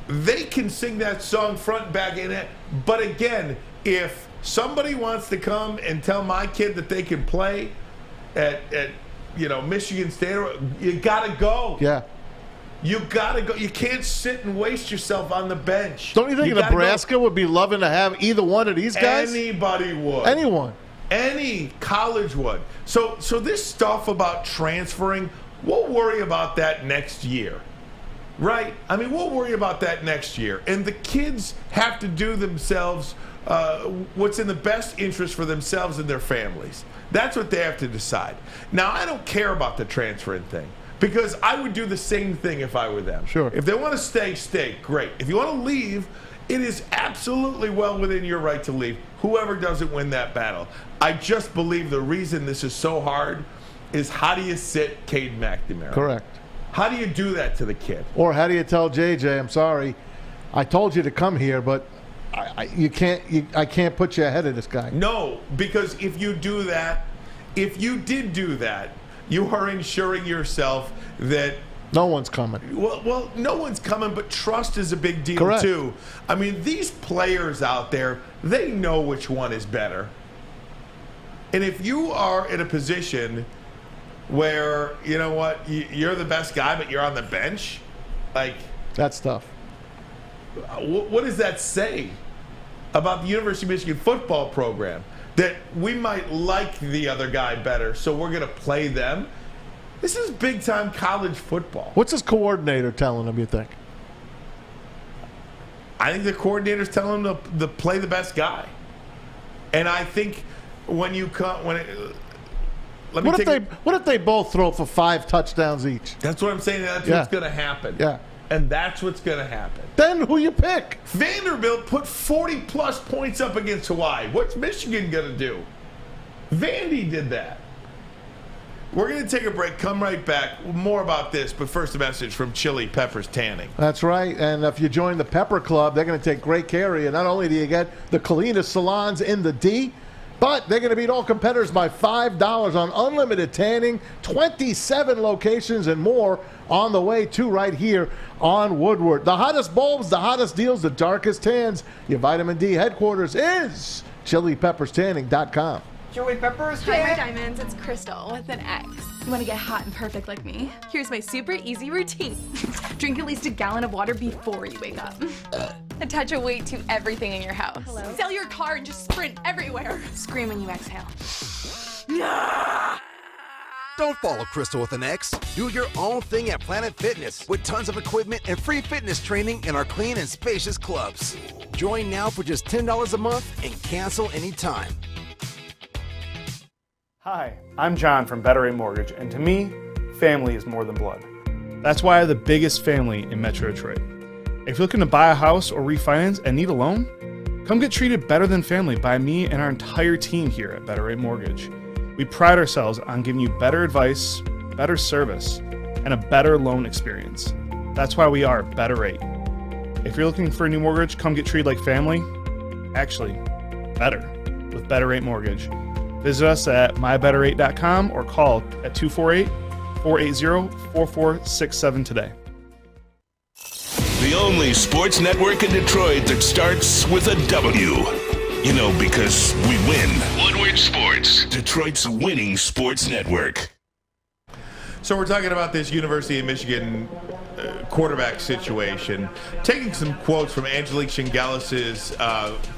B: They can sing that song front and back in it. But again, if somebody wants to come and tell my kid that they can play at Michigan State, you gotta go.
A: Yeah.
B: You gotta go. You can't sit and waste yourself on the bench.
A: Don't you think Nebraska would be loving to have either one of these guys?
B: Anybody would.
A: Anyone.
B: Any college would. So this stuff about transferring, we'll worry about that next year. Right? I mean, we'll worry about that next year. And the kids have to do themselves what's in the best interest for themselves and their families. That's what they have to decide. Now, I don't care about the transferring thing because I would do the same thing if I were them.
A: Sure.
B: If they want to stay, stay. Great. If you want to leave, it is absolutely well within your right to leave, whoever doesn't win that battle. I just believe the reason this is so hard is how do you sit Cade McNamara?
A: Correct.
B: How do you do that to the kid?
A: Or how do you tell JJ, I'm sorry, I told you to come here, but I can't put you ahead of this guy.
B: No, because if you do that, if you did do that, you are ensuring yourself that
A: no one's coming.
B: Well, no one's coming, but trust is a big deal
A: Correct.
B: too. I mean, these players out there, they know which one is better. And if you are in a position where, you know what, you're the best guy, but you're on the bench, like
A: that's tough.
B: What does that say about the University of Michigan football program? That we might like the other guy better, so we're going to play them? This is big-time college football.
A: What's his coordinator telling him, you think?
B: I think the coordinator's telling him to play the best guy. And I think when you come...
A: What if they both throw for 5 touchdowns each?
B: That's what I'm saying. That's what's going to happen.
A: Yeah.
B: And that's what's going to happen.
A: Then who you pick?
B: Vanderbilt put 40-plus points up against Hawaii. What's Michigan going to do? Vandy did that. We're going to take a break. Come right back. More about this, but first a message from Chili Peppers Tanning.
A: That's right. And if you join the Pepper Club, they're going to take great care of you. Not only do you get the cleanest salons in the D, but they're going to beat all competitors by $5 on unlimited tanning, 27 locations and more on the way to right here on Woodward. The hottest bulbs, the hottest deals, the darkest tans. Your vitamin D headquarters is ChiliPeppersTanning.com.
C: Chili Peppers
I: Hi, my
C: Tanning.
I: diamonds. It's Crystal with an X. You want to get hot and perfect like me? Here's my super easy routine. Drink at least a gallon of water before you wake up. Attach a weight to everything in your house.
U: Hello?
I: Sell your car and just sprint everywhere. Scream when you exhale.
J: Don't follow Crystal with an X. Do your own thing at Planet Fitness with tons of equipment and free fitness training in our clean and spacious clubs. Join now for just $10 a month and cancel anytime.
R: Hi, I'm John from Better Rate Mortgage, and to me, family is more than blood. That's why I have the biggest family in Metro Detroit. If you're looking to buy a house or refinance and need a loan, come get treated better than family by me and our entire team here at Better Rate Mortgage. We pride ourselves on giving you better advice, better service, and a better loan experience. That's why we are Better Rate. If you're looking for a new mortgage, come get treated like family. Actually, better with Better Rate Mortgage. Visit us at mybetterrate.com or call at 248-480-4467 today.
G: The only sports network in Detroit that starts with a W. You know, because we win. Woodward Sports, Detroit's winning sports network.
B: So we're talking about this University of Michigan quarterback situation. Taking some quotes from Angelique Shingelis's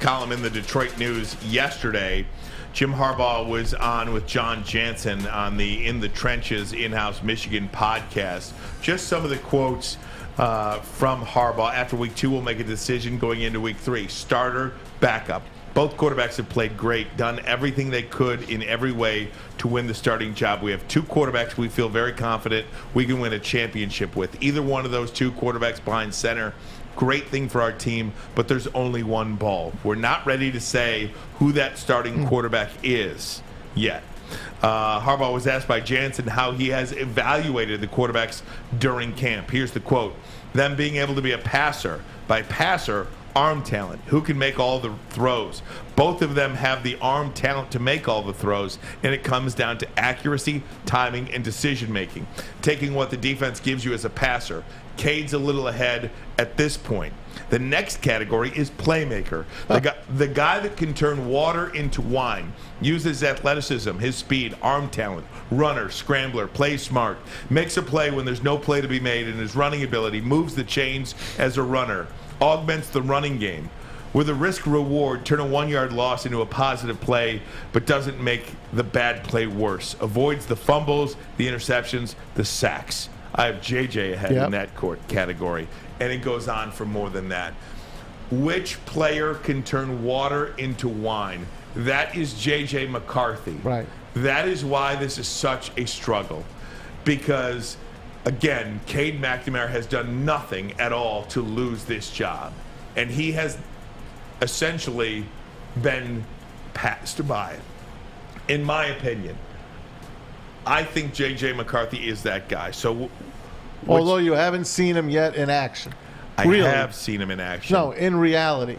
B: column in the Detroit News yesterday. Jim Harbaugh was on with John Jansen on the In the Trenches in-house Michigan podcast. Just some of the quotes from Harbaugh. After week 2, we'll make a decision going into week 3. Starter, backup. Both quarterbacks have played great, done everything they could in every way to win the starting job. We have two quarterbacks we feel very confident we can win a championship with. Either one of those two quarterbacks behind center, great thing for our team, but there's only one ball. We're not ready to say who that starting quarterback is yet. Harbaugh was asked by Jansen how he has evaluated the quarterbacks during camp. Here's the quote: them being able to be a passer. By passer, arm talent, who can make all the throws. Both of them have the arm talent to make all the throws, and it comes down to accuracy, timing, and decision making. Taking what the defense gives you as a passer. Cade's a little ahead at this point. The next category is playmaker. The guy that can turn water into wine, uses athleticism, his speed, arm talent, runner, scrambler, plays smart, makes a play when there's no play to be made, and his running ability, moves the chains as a runner, augments the running game. With a risk-reward, turn a 1-yard loss into a positive play, but doesn't make the bad play worse. Avoids the fumbles, the interceptions, the sacks. I have JJ ahead in that category, and it goes on for more than that. Which player can turn water into wine? That is JJ McCarthy.
A: Right.
B: That is why this is such a struggle, because again, Cade McNamara has done nothing at all to lose this job, and he has essentially been passed by. In my opinion, I think J.J. McCarthy is that guy. So,
A: although you haven't seen him yet in action.
B: I have seen him in action.
A: No, in reality,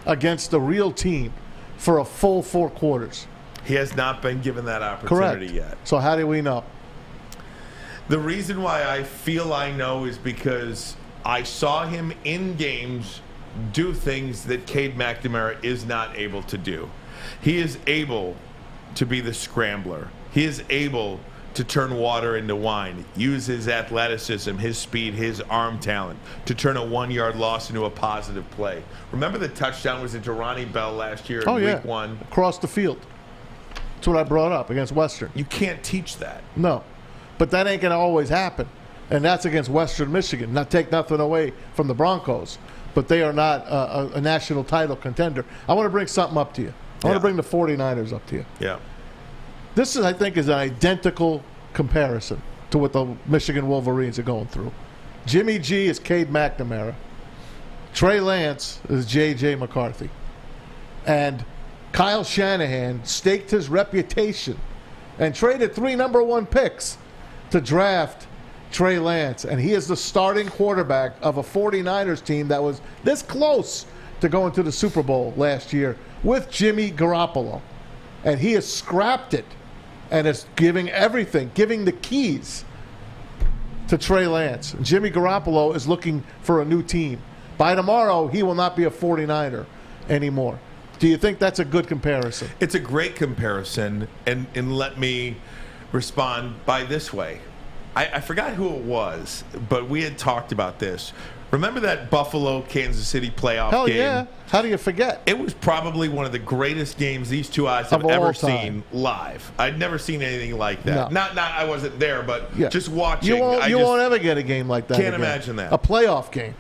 A: against a real team for a full 4 quarters.
B: He has not been given that opportunity yet.
A: So how do we know?
B: The reason why I feel I know is because I saw him in games do things that Cade McNamara is not able to do. He is able to be the scrambler. He is able to turn water into wine, use his athleticism, his speed, his arm talent to turn a 1-yard loss into a positive play. Remember the touchdown was into Ronnie Bell last year in week 1?
A: Across the field. That's what I brought up against Western.
B: You can't teach that.
A: No. But that ain't going to always happen. And that's against Western Michigan. Not take nothing away from the Broncos, but they are not a national title contender. I want to bring something up to you. I want to bring the 49ers up to you.
B: Yeah.
A: This, is, I think, is an identical comparison to what the Michigan Wolverines are going through. Jimmy G is Cade McNamara. Trey Lance is J.J. McCarthy. And Kyle Shanahan staked his reputation and traded 3 number 1 picks to draft Trey Lance. And he is the starting quarterback of a 49ers team that was this close to going to the Super Bowl last year with Jimmy Garoppolo. And he has scrapped it and is giving everything, giving the keys to Trey Lance. And Jimmy Garoppolo is looking for a new team. By tomorrow, he will not be a 49er anymore. Do you think that's a good comparison?
B: It's a great comparison, and let me respond by this way. I forgot who it was, but we had talked about this. Remember that Buffalo-Kansas City playoff game?
A: Hell yeah. How do you forget?
B: It was probably one of the greatest games these two eyes have ever seen live. I'd never seen anything like that.
A: No.
B: Not I wasn't there, but just watching.
A: You won't ever get a game like that
B: Can't
A: again.
B: imagine that.
A: A playoff game.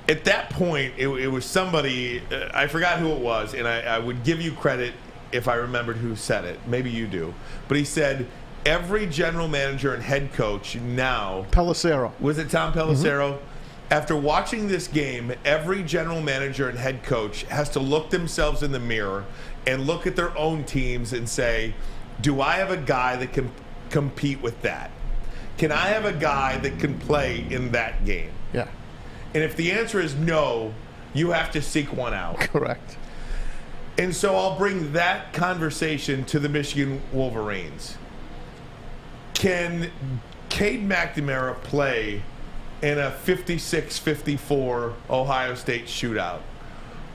B: At that point, it was somebody, I forgot who it was, and I would give you credit if I remembered who said it. Maybe you do. But he said, every general manager and head coach now.
A: Pelissero.
B: Was it Tom Pelissero?
A: Mm-hmm.
B: After watching this game, every general manager and head coach has to look themselves in the mirror and look at their own teams and say, do I have a guy that can compete with that? Can I have a guy that can play in that game?
A: Yeah.
B: And if the answer is no, you have to seek one out.
A: Correct.
B: And so I'll bring that conversation to the Michigan Wolverines. Can Cade McNamara play in a 56-54 Ohio State shootout?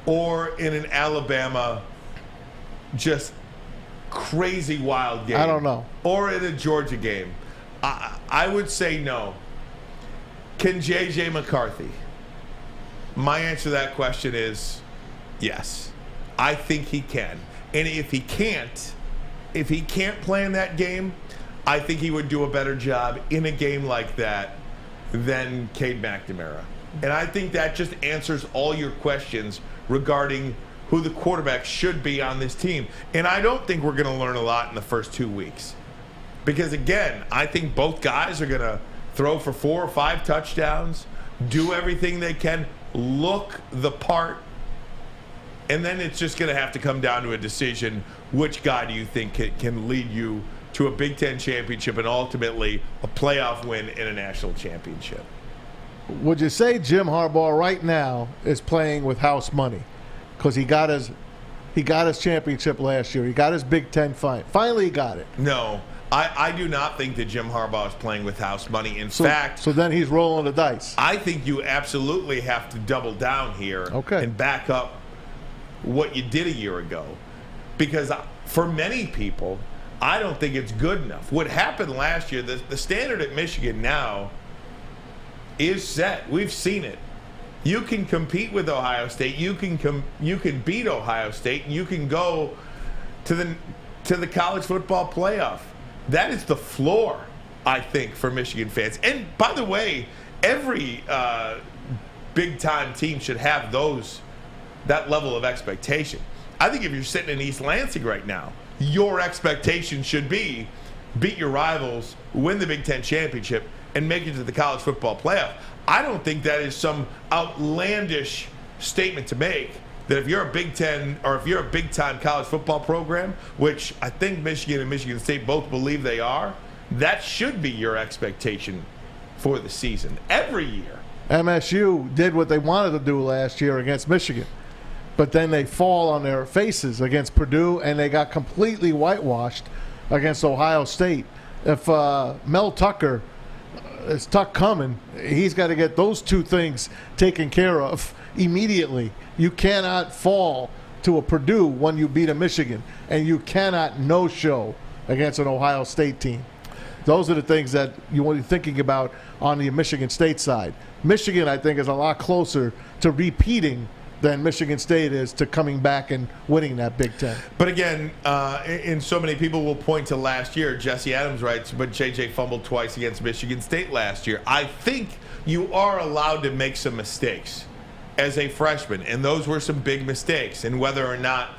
B: Or in an Alabama just crazy wild game?
A: I don't know.
B: Or in a Georgia game? I would say no. Can J.J. McCarthy? My answer to that question is yes. I think he can. And if he can't play in that game, I think he would do a better job in a game like that than Cade McNamara. And I think that just answers all your questions regarding who the quarterback should be on this team. And I don't think we're going to learn a lot in the first 2 weeks. Because, again, I think both guys are going to throw for 4 or 5 touchdowns, do everything they can, look the part, and then it's just going to have to come down to a decision. Which guy do you think can lead you to a Big Ten championship and ultimately a playoff win in a national championship?
A: Would you say Jim Harbaugh right now is playing with house money? Because he got his championship last year. He got his Big Ten finally he got it.
B: No. I do not think that Jim Harbaugh is playing with house money. In fact...
A: So then he's rolling the dice.
B: I think you absolutely have to double down here and back up what you did a year ago. Because for many people, I don't think it's good enough. What happened last year, the standard at Michigan now is set. We've seen it. You can compete with Ohio State. You can beat Ohio State. And you can go to the college football playoff. That is the floor, I think, for Michigan fans. And by the way, every big-time team should have that level of expectation. I think if you're sitting in East Lansing right now, your expectation should be beat your rivals, win the Big Ten championship, and make it to the college football playoff. I don't think that is some outlandish statement to make. That if you're a Big Ten or if you're a big-time college football program, which I think Michigan and Michigan State both believe they are, that should be your expectation for the season every year.
A: MSU did what they wanted to do last year against Michigan, but then they fall on their faces against Purdue, and they got completely whitewashed against Ohio State. If Mel Tucker is coming, he's got to get those two things taken care of immediately. You cannot fall to a Purdue when you beat a Michigan, and you cannot no-show against an Ohio State team. Those are the things that you want to be thinking about on the Michigan State side. Michigan, I think, is a lot closer to repeating than Michigan State is to coming back and winning that Big Ten.
B: But again, and so many people will point to last year. Jesse Adams writes, but JJ fumbled twice against Michigan State last year. I think you are allowed to make some mistakes as a freshman, and those were some big mistakes. And whether or not,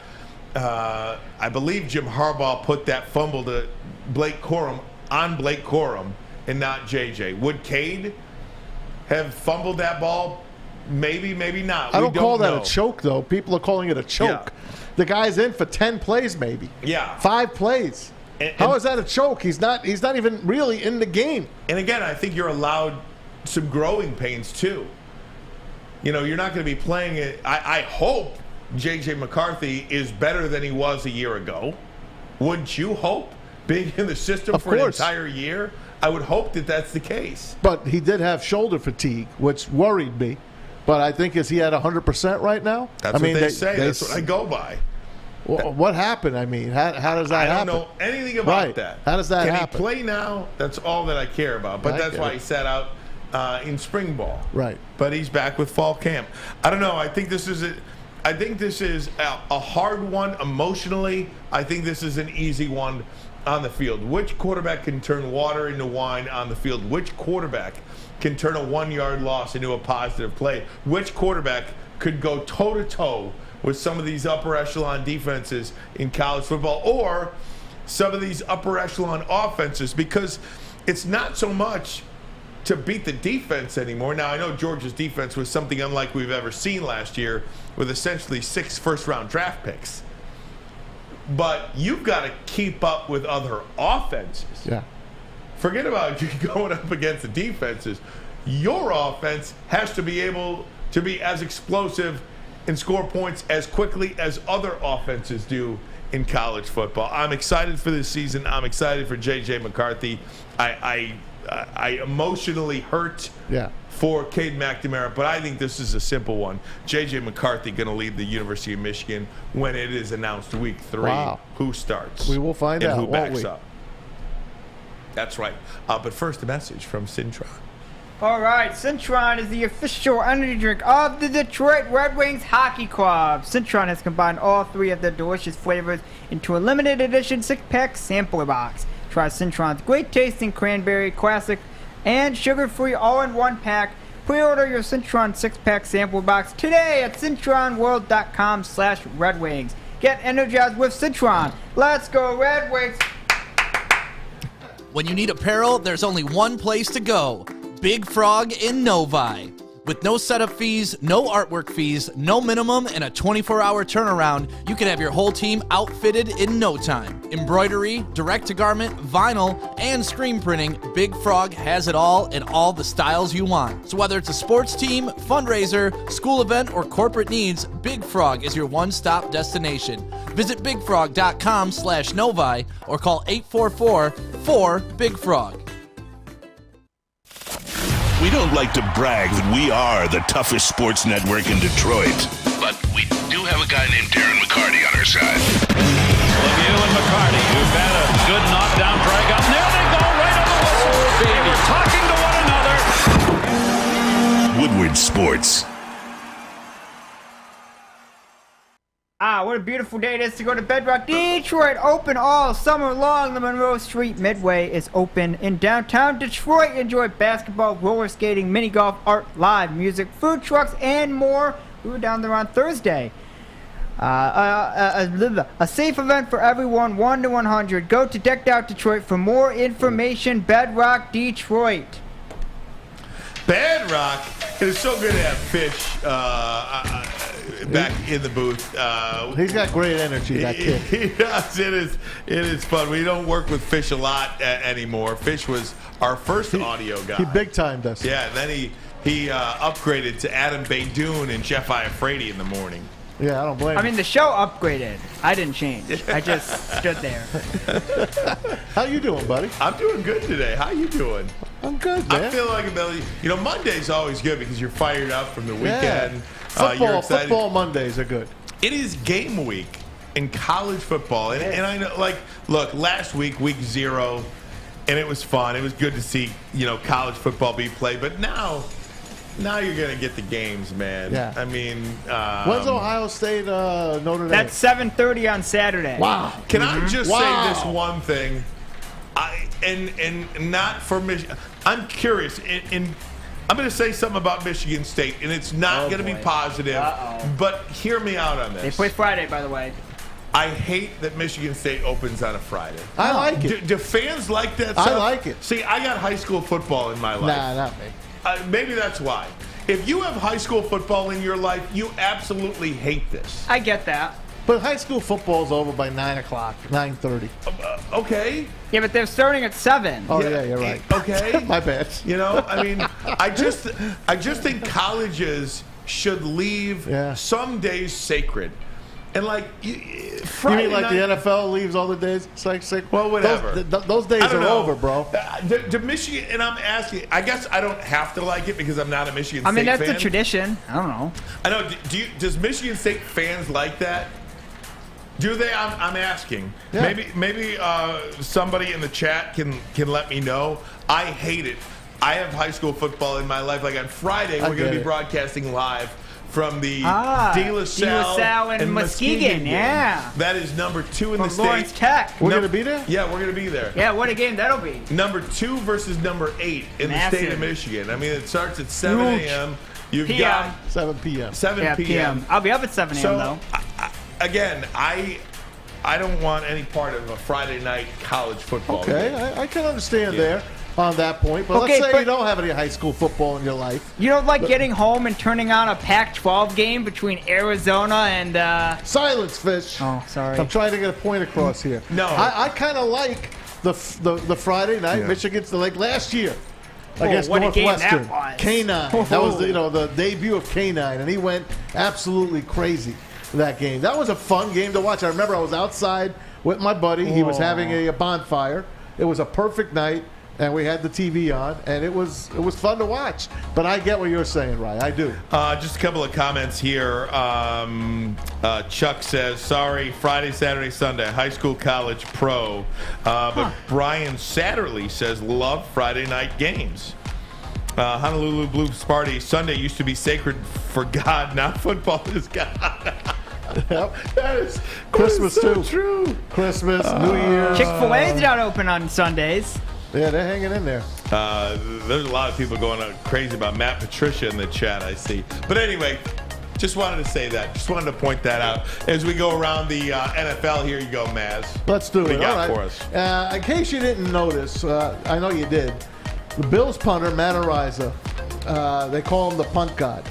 B: I believe Jim Harbaugh put that fumble to Blake Corum on Blake Corum and not JJ. Would Cade have fumbled that ball? Maybe, maybe not.
A: I don't call that a choke, though. People are calling it a choke. Yeah. The guy's in for 10 plays, maybe.
B: Yeah.
A: 5 plays. How is that a choke? He's not even really in the game.
B: And again, I think you're allowed some growing pains, too. You know, you're not going to be playing it. I hope J.J. McCarthy is better than he was a year ago. Wouldn't you hope? Being in the system for an entire year, I would hope that that's the case.
A: But he did have shoulder fatigue, which worried me. But I think, is he at 100% right now?
B: That's what they say. That's what I go by.
A: What happened? I mean, how does that happen?
B: I don't know anything about that.
A: How does that happen?
B: Can he play now? That's all that I care about. But that's why he sat out in spring ball.
A: Right.
B: But he's back with fall camp. I don't know. I think this is a hard one emotionally. I think this is an easy one on the field. Which quarterback can turn water into wine on the field? Which quarterback can turn a 1-yard loss into a positive play? Which quarterback could go toe-to-toe with some of these upper echelon defenses in college football, or some of these upper echelon offenses? Because it's not so much to beat the defense anymore. Now, I know Georgia's defense was something unlike we've ever seen last year, with essentially 6 first-round draft picks. But you've got to keep up with other offenses.
A: Yeah.
B: Forget about you going up against the defenses. Your offense has to be able to be as explosive and score points as quickly as other offenses do in college football. I'm excited for this season. I'm excited for J.J. McCarthy. I emotionally hurt for Cade McNamara, but I think this is a simple one. J.J. McCarthy going to lead the University of Michigan when it is announced week 3 who starts.
A: We will find out,
B: who
A: won't
B: backs
A: we?
B: up. That's right. But first, a message from Cintron.
C: All right, Cintron is the official energy drink of the Detroit Red Wings Hockey Club. Cintron has combined all 3 of their delicious flavors into a limited edition 6-pack sampler box. Try Cintron's great tasting cranberry, classic, and sugar-free all-in-one pack Pre-order your Cintron 6-pack sample box today at cintronworld.com/Red Wings. Get energized with Cintron. Let's go Red Wings!
D: When you need apparel, there's only one place to go. Big Frog in Novi. With no setup fees, no artwork fees, no minimum, and a 24-hour turnaround, you can have your whole team outfitted in no time. Embroidery, direct-to-garment, vinyl, and screen printing, Big Frog has it all in all the styles you want. So whether it's a sports team, fundraiser, school event, or corporate needs, Big Frog is your one-stop destination. Visit bigfrog.com/Novi or call 844-4-BIG-FROG.
G: We don't like to brag that we are the toughest sports network in Detroit, but we do have a guy named Darren McCarty on our side.
M: Lemieux and McCarty, who've had a good knockdown drag up. There they go, right on the whistle. They were talking to one another.
G: Woodward Sports.
C: What a beautiful day it is to go to Bedrock Detroit. Open all summer long. The Monroe Street Midway is open in downtown Detroit. Enjoy basketball, roller skating, mini golf, art, live music, food trucks, and more. We were down there on Thursday. A safe event for everyone, 1 to 100. Go to Decked Out Detroit for more information. Bedrock Detroit.
B: Bedrock. It is so good to have Fish back in the booth.
A: He's got great energy, that kid.
B: He does. It is fun. We don't work with Fish a lot anymore. Fish was our first audio guy.
A: He big-timed us.
B: Yeah, and then he upgraded to Adam Baydoun and Jeff Iafrate in the morning.
A: Yeah, I don't blame him.
C: I mean, the show upgraded. I didn't change. I just stood there.
A: How you doing, buddy?
B: I'm doing good today. How you doing?
A: I'm good, man.
B: I feel like Monday's always good because you're fired up from the weekend.
A: Yeah. Football Mondays are good.
B: It is game week in college football. And I know, look, last week 0, and it was fun. It was good to see, college football be played. But now you're going to get the games, man.
A: Yeah.
B: I mean,
A: when's Ohio State Notre Dame?
C: That's 7:30 on Saturday.
B: Wow. Can I just say this one thing? And not for Michigan. I'm curious. I'm going to say something about Michigan State, and it's not going to be positive. But hear me out on this.
C: They play Friday, by the way.
B: I hate that Michigan State opens on a Friday.
A: I like it.
B: Do fans like that
A: I
B: stuff?
A: like it.
B: See, I got high school football in my life.
A: Nah, not me.
B: Maybe that's why. If you have high school football in your life, you absolutely hate this.
C: I get that.
A: But high school football's over by 9 o'clock, 9:30.
B: Okay.
C: Yeah, but they're starting at 7.
A: Oh, yeah, you're right.
B: Okay.
A: My bad.
B: I mean, I just think colleges should leave some days sacred. And Friday
A: you mean
B: night,
A: the NFL leaves all the days? It's like
B: well, whatever.
A: Those days are over, bro.
B: To Michigan, and I'm asking. I guess I don't have to like it because I'm not a Michigan State fan.
C: I mean, that's the tradition. I don't know.
B: I know. Does Michigan State fans like that? Do they? I'm asking.
A: Yeah.
B: Maybe somebody in the chat can let me know. I hate it. I have high school football in my life. Like on Friday, we're going to be broadcasting live from the De La Salle
C: and Muskegon. Yeah.
B: That is number 2 in the state.
C: Lawrence Tech.
A: We're going to be there?
B: Yeah, we're going to be there.
C: Yeah, what a game that'll be.
B: Number 2 versus number 8 in the state of Michigan. I mean, it starts at 7 a.m. You've got
A: 7 p.m.
B: 7 p.m.
C: I'll be up at 7 a.m. though.
B: Again, I don't want any part of a Friday night college football game.
A: I can understand there on that point. But let's say you don't have any high school football in your life.
C: You don't like getting home and turning on a Pac-12 game between Arizona and...
A: Silence, Fish.
C: Oh, sorry.
A: I'm trying to get a point across here.
B: No.
A: I kind of like the Friday night. Michigan's like last year. Against Northwestern. K9. That was the debut of K9, and he went absolutely crazy that game. That was a fun game to watch. I remember I was outside with my buddy. He was having a bonfire. It was a perfect night, and we had the TV on, and it was fun to watch. But I get what you're saying, Ryan. I do.
B: Just a couple of comments here. Chuck says, sorry, Friday, Saturday, Sunday, high school, college, pro. But Brian Satterley says, love Friday night games. Honolulu Blues Party, Sunday used to be sacred for God, not football is God. That is
A: Christmas
B: so
A: too.
B: True.
A: Christmas, New Year's.
C: Chick-fil-A's not open on Sundays.
A: Yeah, they're hanging in there.
B: There's a lot of people going crazy about Matt Patricia in the chat, I see. But anyway, just wanted to say that. Just wanted to point that out. As we go around the NFL, here you go, Maz.
A: Let's do it.
B: What do you got
A: All right.
B: for us?
A: In case you didn't notice, I know you did, the Bills punter, Matt Araiza, they call him the punt god.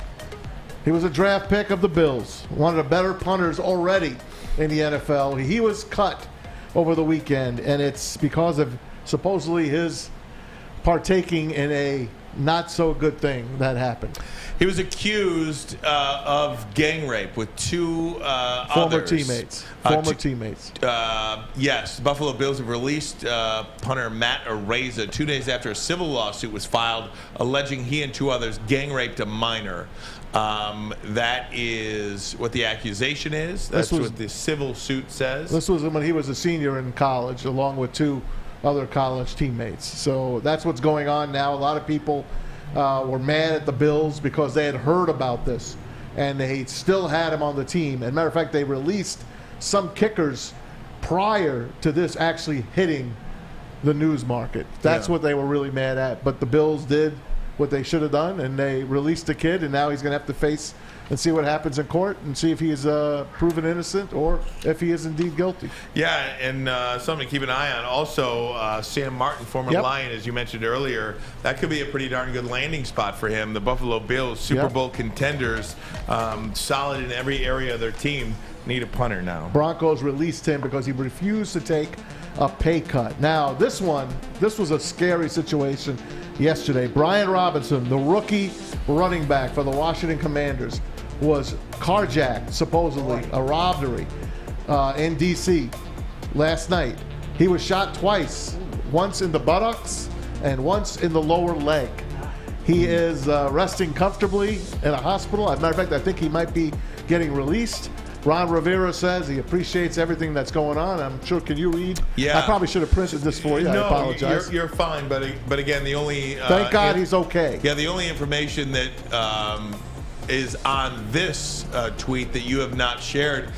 A: He was a draft pick of the Bills, one of the better punters already in the NFL. He was cut over the weekend, and it's because of supposedly his partaking in a not-so-good thing that happened.
B: He was accused of gang rape with two
A: Former
B: others.
A: teammates.
B: Yes, the Buffalo Bills have released punter Matt Araiza 2 days after a civil lawsuit was filed alleging he and two others gang raped a minor. That is what the accusation is. That's what the civil suit says.
A: This was when he was a senior in college, along with two other college teammates. So that's what's going on now. A lot of people were mad at the Bills because they had heard about this, and they still had him on the team. As a matter of fact, they released some kickers prior to this actually hitting the news market. That's what they were really mad at. But the Bills did what they should have done, and they released the kid, and now he's going to have to face and see what happens in court and see if he is proven innocent or if he is indeed guilty.
B: Yeah, and something to keep an eye on. Also, Sam Martin, former Lion, as you mentioned earlier, that could be a pretty darn good landing spot for him. The Buffalo Bills, Super Bowl contenders, solid in every area of their team, need a punter now.
A: Broncos released him because he refused to take a pay cut. Now, this was a scary situation yesterday. Brian Robinson, the rookie running back for the Washington Commanders, was carjacked, supposedly, a robbery in D.C. last night. He was shot twice, once in the buttocks and once in the lower leg. He is resting comfortably in a hospital. As a matter of fact, I think he might be getting released. Ron Rivera says he appreciates everything that's going on. I'm sure, can you read?
B: Yeah.
A: I probably should have printed this for you.
B: No,
A: I apologize.
B: You're fine, but again, the only...
A: Thank God he's okay.
B: Yeah, the only information that is on this tweet that you have not shared,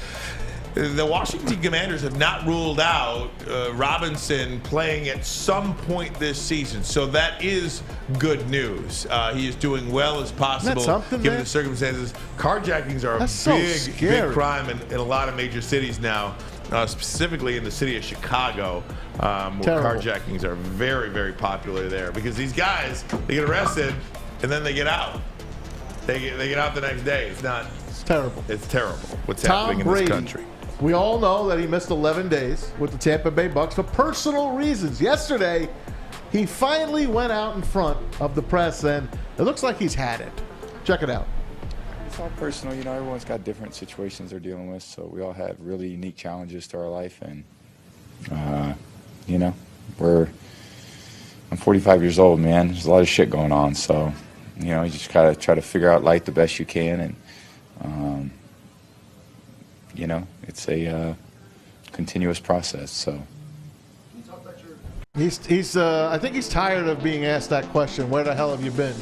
B: the Washington Commanders have not ruled out Robinson playing at some point this season. So that is good news. He is doing well as possible given the circumstances. Carjackings are a big crime in a lot of major cities now, specifically in the city of Chicago, where carjackings are very, very popular there because these guys, they get arrested and then they get out. They get out the next day. It's terrible. It's terrible what's happening in this country.
A: We all know that he missed 11 days with the Tampa Bay Bucks for personal reasons. Yesterday, he finally went out in front of the press, and it looks like he's had it. Check it out.
U: It's all personal. You know, everyone's got different situations they're dealing with, so we all had really unique challenges to our life. And, you know, I'm 45 years old, man. There's a lot of shit going on, so, you know, you just got to try to figure out life the best you can. And, you know, it's a continuous process. So
A: I think he's tired of being asked that question. Where the hell have you been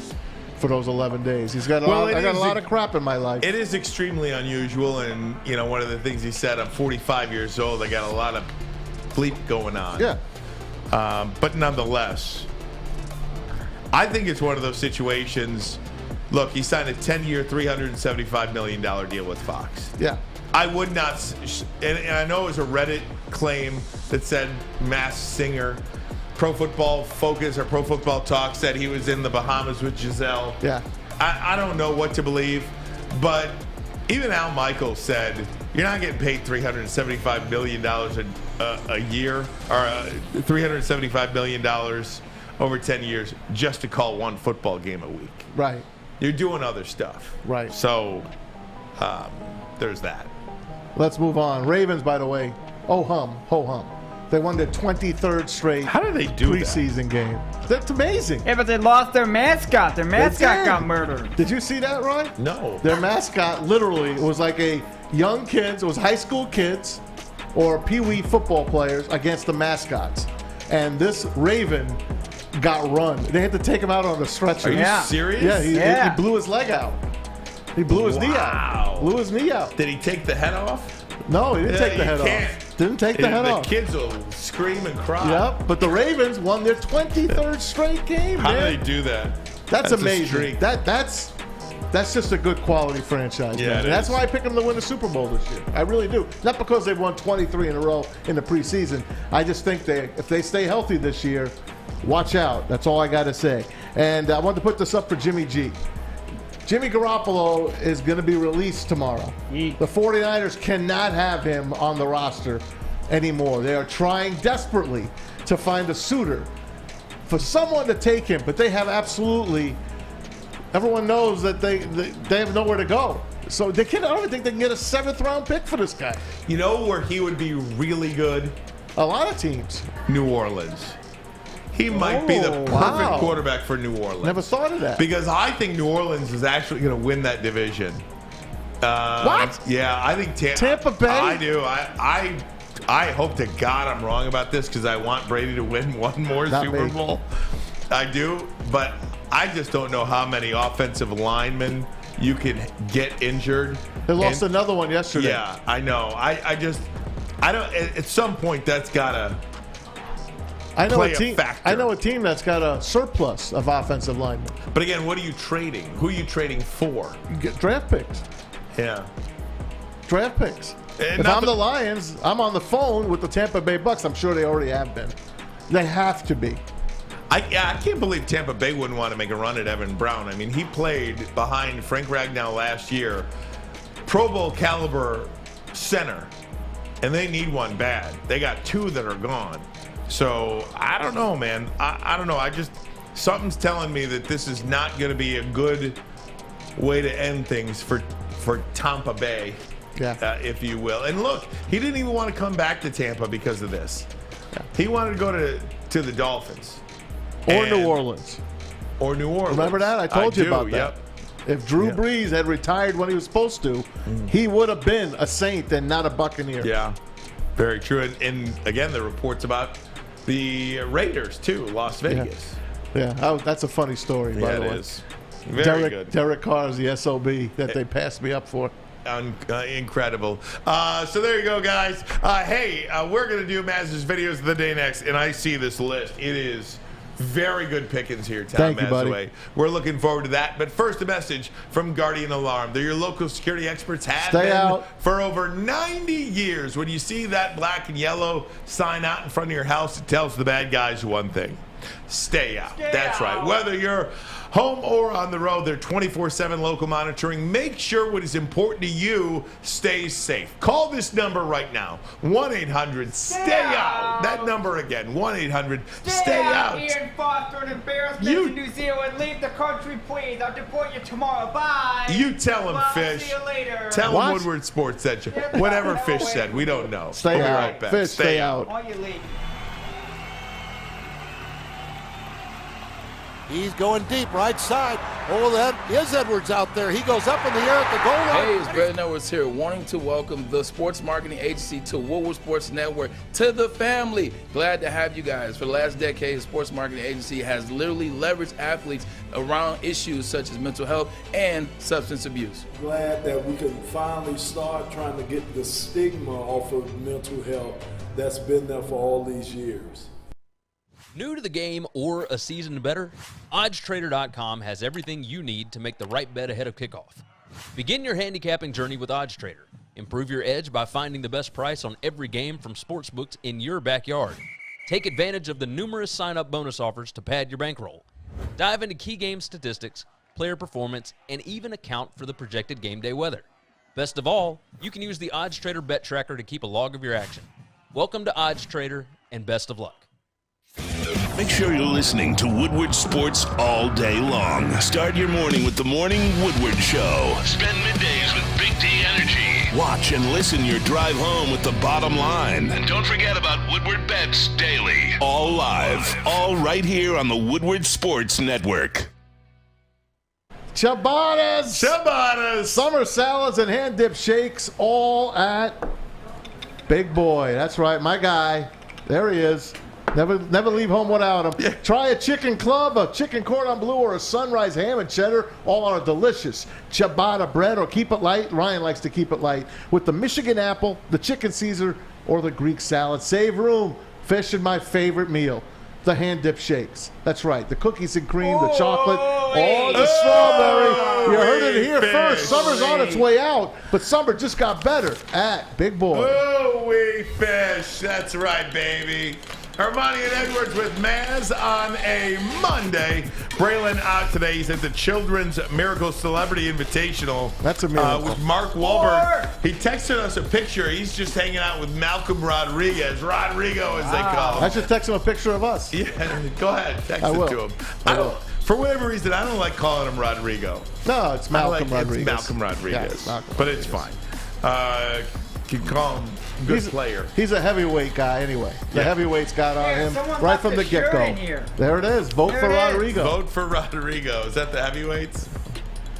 A: for those 11 days? He's got I got a lot of crap in my life.
B: It is extremely unusual, and you know, one of the things he said, I'm 45 years old. I got a lot of bleep going on.
A: Yeah.
B: But nonetheless, I think it's one of those situations. Look, he signed a 10-year, $375 million deal with Fox.
A: Yeah.
B: I would not, and I know it was a Reddit claim that said Masked Singer. Pro Football Focus or Pro Football Talk said he was in the Bahamas with Giselle.
A: Yeah.
B: I don't know what to believe, but even Al Michaels said, you're not getting paid $375 million a year, or $375 million over 10 years just to call one football game a week.
A: Right.
B: You're doing other stuff.
A: Right.
B: So there's that.
A: Let's move on. Ravens, by the way, ho hum. They won their 23rd straight preseason game. That's amazing.
C: Yeah, but they lost their mascot. Their mascot got murdered.
A: Did you see that, Roy?
B: No.
A: Their mascot literally was like a young kids, it was high school kids or pee-wee football players against the mascots. And this Raven got run. They had to take him out on a stretcher.
B: Are you serious?
A: Yeah, he blew his leg out. He blew his knee out. Blew his knee out.
B: Did he take the head off?
A: No, he didn't take the head off. Didn't take the head off.
B: The kids will scream and cry.
A: Yep, but the Ravens won their 23rd straight game.
B: How
A: man.
B: do they do that?
A: That's
B: a
A: amazing.
B: streak.
A: That's just a good quality franchise.
B: Yeah,
A: man.
B: it
A: And that's
B: is.
A: why I pick them to win the Super Bowl this year. I really do. Not because they've won 23 in a row in the preseason. I just think if they stay healthy this year, watch out. That's all I got to say. And I want to put this up for Jimmy G. Jimmy Garoppolo is going to be released tomorrow. The 49ers cannot have him on the roster anymore. They are trying desperately to find a suitor for someone to take him, but they have absolutely... Everyone knows that they have nowhere to go. So I don't think they can get a 7th-round pick for this guy.
B: You know where he would be really good?
A: A lot of teams.
B: New Orleans. He might be the perfect quarterback for New Orleans.
A: Never thought of that.
B: Because I think New Orleans is actually going to win that division.
A: What?
B: Yeah, I think
A: Tampa Bay?
B: I do. I hope to God I'm wrong about this because I want Brady to win one more Super Bowl. I do, but I just don't know how many offensive linemen you can get injured.
A: They lost another one yesterday.
B: Yeah, I know. I don't. At some point, that's gotta.
A: I know
B: play
A: a team.
B: A factor.
A: I know a team that's got a surplus of offensive linemen.
B: But again, what are you trading? Who are you trading for?
A: You get draft picks.
B: Yeah.
A: Draft picks. If I'm the Lions, I'm on the phone with the Tampa Bay Bucks. I'm sure they already have been. They have to be.
B: I can't believe Tampa Bay wouldn't want to make a run at Evan Brown. I mean, he played behind Frank Ragnow last year, Pro Bowl caliber center, and they need one bad. They got 2 that are gone. So I don't know, man. I don't know. Something's telling me that this is not going to be a good way to end things for Tampa Bay, if you will. And look, he didn't even want to come back to Tampa because of this. Yeah. He wanted to go to the Dolphins.
A: Or New Orleans.
B: Or New Orleans.
A: Remember that? I told you about that.
B: Yep.
A: If Drew Brees had retired when he was supposed to, he would have been a Saint and not a Buccaneer.
B: Yeah, very true. And again, the reports about the Raiders, too, Las Vegas.
A: Yeah, that's a funny story, by the way.
B: It is. Very good.
A: Derek Carr's the SOB that they passed me up for.
B: Incredible. So there you go, guys. Hey, we're going to do Maz's videos of the day next, and I see this list. It is very good pickings here, Tom
A: Thank you,
B: Mazawey.
A: buddy.
B: We're looking forward to that. But first, a message from Guardian Alarm. They're your local security experts, have
A: Stay
B: been
A: out.
B: for over 90 years. When you see that black and yellow sign out in front of your house, it tells the bad guys one thing. Stay out. That's right. Whether you're home or on the road, they're 24/7 local monitoring. Make sure what is important to you stays safe. Call this number right now. 1-800-STAY-OUT. That number again. 1-800-STAY-OUT.
C: Ian Foster and embarrassment to New Zealand. Leave the country, please. I'll deport you tomorrow. Bye.
B: You tell him, Fish.
C: See you later.
B: Tell him Woodward Sports said you. Whatever Fish said, we don't know.
A: Stay
B: we'll
A: out.
B: Be right back.
A: Fish, stay out.
C: All you leave.
F: He's going deep, right side. Oh, that is Edwards out there. He goes up in the air at the goal line.
N: Hey, it's Brandon Edwards here, wanting to welcome the sports marketing agency to Woodward Sports Network, to the family. Glad to have you guys. For the last decade, the sports marketing agency has literally leveraged athletes around issues such as mental health and substance abuse.
V: Glad that we can finally start trying to get the stigma off of mental health that's been there for all these years.
W: New to the game or a season better? OddsTrader.com has everything you need to make the right bet ahead of kickoff. Begin your handicapping journey with OddsTrader. Improve your edge by finding the best price on every game from sportsbooks in your backyard. Take advantage of the numerous sign-up bonus offers to pad your bankroll. Dive into key game statistics, player performance, and even account for the projected game day weather. Best of all, you can use the OddsTrader bet tracker to keep a log of your action. Welcome to OddsTrader, and best of luck.
G: Make sure you're listening to Woodward Sports all day long. Start your morning with the Morning Woodward Show. Spend middays with Big D Energy. Watch and listen your drive home with the Bottom Line. And don't forget about Woodward Bets Daily. All live, all right here on the Woodward Sports Network.
A: Ciabattas, summer salads and hand dip shakes, all at Big Boy. That's right, my guy. There he is. Never leave home without him. Yeah. Try a chicken club, a chicken cordon bleu, or a sunrise ham and cheddar. All on a delicious ciabatta bread, or keep it light. Ryan likes to keep it light with the Michigan apple, the chicken Caesar, or the Greek salad. Save room fishing my favorite meal. The hand dip shakes. That's right. The cookies and cream, the chocolate, the strawberry. You heard it here first. Summer's on its way out, but summer just got better at Big Boy.
B: Oh, we fish. That's right, baby. Ermanni and Edwards with Maz on a Monday. Braylon out today. He's at the Children's Miracle Celebrity Invitational.
A: That's a miracle.
B: With Mark Wahlberg. He texted us a picture. He's just hanging out with Malcolm Rodriguez. Rodrigo, as they call him.
A: I should text him a picture of us.
B: Yeah, go ahead. Text it to him.
A: I will.
B: For whatever reason, I don't like calling him Rodrigo.
A: No, it's Malcolm Rodriguez.
B: It's Malcolm Rodriguez.
A: Yeah, it's Malcolm
B: but it's fine. You can call him good player.
A: He's a heavyweight guy anyway. The heavyweights got on him
C: someone
A: right
C: left
A: from the
C: shirt
A: get-go.
C: in here.
A: There it is. Vote for Rodrigo.
B: Vote for Rodrigo. Is that the heavyweights?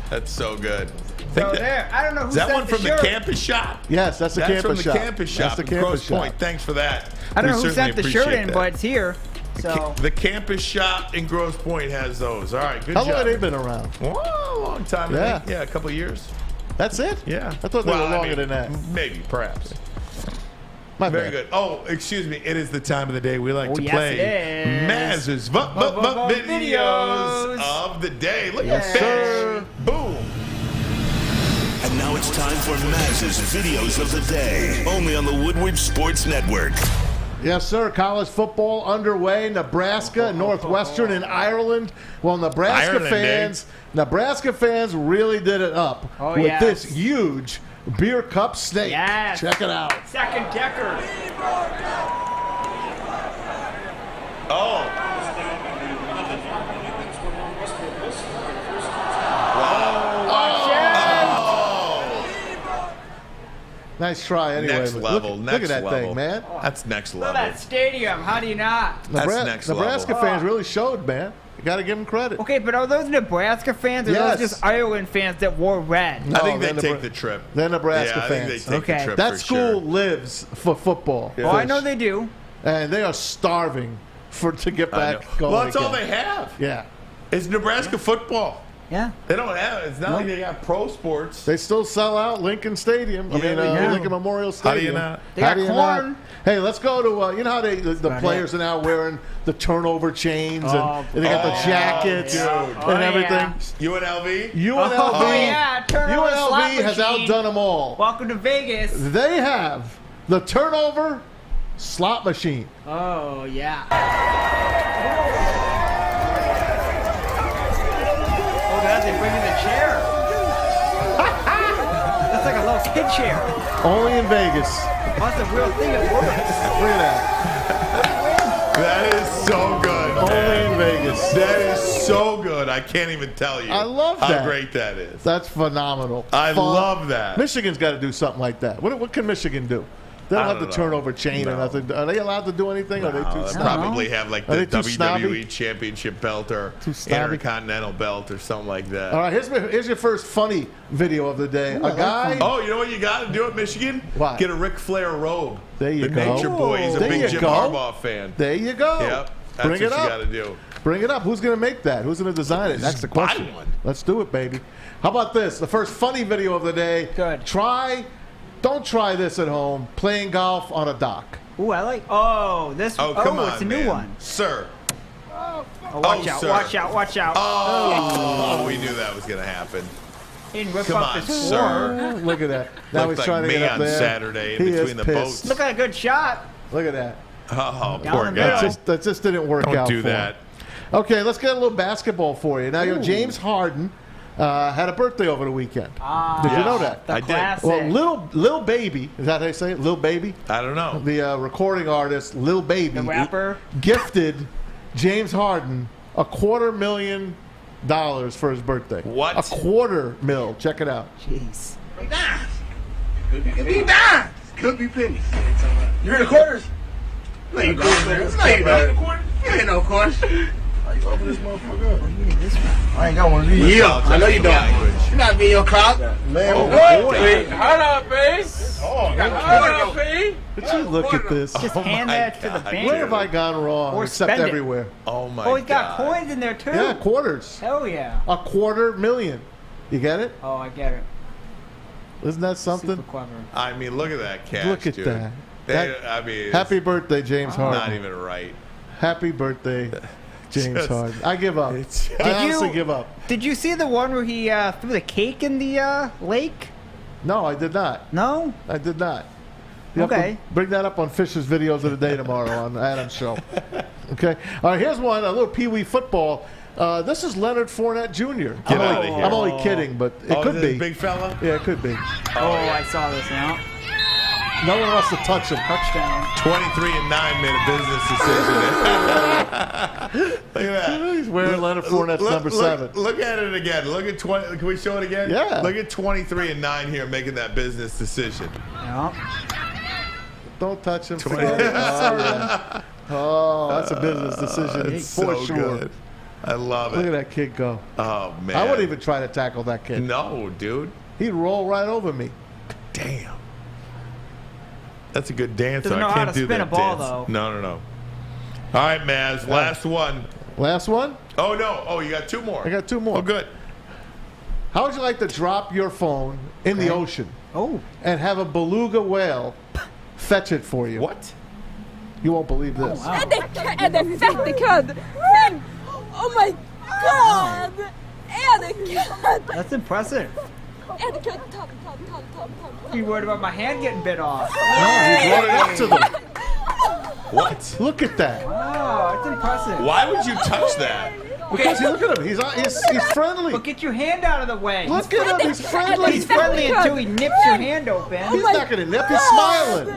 B: That's so good.
C: So there, I don't know who
B: Is that
C: sent
B: one from the
C: shirt.
B: campus shop?
A: Yes, that's the campus
B: from the
A: shop.
B: campus shop.
A: That's the
B: in
A: campus
B: Grosse
A: shop.
B: Point. Thanks for that.
C: I don't know
B: We
C: who sent the
B: certainly
C: shirt
B: appreciate
C: in,
B: that.
C: but it's here. So
B: The campus shop in Grosse Point has those. All right, good
A: How
B: job.
A: long have they been around?
B: Whoa, a long time.
A: Yeah.
B: I think. Yeah, a couple of years.
A: That's it?
B: Yeah.
A: I thought they were longer than that.
B: Maybe, perhaps.
A: My
B: Very
A: bad.
B: good. Oh, excuse me. It is the time of the day we like to
C: yes,
B: play
C: it is.
B: Maz's videos of the day. Look at that. Boom.
G: And now it's time for Maz's videos of the day. Only on the Woodward Sports Network.
A: Yes, sir. College football underway. Nebraska, Northwestern, and Ireland. Well, Nebraska fans really did it up with this huge beer cup snake.
C: Yes.
A: Check it out.
C: Second decker.
B: Oh.
A: Nice try anyway.
B: Next
A: but
B: level.
A: Look at that thing, man.
B: That's next
C: Look at
B: level.
C: that stadium. How do you not?
A: Nebraska fans really showed, man. You got to give them credit.
C: Okay, but are those Nebraska fans or
A: Yes.
C: those just Ireland fans that wore red?
B: I think they take the trip.
A: They're Nebraska
B: Yeah, I
A: fans.
B: think they take the trip
A: That
B: for
A: school
B: sure.
A: lives for football.
C: Oh, I know they do.
A: And they are starving to get back going.
B: Well, that's all
A: again.
B: they have.
A: Yeah.
B: It's Nebraska football.
C: Yeah.
B: They don't have. It's not like they got pro sports.
A: They still sell out Lincoln Stadium.
B: Yeah, they do.
A: Lincoln Memorial
B: How do you
A: Stadium.
B: not?
C: They got
A: do you
C: corn.
A: not? Hey, let's go to you know how the
C: about
A: players are now wearing the turnover chains and they got the jackets
B: dude.
A: and everything.
B: UNLV?
A: UNLV,
C: Oh, yeah, turnover slot
A: UNLV has
C: machine.
A: outdone them all.
C: Welcome to Vegas.
A: They have the turnover slot machine.
C: Oh, yeah. Oh, God, they bring in the chair. That's like a little kid chair.
A: Only in Vegas.
C: That's a real thing. It works.
A: Look at that.
B: That is so good.
A: Only in Vegas.
B: That is so good. I can't even tell you.
A: I love
B: how
A: that.
B: great that is.
A: That's phenomenal.
B: I love that.
A: Michigan's got to do something like that. What can Michigan do? They don't
B: I
A: have the
B: don't know.
A: turnover chain or nothing. Are they allowed to do anything? Are they too
B: They
A: snobby?
B: probably have like
A: Are
B: the
A: they too snobby?
B: WWE Championship belt or
A: snobby?
B: Intercontinental belt or something like that.
A: All right, here's your first funny video of the day.
C: Ooh, I
A: A
C: like
A: guy.
C: funny.
B: Oh, you know what you got to do at Michigan?
A: What?
B: Get a Ric Flair robe.
A: There you
B: the
A: go.
B: Nature Boy. He's a
A: There
B: big
A: you
B: Jim
A: go.
B: Harbaugh fan.
A: There you go.
B: Yep. That's
A: Bring
B: what
A: it up.
B: you got to do.
A: Bring it up. Who's going to make that? Who's going to design it? That's the
B: buy
A: question.
B: one.
A: Let's do it, baby. How about this? The first funny video of the day.
C: Good.
A: Don't try this at home. Playing golf on a dock.
C: Ooh, I like. Oh, this.
B: Oh, come on,
C: it's a
B: man.
C: new one.
B: Sir.
C: Oh, watch out!
B: sir.
C: Watch out! Watch out!
B: Oh, we knew that was going to happen.
C: He didn't rip
B: Come
C: up
B: on,
C: his
B: sir.
C: floor.
A: Look at that. Now
B: Looked
A: he's
B: like
A: trying to
B: me
A: get up
B: on
A: there.
B: Saturday in
A: He
B: between
A: is
B: the
A: pissed.
B: boats.
C: Look at a good shot.
A: Look at that.
B: Oh,
C: Down
B: poor
C: the
B: guy.
C: middle.
A: That just didn't work
B: Don't
A: out
B: do
A: for
B: that.
A: him. Okay, let's get a little basketball for you. Now, James Harden had a birthday over the weekend. Did you know that?
C: The
B: I did.
C: classic.
A: Well, Lil Baby, is that how they say it? Lil Baby?
B: I don't know.
A: The recording artist, Lil Baby,
C: The rapper.
A: gifted James Harden $250,000 for his birthday.
B: What?
A: $250,000. Check it out.
C: Jeez.
E: Could be pennies. You hear the quarters? No, you don't. No, you don't. You ain't no quarters. How you open this motherfucker up? I ain't got one of these. Yeah, I know you don't. You not be in your crowd. Man,
N: Hold up, B.
E: Oh,
N: Hold up, B.
A: Did you look at this?
C: Just hand that to the bank.
A: Where have I gone wrong?
C: Or
A: Except
C: spend it.
A: everywhere.
B: Oh, my
C: Oh, he's got
B: God.
C: coins in there too.
A: Yeah, quarters.
C: Hell yeah.
A: $250,000. You get it?
C: Oh, I get it.
A: Isn't that something?
C: Super clever.
B: I mean, look at that cash,
A: Look at
B: dude.
A: that. Happy birthday, James Harden.
B: Not even right.
A: Happy birthday, James Harden. I give up. I honestly give up.
C: Did you see the one where he threw the cake in the lake?
A: No, I did not.
C: No?
A: I did not. You have to bring that up on Fisher's Videos of the Day tomorrow on Adam's show. Okay. All right, here's one, a little Pee-wee football. This is Leonard Fournette Jr.
B: Get out of here.
A: I'm only kidding, but it could be.
B: Big fella?
A: Yeah, it could be.
C: I saw this now.
A: No one wants to touch him.
C: Touchdown.
B: 23-9 made a business decision. Look at that.
A: He's wearing Leonard Fournette's number 7.
B: Look at it again. Look at 20. Can we show it again?
A: Yeah.
B: Look at 23-9 here making that business decision.
C: Yeah.
A: Don't touch him. Oh, that's a business decision
B: It's
A: for
B: so
A: sure.
B: good. I love it.
A: Look at that kid go.
B: Oh, man.
A: I wouldn't even try to tackle that kid.
B: No, dude.
A: He'd roll right over me.
B: Damn. That's a good dance.
C: Doesn't know
B: I
C: how
B: can't
C: to
B: do
C: spin
B: that
C: a ball,
B: dance.
C: though.
B: No. All right, Maz. Last one.
A: Last one?
B: Oh, no. Oh, you got 2 more.
A: I got 2 more.
B: Oh, good.
A: How would you like to drop your phone in the ocean? And have a beluga whale fetch it for you?
B: What?
A: You won't believe this.
H: Är det fett kul? Men, oh my god! Är det kul?
C: That's impressive.
H: Är det kul? Ta.
C: You worried about my hand getting bit off?
A: No, he brought it up to them.
B: What?
A: Look at that.
C: Oh, it's impressive.
B: Why would you touch that?
A: Because look at him. He's friendly.
C: But get your hand out of the way.
A: Look at him. He's friendly.
C: He's friendly until he nips your hand open.
A: He's not going to nip. He's smiling.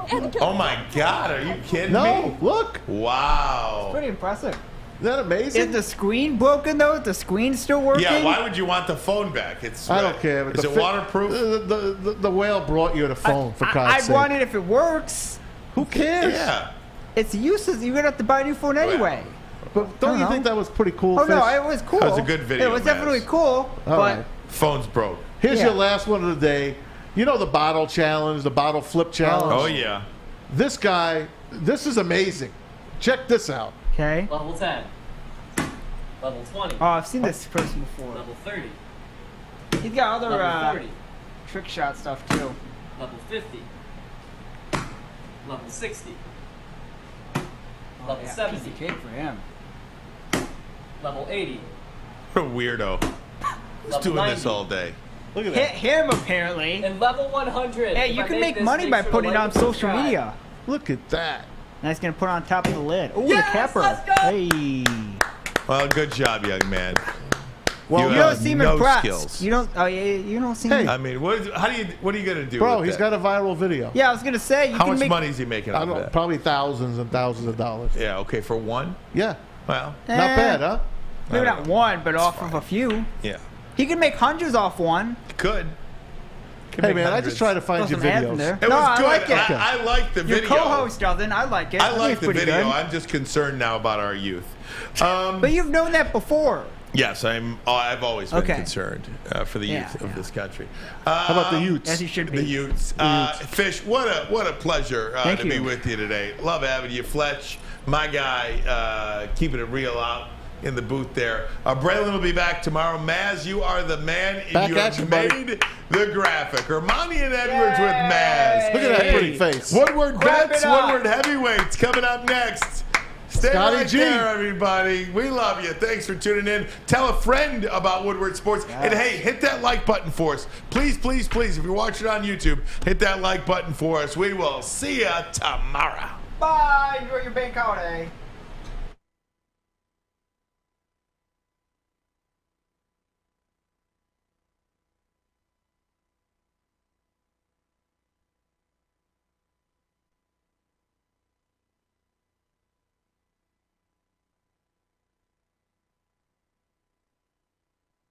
H: Är det kul?
B: Oh, my God. Are you kidding me?
A: No, look.
B: Wow.
C: Pretty impressive.
A: Isn't that amazing?
C: Is the screen broken, though? Is the screen still working?
B: Yeah, why would you want the phone back?
A: I don't care.
B: Is it waterproof?
A: The whale brought you the phone, for God's
C: I'd
A: sake.
C: want it if it works.
A: Who cares?
B: Yeah.
C: It's useless. You're going to have to buy a new phone anyway.
A: But don't you think that was pretty cool,
C: Oh, no,
A: Fish?
C: it was cool.
B: That was a good video,
C: It was
B: Maz.
C: definitely cool.
A: All
C: but
A: right.
B: Phone's broke.
A: Here's your last one of the day. You know the bottle challenge, the bottle flip challenge?
B: Oh, yeah.
A: This guy, this is amazing. Check this out.
C: Okay.
K: Level 10. Level 20.
C: Oh, I've seen this person before.
K: Level 30.
C: He's got other
K: Level 30.
C: trick shot stuff, too.
K: Level 50. Level 60. Level 70.
C: Piece of cake for him.
K: Level 80.
B: What a weirdo. Who's
K: Level
B: doing
K: 90.
B: this all day?
A: Look at
C: Him, apparently.
K: And level 100.
C: Hey, you can make money by putting it on social media.
A: Look at that.
C: Now he's going to put it on top of the lid. Oh,
K: Yes,
C: the capper.
K: let's go.
C: Hey.
B: Well, good job, young man.
C: Well, you don't seem
B: no
C: impressed.
B: skills.
C: You don't. Oh yeah, you don't seem.
B: I mean, what are you gonna do?
A: Bro,
B: with
A: he's
B: that?
A: got a viral video.
C: Yeah, I was gonna say. You
B: How
C: can
B: much
C: make,
B: money is he making
A: I
B: off
A: don't
B: of
A: know,
B: that?
A: probably thousands and thousands of dollars.
B: Yeah. Okay, for one.
A: Yeah.
B: Well,
C: Eh.
A: Not bad, huh?
C: Maybe not one, but off of a few.
B: yeah.
C: He could make hundreds off one.
B: Could.
A: Hey man, I just try to find you
C: Doesn't have them
A: videos.
C: there.
B: It
C: No,
B: was
C: I
B: good.
C: like it.
B: I like the
C: Your
B: video.
C: co-host doesn't. I like it.
B: I
C: think
B: like
C: it's
B: the
C: pretty
B: video.
C: good.
B: I'm just concerned now about our youth.
C: But you've known that before.
B: Yes, I've always been
C: Okay.
B: concerned for the youth
C: Yeah,
B: of this country.
A: How about the Utes?
C: As you should be.
B: The Utes. Fish, what a pleasure
C: Thank
B: to
C: you.
B: be with you today. Love having you, Fletch. My guy, keeping it real out in the booth there. Braylon will be back tomorrow. Maz, you are the man.
A: Back
B: you
A: at
B: have
A: you, buddy.
B: made the graphic. Ermanni and Edwards with Maz.
A: Look at that pretty face.
B: Woodward
C: Grab
B: bets,
C: it up.
B: Woodward heavyweights coming up next. Stay
A: Scotty
B: right
A: G.
B: there, everybody. We love you. Thanks for tuning in. Tell a friend about Woodward Sports. And hey, hit that like button for us. Please, please, please, if you're watching on YouTube, hit that like button for us. We will see you tomorrow.
C: Bye. Enjoy your bank holiday.